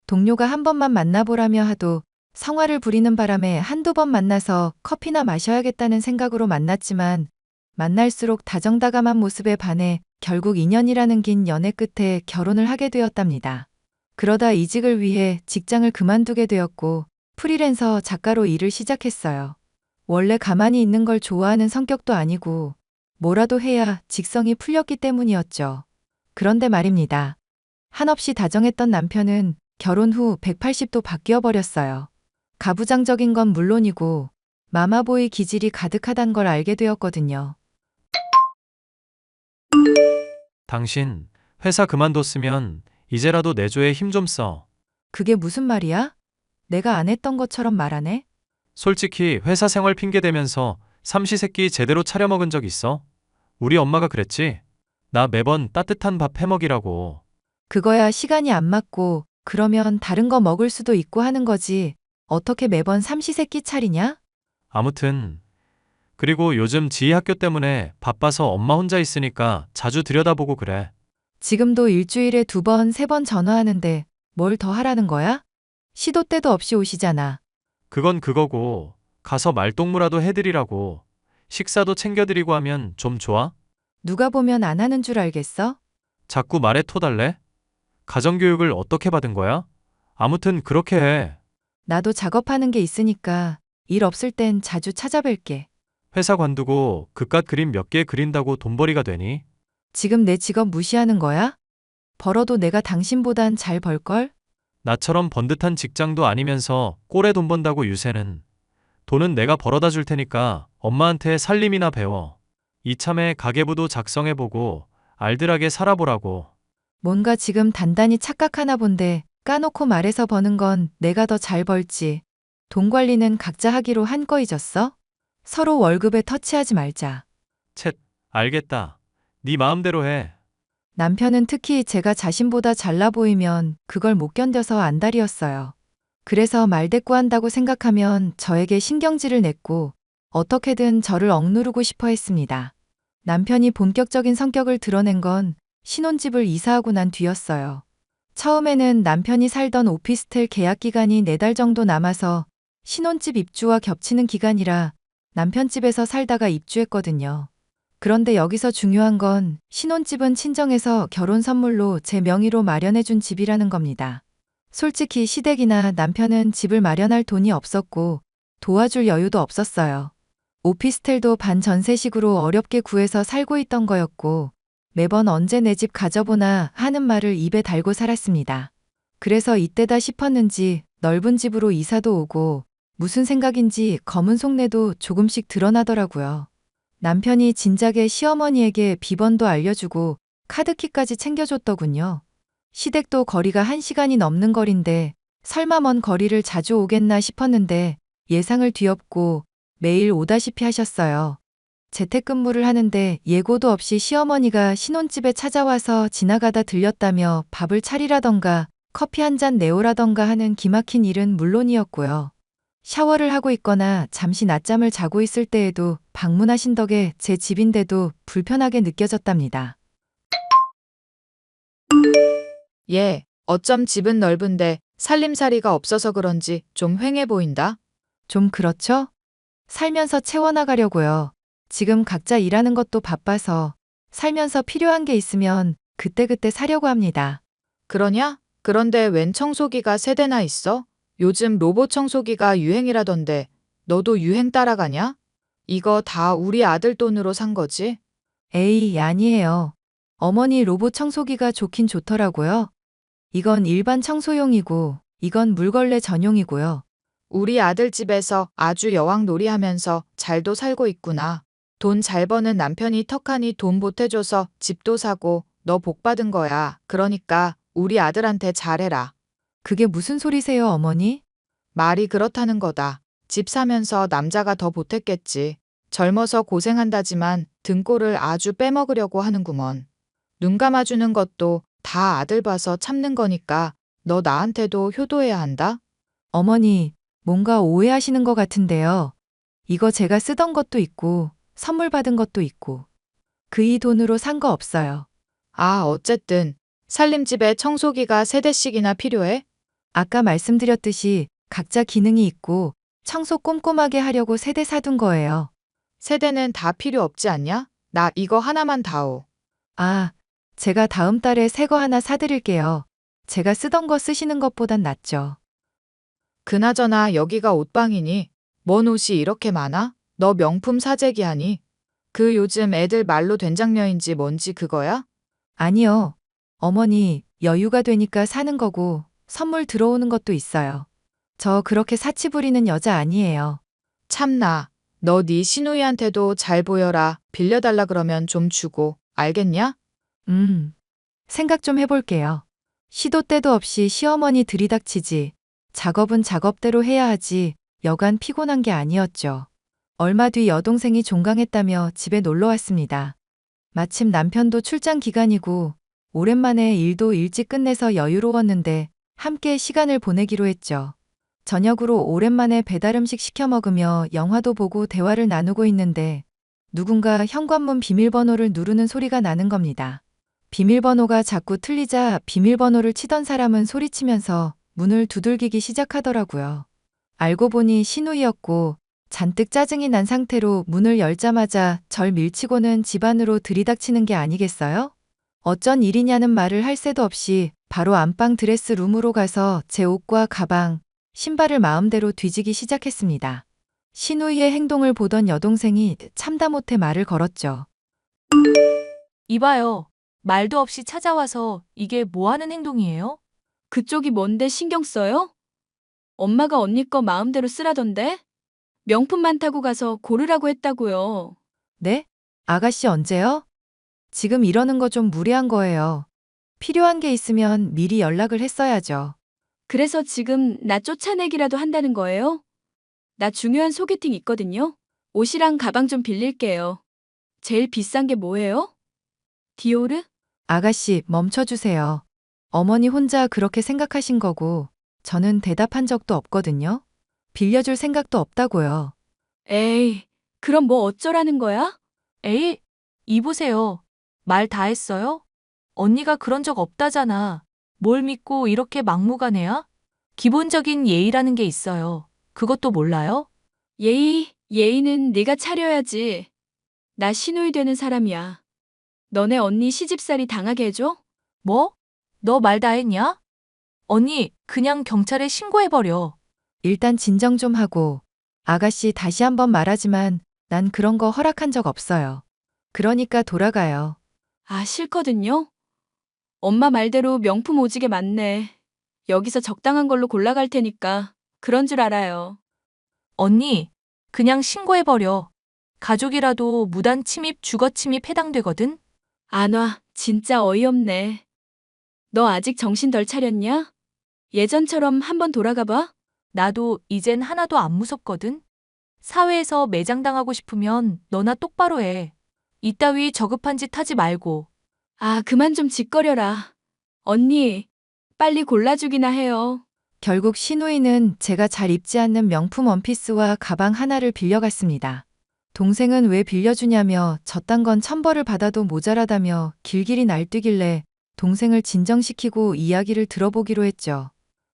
동료가 한 번만 만나보라며 하도 성화를 부리는 바람에 한두 번 만나서 커피나 마셔야겠다는 생각으로 만났지만 만날수록 다정다감한 모습에 반해 결국 2년이라는 긴 연애 끝에 결혼을 하게 되었답니다. 그러다 이직을 위해 직장을 그만두게 되었고 프리랜서 작가로 일을 시작했어요. 원래 가만히 있는 걸 좋아하는 성격도 아니고 뭐라도 해야 직성이 풀렸기 때문이었죠. 그런데 말입니다. 한없이 다정했던 남편은 결혼 후 180도 바뀌어 버렸어요. 가부장적인 건 물론이고 마마보이 기질이 가득하단 걸 알게 되었거든요. 당신 회사 그만뒀으면 이제라도 내조에 힘 좀 써. 그게 무슨 말이야? 내가 안 했던 것처럼 말하네? 솔직히 회사 생활 핑계 대면서 삼시세끼 제대로 차려 먹은 적 있어? 우리 엄마가 그랬지? 나 매번 따뜻한 밥 해먹이라고. 그거야 시간이 안 맞고 그러면 다른 거 먹을 수도 있고 하는 거지. 어떻게 매번 삼시세끼 차리냐? 아무튼 그리고 요즘 지희 학교 때문에 바빠서 엄마 혼자 있으니까 자주 들여다보고 그래. 지금도 일주일에 2번, 3번 전화하는데 뭘 더 하라는 거야? 시도 때도 없이 오시잖아. 그건 그거고 가서 말동무라도 해드리라고. 식사도 챙겨드리고 하면 좀 좋아? 누가 보면 안 하는 줄 알겠어? 자꾸 말에 토달래? 가정교육을 어떻게 받은 거야? 아무튼 그렇게 해. 나도 작업하는 게 있으니까 일 없을 땐 자주 찾아뵐게. 회사 관두고 그깟 그림 몇 개 그린다고 돈벌이가 되니? 지금 내 직업 무시하는 거야? 벌어도 내가 당신보단 잘 벌걸? 나처럼 번듯한 직장도 아니면서 꼴에 돈 번다고 유세는. 돈은 내가 벌어다 줄 테니까 엄마한테 살림이나 배워. 이참에 가계부도 작성해보고 알뜰하게 살아보라고. 뭔가 지금 단단히 착각하나 본데 까놓고 말해서 버는 건 내가 더 잘 벌지. 돈 관리는 각자 하기로 한 거 잊었어? 서로 월급에 터치하지 말자. 쳇, 알겠다. 네 마음대로 해. 남편은 특히 제가 자신보다 잘나 보이면 그걸 못 견뎌서 안달이었어요. 그래서 말대꾸한다고 생각하면 저에게 신경질을 냈고 어떻게든 저를 억누르고 싶어 했습니다. 남편이 본격적인 성격을 드러낸 건 신혼집을 이사하고 난 뒤였어요. 처음에는 남편이 살던 오피스텔 계약 기간이 4달 정도 남아서 신혼집 입주와 겹치는 기간이라 남편 집에서 살다가 입주했거든요. 그런데 여기서 중요한 건 신혼집은 친정에서 결혼 선물로 제 명의로 마련해준 집이라는 겁니다. 솔직히 시댁이나 남편은 집을 마련할 돈이 없었고 도와줄 여유도 없었어요. 오피스텔도 반전세식으로 어렵게 구해서 살고 있던 거였고 매번 언제 내 집 가져보나 하는 말을 입에 달고 살았습니다. 그래서 이때다 싶었는지 넓은 집으로 이사도 오고 무슨 생각인지 검은 속내도 조금씩 드러나더라고요. 남편이 진작에 시어머니에게 비번도 알려주고 카드키까지 챙겨줬더군요. 시댁도 거리가 1시간이 넘는 거리인데 설마 먼 거리를 자주 오겠나 싶었는데 예상을 뒤엎고 매일 오다시피 하셨어요. 재택근무를 하는데 예고도 없이 시어머니가 신혼집에 찾아와서 지나가다 들렸다며 밥을 차리라던가 커피 한 잔 내오라던가 하는 기막힌 일은 물론이었고요. 샤워를 하고 있거나 잠시 낮잠을 자고 있을 때에도 방문하신 덕에 제 집인데도 불편하게 느껴졌답니다. 예, 어쩜 집은 넓은데 살림살이가 없어서 그런지 좀 휑해 보인다. 좀 그렇죠? 살면서 채워나가려고요. 지금 각자 일하는 것도 바빠서 살면서 필요한 게 있으면 그때그때 사려고 합니다. 그러냐? 그런데 웬 청소기가 3대나 있어? 요즘 로봇 청소기가 유행이라던데 너도 유행 따라가냐? 이거 다 우리 아들 돈으로 산 거지? 에이, 아니에요. 어머니 로봇 청소기가 좋긴 좋더라고요. 이건 일반 청소용이고 이건 물걸레 전용이고요. 우리 아들 집에서 아주 여왕놀이 하면서 잘도 살고 있구나. 돈 잘 버는 남편이 턱하니 돈 보태줘서 집도 사고 너 복 받은 거야. 그러니까 우리 아들한테 잘해라. 그게 무슨 소리세요, 어머니? 말이 그렇다는 거다. 집 사면서 남자가 더 보탰겠지. 젊어서 고생한다지만 등골을 아주 빼먹으려고 하는구먼. 눈 감아주는 것도 다 아들 봐서 참는 거니까 너 나한테도 효도해야 한다. 어머니, 뭔가 오해하시는 것 같은데요. 이거 제가 쓰던 것도 있고 선물 받은 것도 있고 그 이 돈으로 산 거 없어요. 아, 어쨌든 살림집에 청소기가 3대씩이나 필요해? 아까 말씀드렸듯이 각자 기능이 있고 청소 꼼꼼하게 하려고 3대 사둔 거예요. 3대는 다 필요 없지 않냐? 나 이거 하나만 다오. 아, 제가 다음 달에 새 거 하나 사드릴게요. 제가 쓰던 거 쓰시는 것보단 낫죠. 그나저나 여기가 옷방이니? 뭔 옷이 이렇게 많아? 너 명품 사재기 하니? 그 요즘 애들 말로 된장녀인지 뭔지 그거야? 아니요. 어머니, 여유가 되니까 사는 거고 선물 들어오는 것도 있어요. 저 그렇게 사치 부리는 여자 아니에요. 참나. 너 네 시누이한테도 잘 보여라. 빌려달라 그러면 좀 주고. 알겠냐? 생각 좀 해볼게요. 시도 때도 없이 시어머니 들이닥치지. 작업은 작업대로 해야 하지. 여간 피곤한 게 아니었죠. 얼마 뒤 여동생이 종강했다며 집에 놀러 왔습니다. 마침 남편도 출장 기간이고 오랜만에 일도 일찍 끝내서 여유로웠는데 함께 시간을 보내기로 했죠. 저녁으로 오랜만에 배달음식 시켜 먹으며 영화도 보고 대화를 나누고 있는데 누군가 현관문 비밀번호를 누르는 소리가 나는 겁니다. 비밀번호가 자꾸 틀리자 비밀번호를 치던 사람은 소리치면서 문을 두들기기 시작하더라고요. 알고 보니 시누이였고 잔뜩 짜증이 난 상태로 문을 열자마자 절 밀치고는 집 안으로 들이닥치는 게 아니겠어요? 어쩐 일이냐는 말을 할 새도 없이 바로 안방 드레스룸으로 가서 제 옷과 가방, 신발을 마음대로 뒤지기 시작했습니다. 시누이의 행동을 보던 여동생이 참다 못해 말을 걸었죠. 이봐요. 말도 없이 찾아와서 이게 뭐 하는 행동이에요? 그쪽이 뭔데 신경 써요? 엄마가 언니 거 마음대로 쓰라던데? 명품만 타고 가서 고르라고 했다고요. 네? 아가씨 언제요? 지금 이러는 거 좀 무리한 거예요. 필요한 게 있으면 미리 연락을 했어야죠. 그래서 지금 나 쫓아내기라도 한다는 거예요? 나 중요한 소개팅 있거든요. 옷이랑 가방 좀 빌릴게요. 제일 비싼 게 뭐예요? 디오르? 아가씨 멈춰주세요. 어머니 혼자 그렇게 생각하신 거고 저는 대답한 적도 없거든요. 빌려줄 생각도 없다고요. 에이, 그럼 뭐 어쩌라는 거야? 에이, 이보세요. 말 다 했어요? 언니가 그런 적 없다잖아. 뭘 믿고 이렇게 막무가내야? 기본적인 예의라는 게 있어요. 그것도 몰라요? 예의는 네가 차려야지. 나 시누이 되는 사람이야. 너네 언니 시집살이 당하게 해줘? 뭐? 너 말 다 했냐? 언니, 그냥 경찰에 신고해버려. 일단 진정 좀 하고 아가씨 다시 한번 말하지만 난 그런 거 허락한 적 없어요. 그러니까 돌아가요. 아, 싫거든요. 엄마 말대로 명품 오지게 많네. 여기서 적당한 걸로 골라갈 테니까 그런 줄 알아요. 언니, 그냥 신고해버려. 가족이라도 무단 침입, 주거 침입 해당되거든? 안 와. 진짜 어이없네. 너 아직 정신 덜 차렸냐? 예전처럼 한번 돌아가 봐. 나도 이젠 하나도 안 무섭거든? 사회에서 매장당하고 싶으면 너나 똑바로 해. 이따위 저급한 짓 하지 말고. 아, 그만 좀 짓거려라. 언니, 빨리 골라주기나 해요. 결국 시누이는 제가 잘 입지 않는 명품 원피스와 가방 하나를 빌려갔습니다. 동생은 왜 빌려주냐며 저딴 건 천벌을 받아도 모자라다며 길길이 날뛰길래 동생을 진정시키고 이야기를 들어보기로 했죠.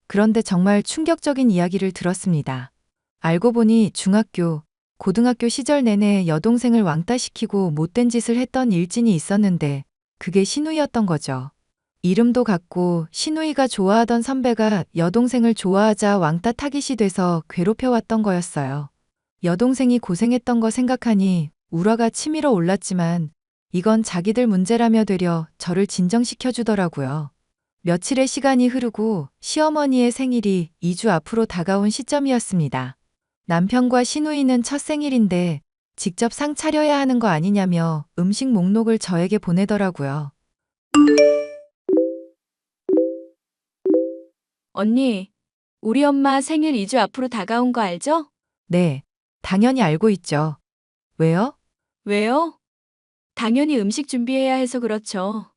그런데 정말 충격적인 이야기를 들었습니다. 알고 보니 중학교, 고등학교 시절 내내 여동생을 왕따시키고 못된 짓을 했던 일진이 있었는데 그게 시누이였던 거죠. 이름도 같고 시누이가 좋아하던 선배가 여동생을 좋아하자 왕따 타깃이 돼서 괴롭혀왔던 거였어요. 여동생이 고생했던 거 생각하니 우라가 치밀어 올랐지만 이건 자기들 문제라며 되려 저를 진정시켜주더라고요. 며칠의 시간이 흐르고 시어머니의 생일이 2주 앞으로 다가온 시점이었습니다. 남편과 시누이는 첫 생일인데 직접 상 차려야 하는 거 아니냐며 음식 목록을 저에게 보내더라고요. 언니, 우리 엄마 생일 2주 앞으로 다가온 거 알죠? 네, 당연히 알고 있죠. 왜요? 왜요? 당연히 음식 준비해야 해서 그렇죠.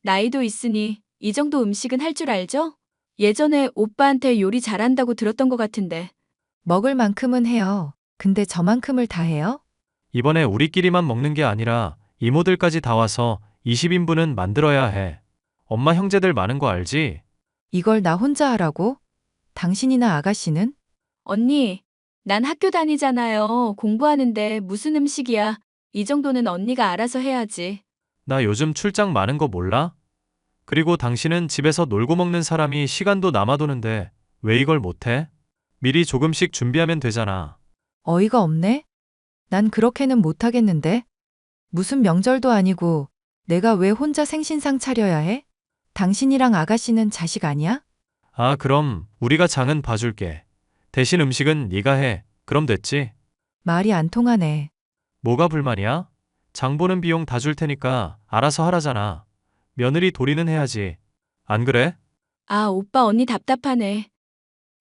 나이도 있으니 이 정도 음식은 할 줄 알죠? 예전에 오빠한테 요리 잘한다고 들었던 것 같은데. 먹을 만큼은 해요. 근데 저만큼을 다 해요? 이번에 우리끼리만 먹는 게 아니라 이모들까지 다 와서 20인분은 만들어야 해. 엄마 형제들 많은 거 알지? 이걸 나 혼자 하라고? 당신이나 아가씨는? 언니, 난 학교 다니잖아요. 공부하는데 무슨 음식이야. 이 정도는 언니가 알아서 해야지. 나 요즘 출장 많은 거 몰라? 그리고 당신은 집에서 놀고 먹는 사람이 시간도 남아도는데 왜 이걸 못해? 미리 조금씩 준비하면 되잖아. 어이가 없네? 난 그렇게는 못하겠는데? 무슨 명절도 아니고 내가 왜 혼자 생신상 차려야 해? 당신이랑 아가씨는 자식 아니야? 아, 그럼 우리가 장은 봐줄게. 대신 음식은 네가 해. 그럼 됐지? 말이 안 통하네. 뭐가 불만이야? 장 보는 비용 다 줄 테니까 알아서 하라잖아. 며느리 도리는 해야지. 안 그래? 아, 오빠 언니 답답하네.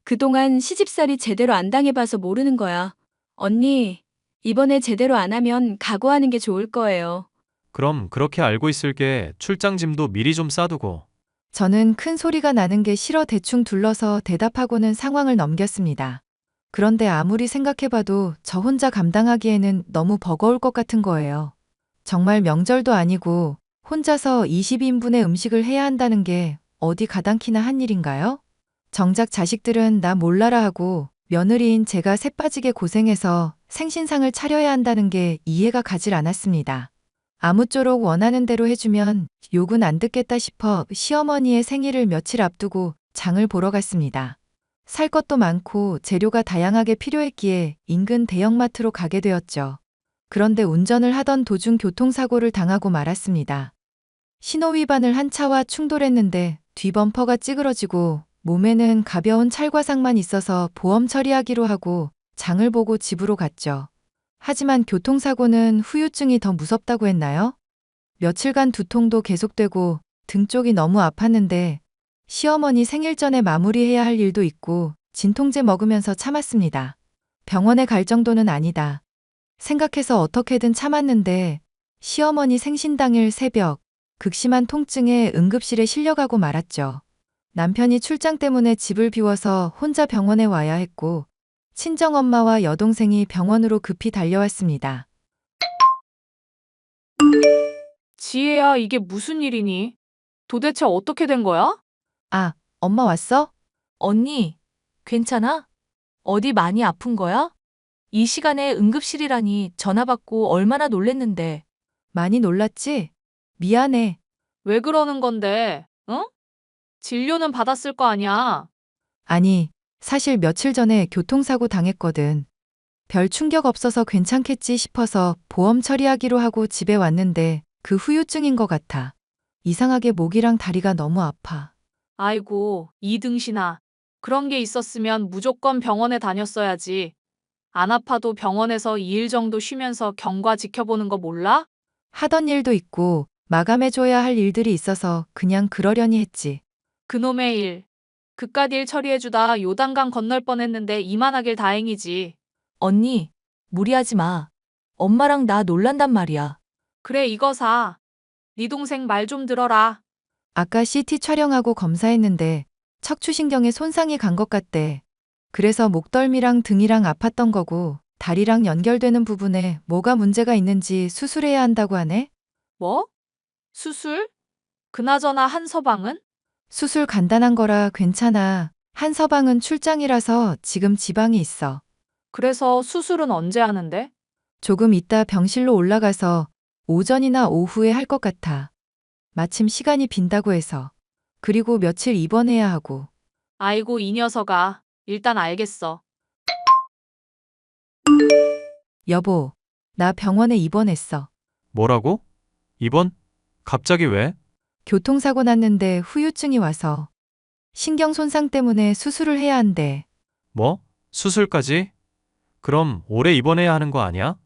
그동안 시집살이 제대로 안 당해봐서 모르는 거야. 언니, 이번에 제대로 안 하면 각오하는 게 좋을 거예요. 그럼 그렇게 알고 있을게. 출장 짐도 미리 좀 싸두고. 저는 큰 소리가 나는 게 싫어 대충 둘러서 대답하고는 상황을 넘겼습니다. 그런데 아무리 생각해봐도 저 혼자 감당하기에는 너무 버거울 것 같은 거예요. 정말 명절도 아니고 혼자서 20인분의 음식을 해야 한다는 게 어디 가당키나 한 일인가요? 정작 자식들은 나 몰라라 하고 며느리인 제가 새 빠지게 고생해서 생신상을 차려야 한다는 게 이해가 가질 않았습니다. 아무쪼록 원하는 대로 해주면 욕은 안 듣겠다 싶어 시어머니의 생일을 며칠 앞두고 장을 보러 갔습니다. 살 것도 많고 재료가 다양하게 필요했기에 인근 대형마트로 가게 되었죠. 그런데 운전을 하던 도중 교통사고를 당하고 말았습니다. 신호위반을 한 차와 충돌했는데 뒤범퍼가 찌그러지고 몸에는 가벼운 찰과상만 있어서 보험 처리하기로 하고 장을 보고 집으로 갔죠. 하지만 교통사고는 후유증이 더 무섭다고 했나요? 며칠간 두통도 계속되고 등 쪽이 너무 아팠는데 시어머니 생일 전에 마무리해야 할 일도 있고 진통제 먹으면서 참았습니다. 병원에 갈 정도는 아니다. 생각해서 어떻게든 참았는데 시어머니 생신 당일 새벽 극심한 통증에 응급실에 실려가고 말았죠. 남편이 출장 때문에 집을 비워서 혼자 병원에 와야 했고 친정엄마와 여동생이 병원으로 급히 달려왔습니다. 지혜야, 이게 무슨 일이니? 도대체 어떻게 된 거야? 아, 엄마 왔어? 언니, 괜찮아? 어디 많이 아픈 거야? 이 시간에 응급실이라니 전화 받고 얼마나 놀랬는데. 많이 놀랐지? 미안해. 왜 그러는 건데, 응? 진료는 받았을 거 아니야. 아니, 사실 며칠 전에 교통사고 당했거든. 별 충격 없어서 괜찮겠지 싶어서 보험 처리하기로 하고 집에 왔는데 그 후유증인 것 같아. 이상하게 목이랑 다리가 너무 아파. 아이고, 이등신아. 그런 게 있었으면 무조건 병원에 다녔어야지. 안 아파도 병원에서 2일 정도 쉬면서 경과 지켜보는 거 몰라? 하던 일도 있고 마감해줘야 할 일들이 있어서 그냥 그러려니 했지. 그놈의 일. 그깟 일 처리해주다 요단강 건널 뻔했는데 이만하길 다행이지. 언니, 무리하지 마. 엄마랑 나 놀란단 말이야. 그래, 이거 사. 네 동생 말 좀 들어라. 아까 CT 촬영하고 검사했는데 척추신경에 손상이 간 것 같대. 그래서 목덜미랑 등이랑 아팠던 거고 다리랑 연결되는 부분에 뭐가 문제가 있는지 수술해야 한다고 하네. 뭐? 수술? 그나저나 한서방은? 수술 간단한 거라 괜찮아. 한서방은 출장이라서 지금 지방에 있어. 그래서 수술은 언제 하는데? 조금 이따 병실로 올라가서 오전이나 오후에 할 것 같아. 마침 시간이 빈다고 해서. 그리고 며칠 입원해야 하고. 아이고, 이 녀석아. 일단 알겠어. 여보, 나 병원에 입원했어. 뭐라고? 입원? 갑자기 왜? 교통사고 났는데 후유증이 와서. 신경 손상 때문에 수술을 해야 한대. 뭐? 수술까지? 그럼 오래 입원해야 하는 거 아니야?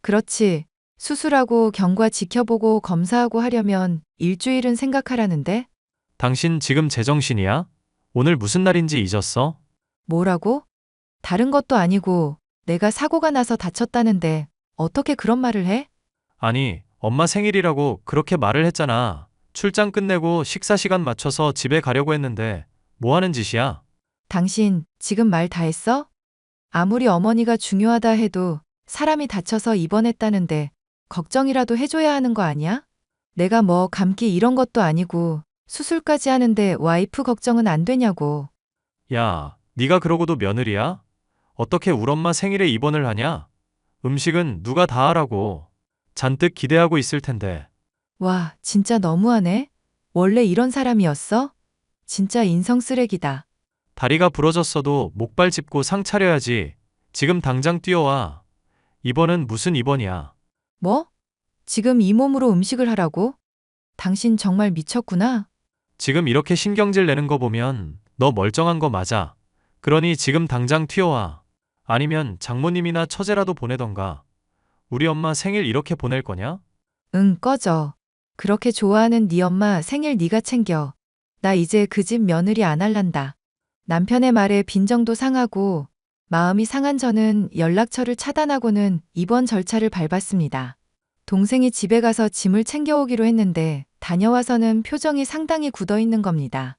그렇지. 수술하고 경과 지켜보고 검사하고 하려면 일주일은 생각하라는데? 당신 지금 제정신이야? 오늘 무슨 날인지 잊었어? 뭐라고? 다른 것도 아니고 내가 사고가 나서 다쳤다는데 어떻게 그런 말을 해? 아니, 엄마 생일이라고 그렇게 말을 했잖아. 출장 끝내고 식사 시간 맞춰서 집에 가려고 했는데 뭐 하는 짓이야? 당신 지금 말 다 했어? 아무리 어머니가 중요하다 해도 사람이 다쳐서 입원했다는데 걱정이라도 해줘야 하는 거 아니야? 내가 뭐 감기 이런 것도 아니고 수술까지 하는데 와이프 걱정은 안 되냐고. 야, 네가 그러고도 며느리야? 어떻게 우리 엄마 생일에 입원을 하냐? 음식은 누가 다 하라고. 잔뜩 기대하고 있을 텐데. 와, 진짜 너무하네. 원래 이런 사람이었어? 진짜 인성 쓰레기다. 다리가 부러졌어도 목발 짚고 상 차려야지. 지금 당장 뛰어와. 입원은 무슨 입원이야. 뭐? 지금 이 몸으로 음식을 하라고? 당신 정말 미쳤구나. 지금 이렇게 신경질 내는 거 보면 너 멀쩡한 거 맞아. 그러니 지금 당장 튀어와. 아니면 장모님이나 처제라도 보내던가. 우리 엄마 생일 이렇게 보낼 거냐? 응, 꺼져. 그렇게 좋아하는 네 엄마 생일 네가 챙겨. 나 이제 그 집 며느리 안 할란다. 남편의 말에 빈정도 상하고 마음이 상한 저는 연락처를 차단하고는 이번 절차를 밟았습니다. 동생이 집에 가서 짐을 챙겨오기로 했는데 다녀와서는 표정이 상당히 굳어 있는 겁니다.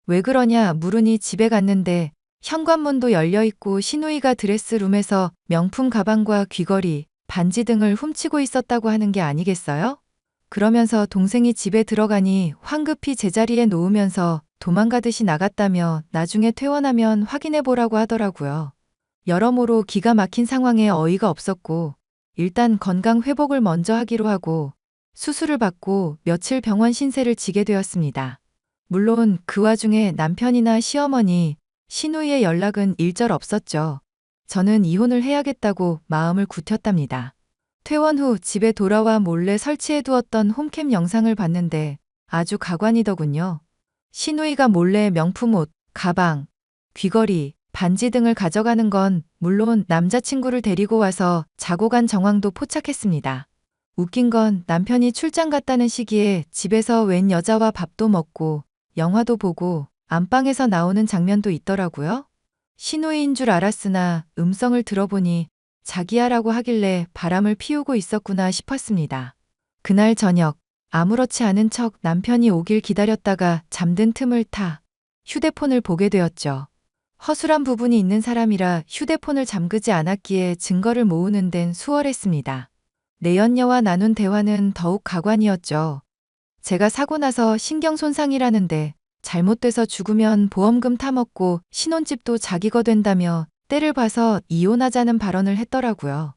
왜 그러냐 물으니 집에 갔는데 현관문도 열려 있고 시누이가 드레스룸에서 명품 가방과 귀걸이, 반지 등을 훔치고 있었다고 하는 게 아니겠어요? 그러면서 동생이 집에 들어가니 황급히 제자리에 놓으면서 도망가듯이 나갔다며 나중에 퇴원하면 확인해 보라고 하더라고요. 여러모로 기가 막힌 상황에 어이가 없었고 일단 건강 회복을 먼저 하기로 하고 수술을 받고 며칠 병원 신세를 지게 되었습니다. 물론 그 와중에 남편이나 시어머니, 시누이의 연락은 일절 없었죠. 저는 이혼을 해야겠다고 마음을 굳혔답니다. 퇴원 후 집에 돌아와 몰래 설치해 두었던 홈캠 영상을 봤는데 아주 가관이더군요. 시누이가 몰래 명품 옷, 가방, 귀걸이, 반지 등을 가져가는 건 물론 남자친구를 데리고 와서 자고 간 정황도 포착했습니다. 웃긴 건 남편이 출장 갔다는 시기에 집에서 웬 여자와 밥도 먹고 영화도 보고 안방에서 나오는 장면도 있더라고요. 시누이인 줄 알았으나 음성을 들어보니 자기야라고 하길래 바람을 피우고 있었구나 싶었습니다. 그날 저녁 아무렇지 않은 척 남편이 오길 기다렸다가 잠든 틈을 타 휴대폰을 보게 되었죠. 허술한 부분이 있는 사람이라 휴대폰을 잠그지 않았기에 증거를 모으는 데는 수월했습니다. 내연녀와 나눈 대화는 더욱 가관이었죠. 제가 사고 나서 신경 손상이라는데 잘못돼서 죽으면 보험금 타먹고 신혼집도 자기 거 된다며 때를 봐서 이혼하자는 발언을 했더라고요.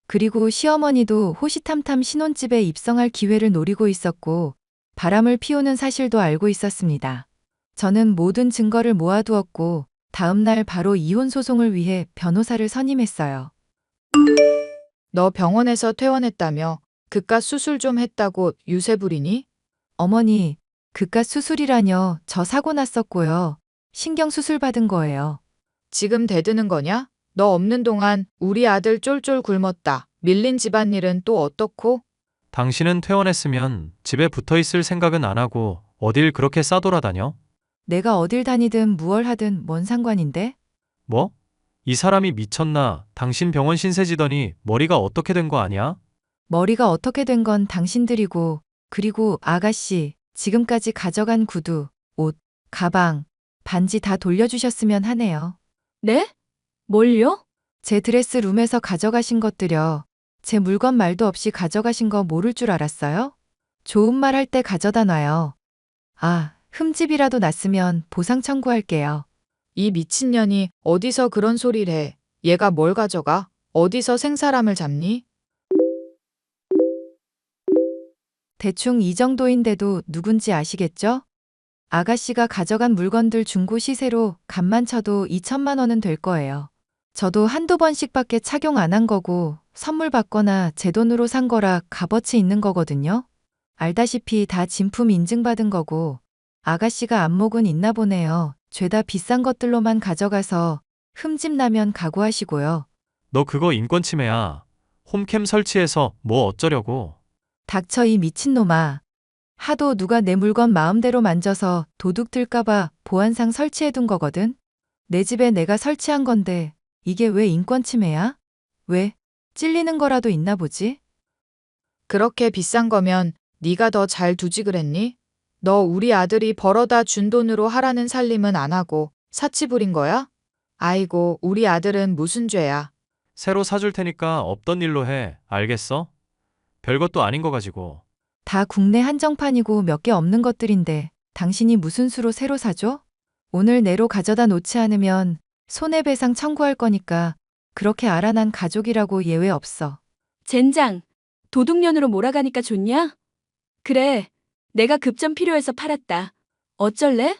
그리고 시어머니도 호시탐탐 신혼집에 입성할 기회를 노리고 있었고 바람을 피우는 사실도 알고 있었습니다. 저는 모든 증거를 모아두었고 다음 날 바로 이혼 소송을 위해 변호사를 선임했어요. 너 병원에서 퇴원했다며 그깟 수술 좀 했다고 유세 부리니? 어머니, 그깟 수술이라뇨. 저 사고 났었고요. 신경 수술 받은 거예요. 지금 대드는 거냐? 너 없는 동안 우리 아들 쫄쫄 굶었다. 밀린 집안일은 또 어떻고? 당신은 퇴원했으면 집에 붙어 있을 생각은 안 하고 어딜 그렇게 싸돌아다녀? 내가 어딜 다니든 무얼 하든 뭔 상관인데? 뭐? 이 사람이 미쳤나? 당신 병원 신세지더니 머리가 어떻게 된 거 아니야? 머리가 어떻게 된 건 당신들이고 그리고 아가씨 지금까지 가져간 구두, 옷, 가방, 반지 다 돌려주셨으면 하네요. 네? 뭘요? 제 드레스룸에서 가져가신 것들여. 제 물건 말도 없이 가져가신 거 모를 줄 알았어요? 좋은 말 할 때 가져다 놔요. 아, 흠집이라도 났으면 보상 청구할게요. 이 미친년이 어디서 그런 소리를 해? 얘가 뭘 가져가? 어디서 생사람을 잡니? 대충 이 정도인데도 누군지 아시겠죠? 아가씨가 가져간 물건들 중고 시세로 값만 쳐도 2천만 원은 될 거예요. 저도 한두 번씩밖에 착용 안 한 거고 선물 받거나 제 돈으로 산 거라 값어치 있는 거거든요. 알다시피 다 진품 인증받은 거고 아가씨가 안목은 있나 보네요. 죄다 비싼 것들로만 가져가서 흠집 나면 각오하시고요. 너 그거 인권침해야. 홈캠 설치해서 뭐 어쩌려고. 닥쳐 이 미친놈아. 하도 누가 내 물건 마음대로 만져서 도둑 들까봐 보안상 설치해둔 거거든. 내 집에 내가 설치한 건데 이게 왜 인권 침해야? 왜? 찔리는 거라도 있나 보지? 그렇게 비싼 거면 네가 더 잘 두지 그랬니? 너 우리 아들이 벌어다 준 돈으로 하라는 살림은 안 하고 사치 부린 거야? 아이고, 우리 아들은 무슨 죄야? 새로 사줄 테니까 없던 일로 해. 알겠어? 별것도 아닌 거 가지고. 다 국내 한정판이고 몇 개 없는 것들인데 당신이 무슨 수로 새로 사줘? 오늘 내로 가져다 놓지 않으면 손해배상 청구할 거니까 그렇게 알아. 난 가족이라고 예외 없어. 젠장. 도둑년으로 몰아가니까 좋냐? 그래. 내가 급전 필요해서 팔았다. 어쩔래?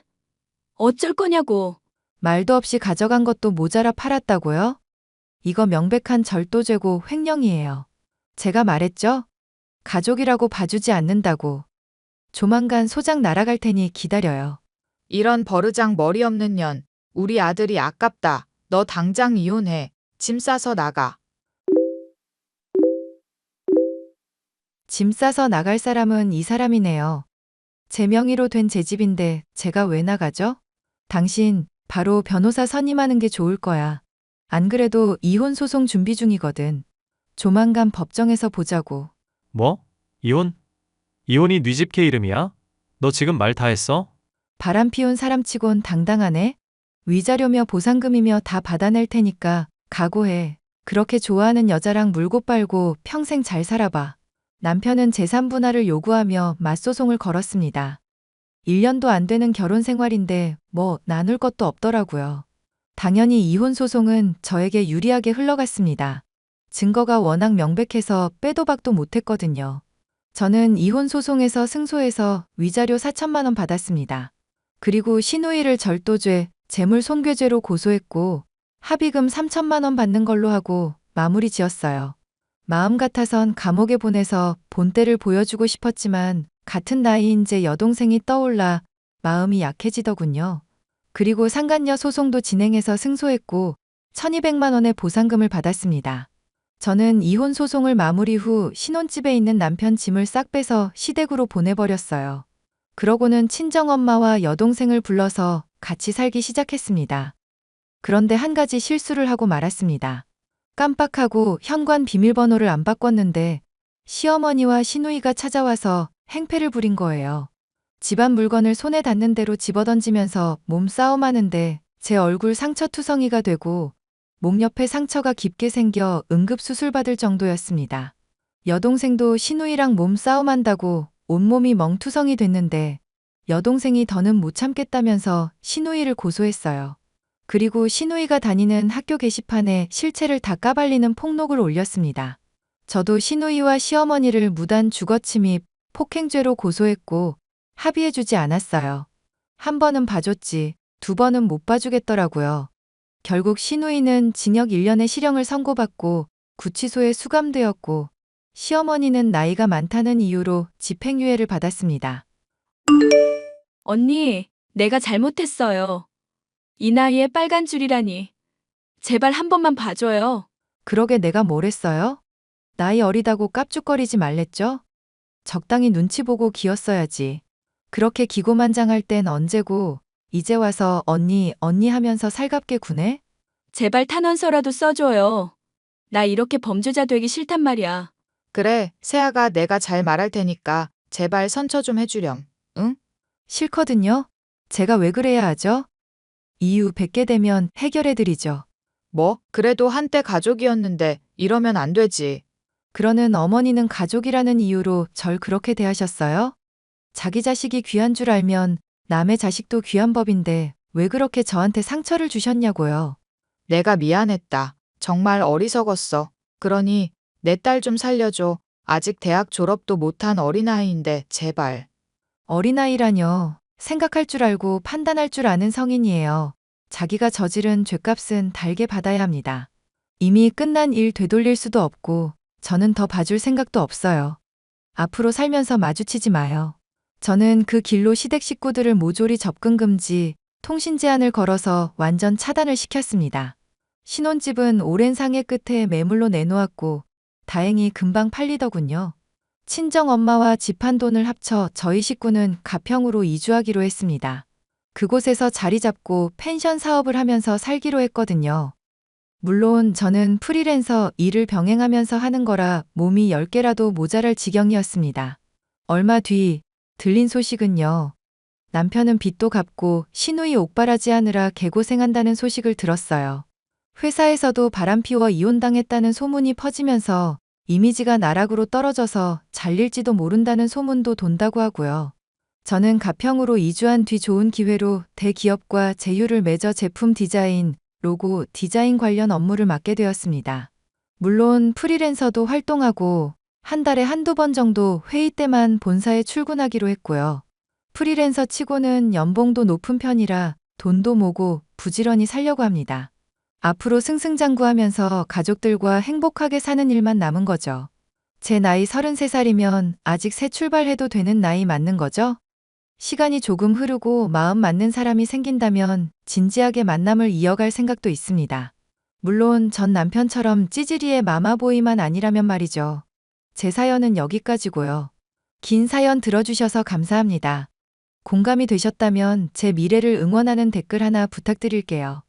어쩔 거냐고. 말도 없이 가져간 것도 모자라 팔았다고요? 이거 명백한 절도죄고 횡령이에요. 제가 말했죠? 가족이라고 봐주지 않는다고. 조만간 소장 날아갈 테니 기다려요. 이런 버르장 머리 없는 년. 우리 아들이 아깝다. 너 당장 이혼해. 짐 싸서 나가. 짐 싸서 나갈 사람은 이 사람이네요. 제 명의로 된 제 집인데 제가 왜 나가죠? 당신 바로 변호사 선임하는 게 좋을 거야. 안 그래도 이혼 소송 준비 중이거든. 조만간 법정에서 보자고. 뭐? 이혼? 이혼이 네 집 개 이름이야? 너 지금 말 다 했어? 바람 피운 사람치곤 당당하네. 위자료며 보상금이며 다 받아낼 테니까 각오해. 그렇게 좋아하는 여자랑 물고 빨고 평생 잘 살아봐. 남편은 재산 분할을 요구하며 맞소송을 걸었습니다. 1년도 안 되는 결혼 생활인데 뭐 나눌 것도 없더라고요. 당연히 이혼 소송은 저에게 유리하게 흘러갔습니다. 증거가 워낙 명백해서 빼도 박도 못했거든요. 저는 이혼 소송에서 승소해서 위자료 4천만 원 받았습니다. 그리고 신우이를 절도죄, 재물 손괴죄로 고소했고 합의금 3천만 원 받는 걸로 하고 마무리 지었어요. 마음 같아선 감옥에 보내서 본때를 보여주고 싶었지만 같은 나이인 제 여동생이 떠올라 마음이 약해지더군요. 그리고 상간녀 소송도 진행해서 승소했고 1200만 원의 보상금을 받았습니다. 저는 이혼 소송을 마무리 후 신혼집에 있는 남편 짐을 싹 빼서 시댁으로 보내버렸어요. 그러고는 친정엄마와 여동생을 불러서 같이 살기 시작했습니다. 그런데 한 가지 실수를 하고 말았습니다. 깜빡하고 현관 비밀번호를 안 바꿨는데 시어머니와 시누이가 찾아와서 행패를 부린 거예요. 집안 물건을 손에 닿는 대로 집어던지면서 몸싸움하는데 제 얼굴 상처투성이가 되고 목 옆에 상처가 깊게 생겨 응급수술 받을 정도였습니다. 여동생도 시누이랑 몸싸움한다고 온몸이 멍투성이 됐는데 여동생이 더는 못 참겠다면서 시누이를 고소했어요. 그리고 시누이가 다니는 학교 게시판에 실체를 다 까발리는 폭록을 올렸습니다. 저도 시누이와 시어머니를 무단 주거침입, 폭행죄로 고소했고 합의해주지 않았어요. 한 번은 봐줬지, 두 번은 못 봐주겠더라고요. 결국 시누이는 징역 1년의 실형을 선고받고 구치소에 수감되었고 시어머니는 나이가 많다는 이유로 집행유예를 받았습니다. 언니, 내가 잘못했어요. 이 나이에 빨간 줄이라니. 제발 한 번만 봐줘요. 그러게 내가 뭘 했어요? 나이 어리다고 깝죽거리지 말랬죠? 적당히 눈치 보고 기었어야지. 그렇게 기고만장할 땐 언제고 이제 와서 언니 하면서 살갑게 구네? 제발 탄원서라도 써줘요. 나 이렇게 범죄자 되기 싫단 말이야. 그래, 세아가 내가 잘 말할 테니까 제발 선처 좀 해주렴. 응? 싫거든요. 제가 왜 그래야 하죠? 이유 100개 되면 해결해드리죠. 뭐? 그래도 한때 가족이었는데 이러면 안 되지. 그러는 어머니는 가족이라는 이유로 절 그렇게 대하셨어요? 자기 자식이 귀한 줄 알면 남의 자식도 귀한 법인데 왜 그렇게 저한테 상처를 주셨냐고요. 내가 미안했다. 정말 어리석었어. 그러니 내 딸 좀 살려줘. 아직 대학 졸업도 못한 어린아이인데 제발. 어린아이라뇨. 생각할 줄 알고 판단할 줄 아는 성인이에요. 자기가 저지른 죗값은 달게 받아야 합니다. 이미 끝난 일 되돌릴 수도 없고 저는 더 봐줄 생각도 없어요. 앞으로 살면서 마주치지 마요. 저는 그 길로 시댁 식구들을 모조리 접근 금지, 통신 제한을 걸어서 완전 차단을 시켰습니다. 신혼집은 오랜 상해 끝에 매물로 내놓았고 다행히 금방 팔리더군요. 친정 엄마와 집한 돈을 합쳐 저희 식구는 가평으로 이주하기로 했습니다. 그곳에서 자리 잡고 펜션 사업을 하면서 살기로 했거든요. 물론 저는 프리랜서 일을 병행하면서 하는 거라 몸이 10개라도 모자랄 지경이었습니다. 얼마 뒤 들린 소식은요. 남편은 빚도 갚고 시누이 옥바라지 하느라 개고생한다는 소식을 들었어요. 회사에서도 바람피워 이혼당했다는 소문이 퍼지면서 이미지가 나락으로 떨어져서 잘릴지도 모른다는 소문도 돈다고 하고요. 저는 가평으로 이주한 뒤 좋은 기회로 대기업과 제휴를 맺어 제품 디자인, 로고, 디자인 관련 업무를 맡게 되었습니다. 물론 프리랜서도 활동하고 한 달에 한두 번 정도 회의 때만 본사에 출근하기로 했고요. 프리랜서 치고는 연봉도 높은 편이라 돈도 모고 부지런히 살려고 합니다. 앞으로 승승장구하면서 가족들과 행복하게 사는 일만 남은 거죠. 제 나이 33살이면 아직 새 출발해도 되는 나이 맞는 거죠? 시간이 조금 흐르고 마음 맞는 사람이 생긴다면 진지하게 만남을 이어갈 생각도 있습니다. 물론 전 남편처럼 찌질이의 마마보이만 아니라면 말이죠. 제 사연은 여기까지고요. 긴 사연 들어주셔서 감사합니다. 공감이 되셨다면 제 미래를 응원하는 댓글 하나 부탁드릴게요.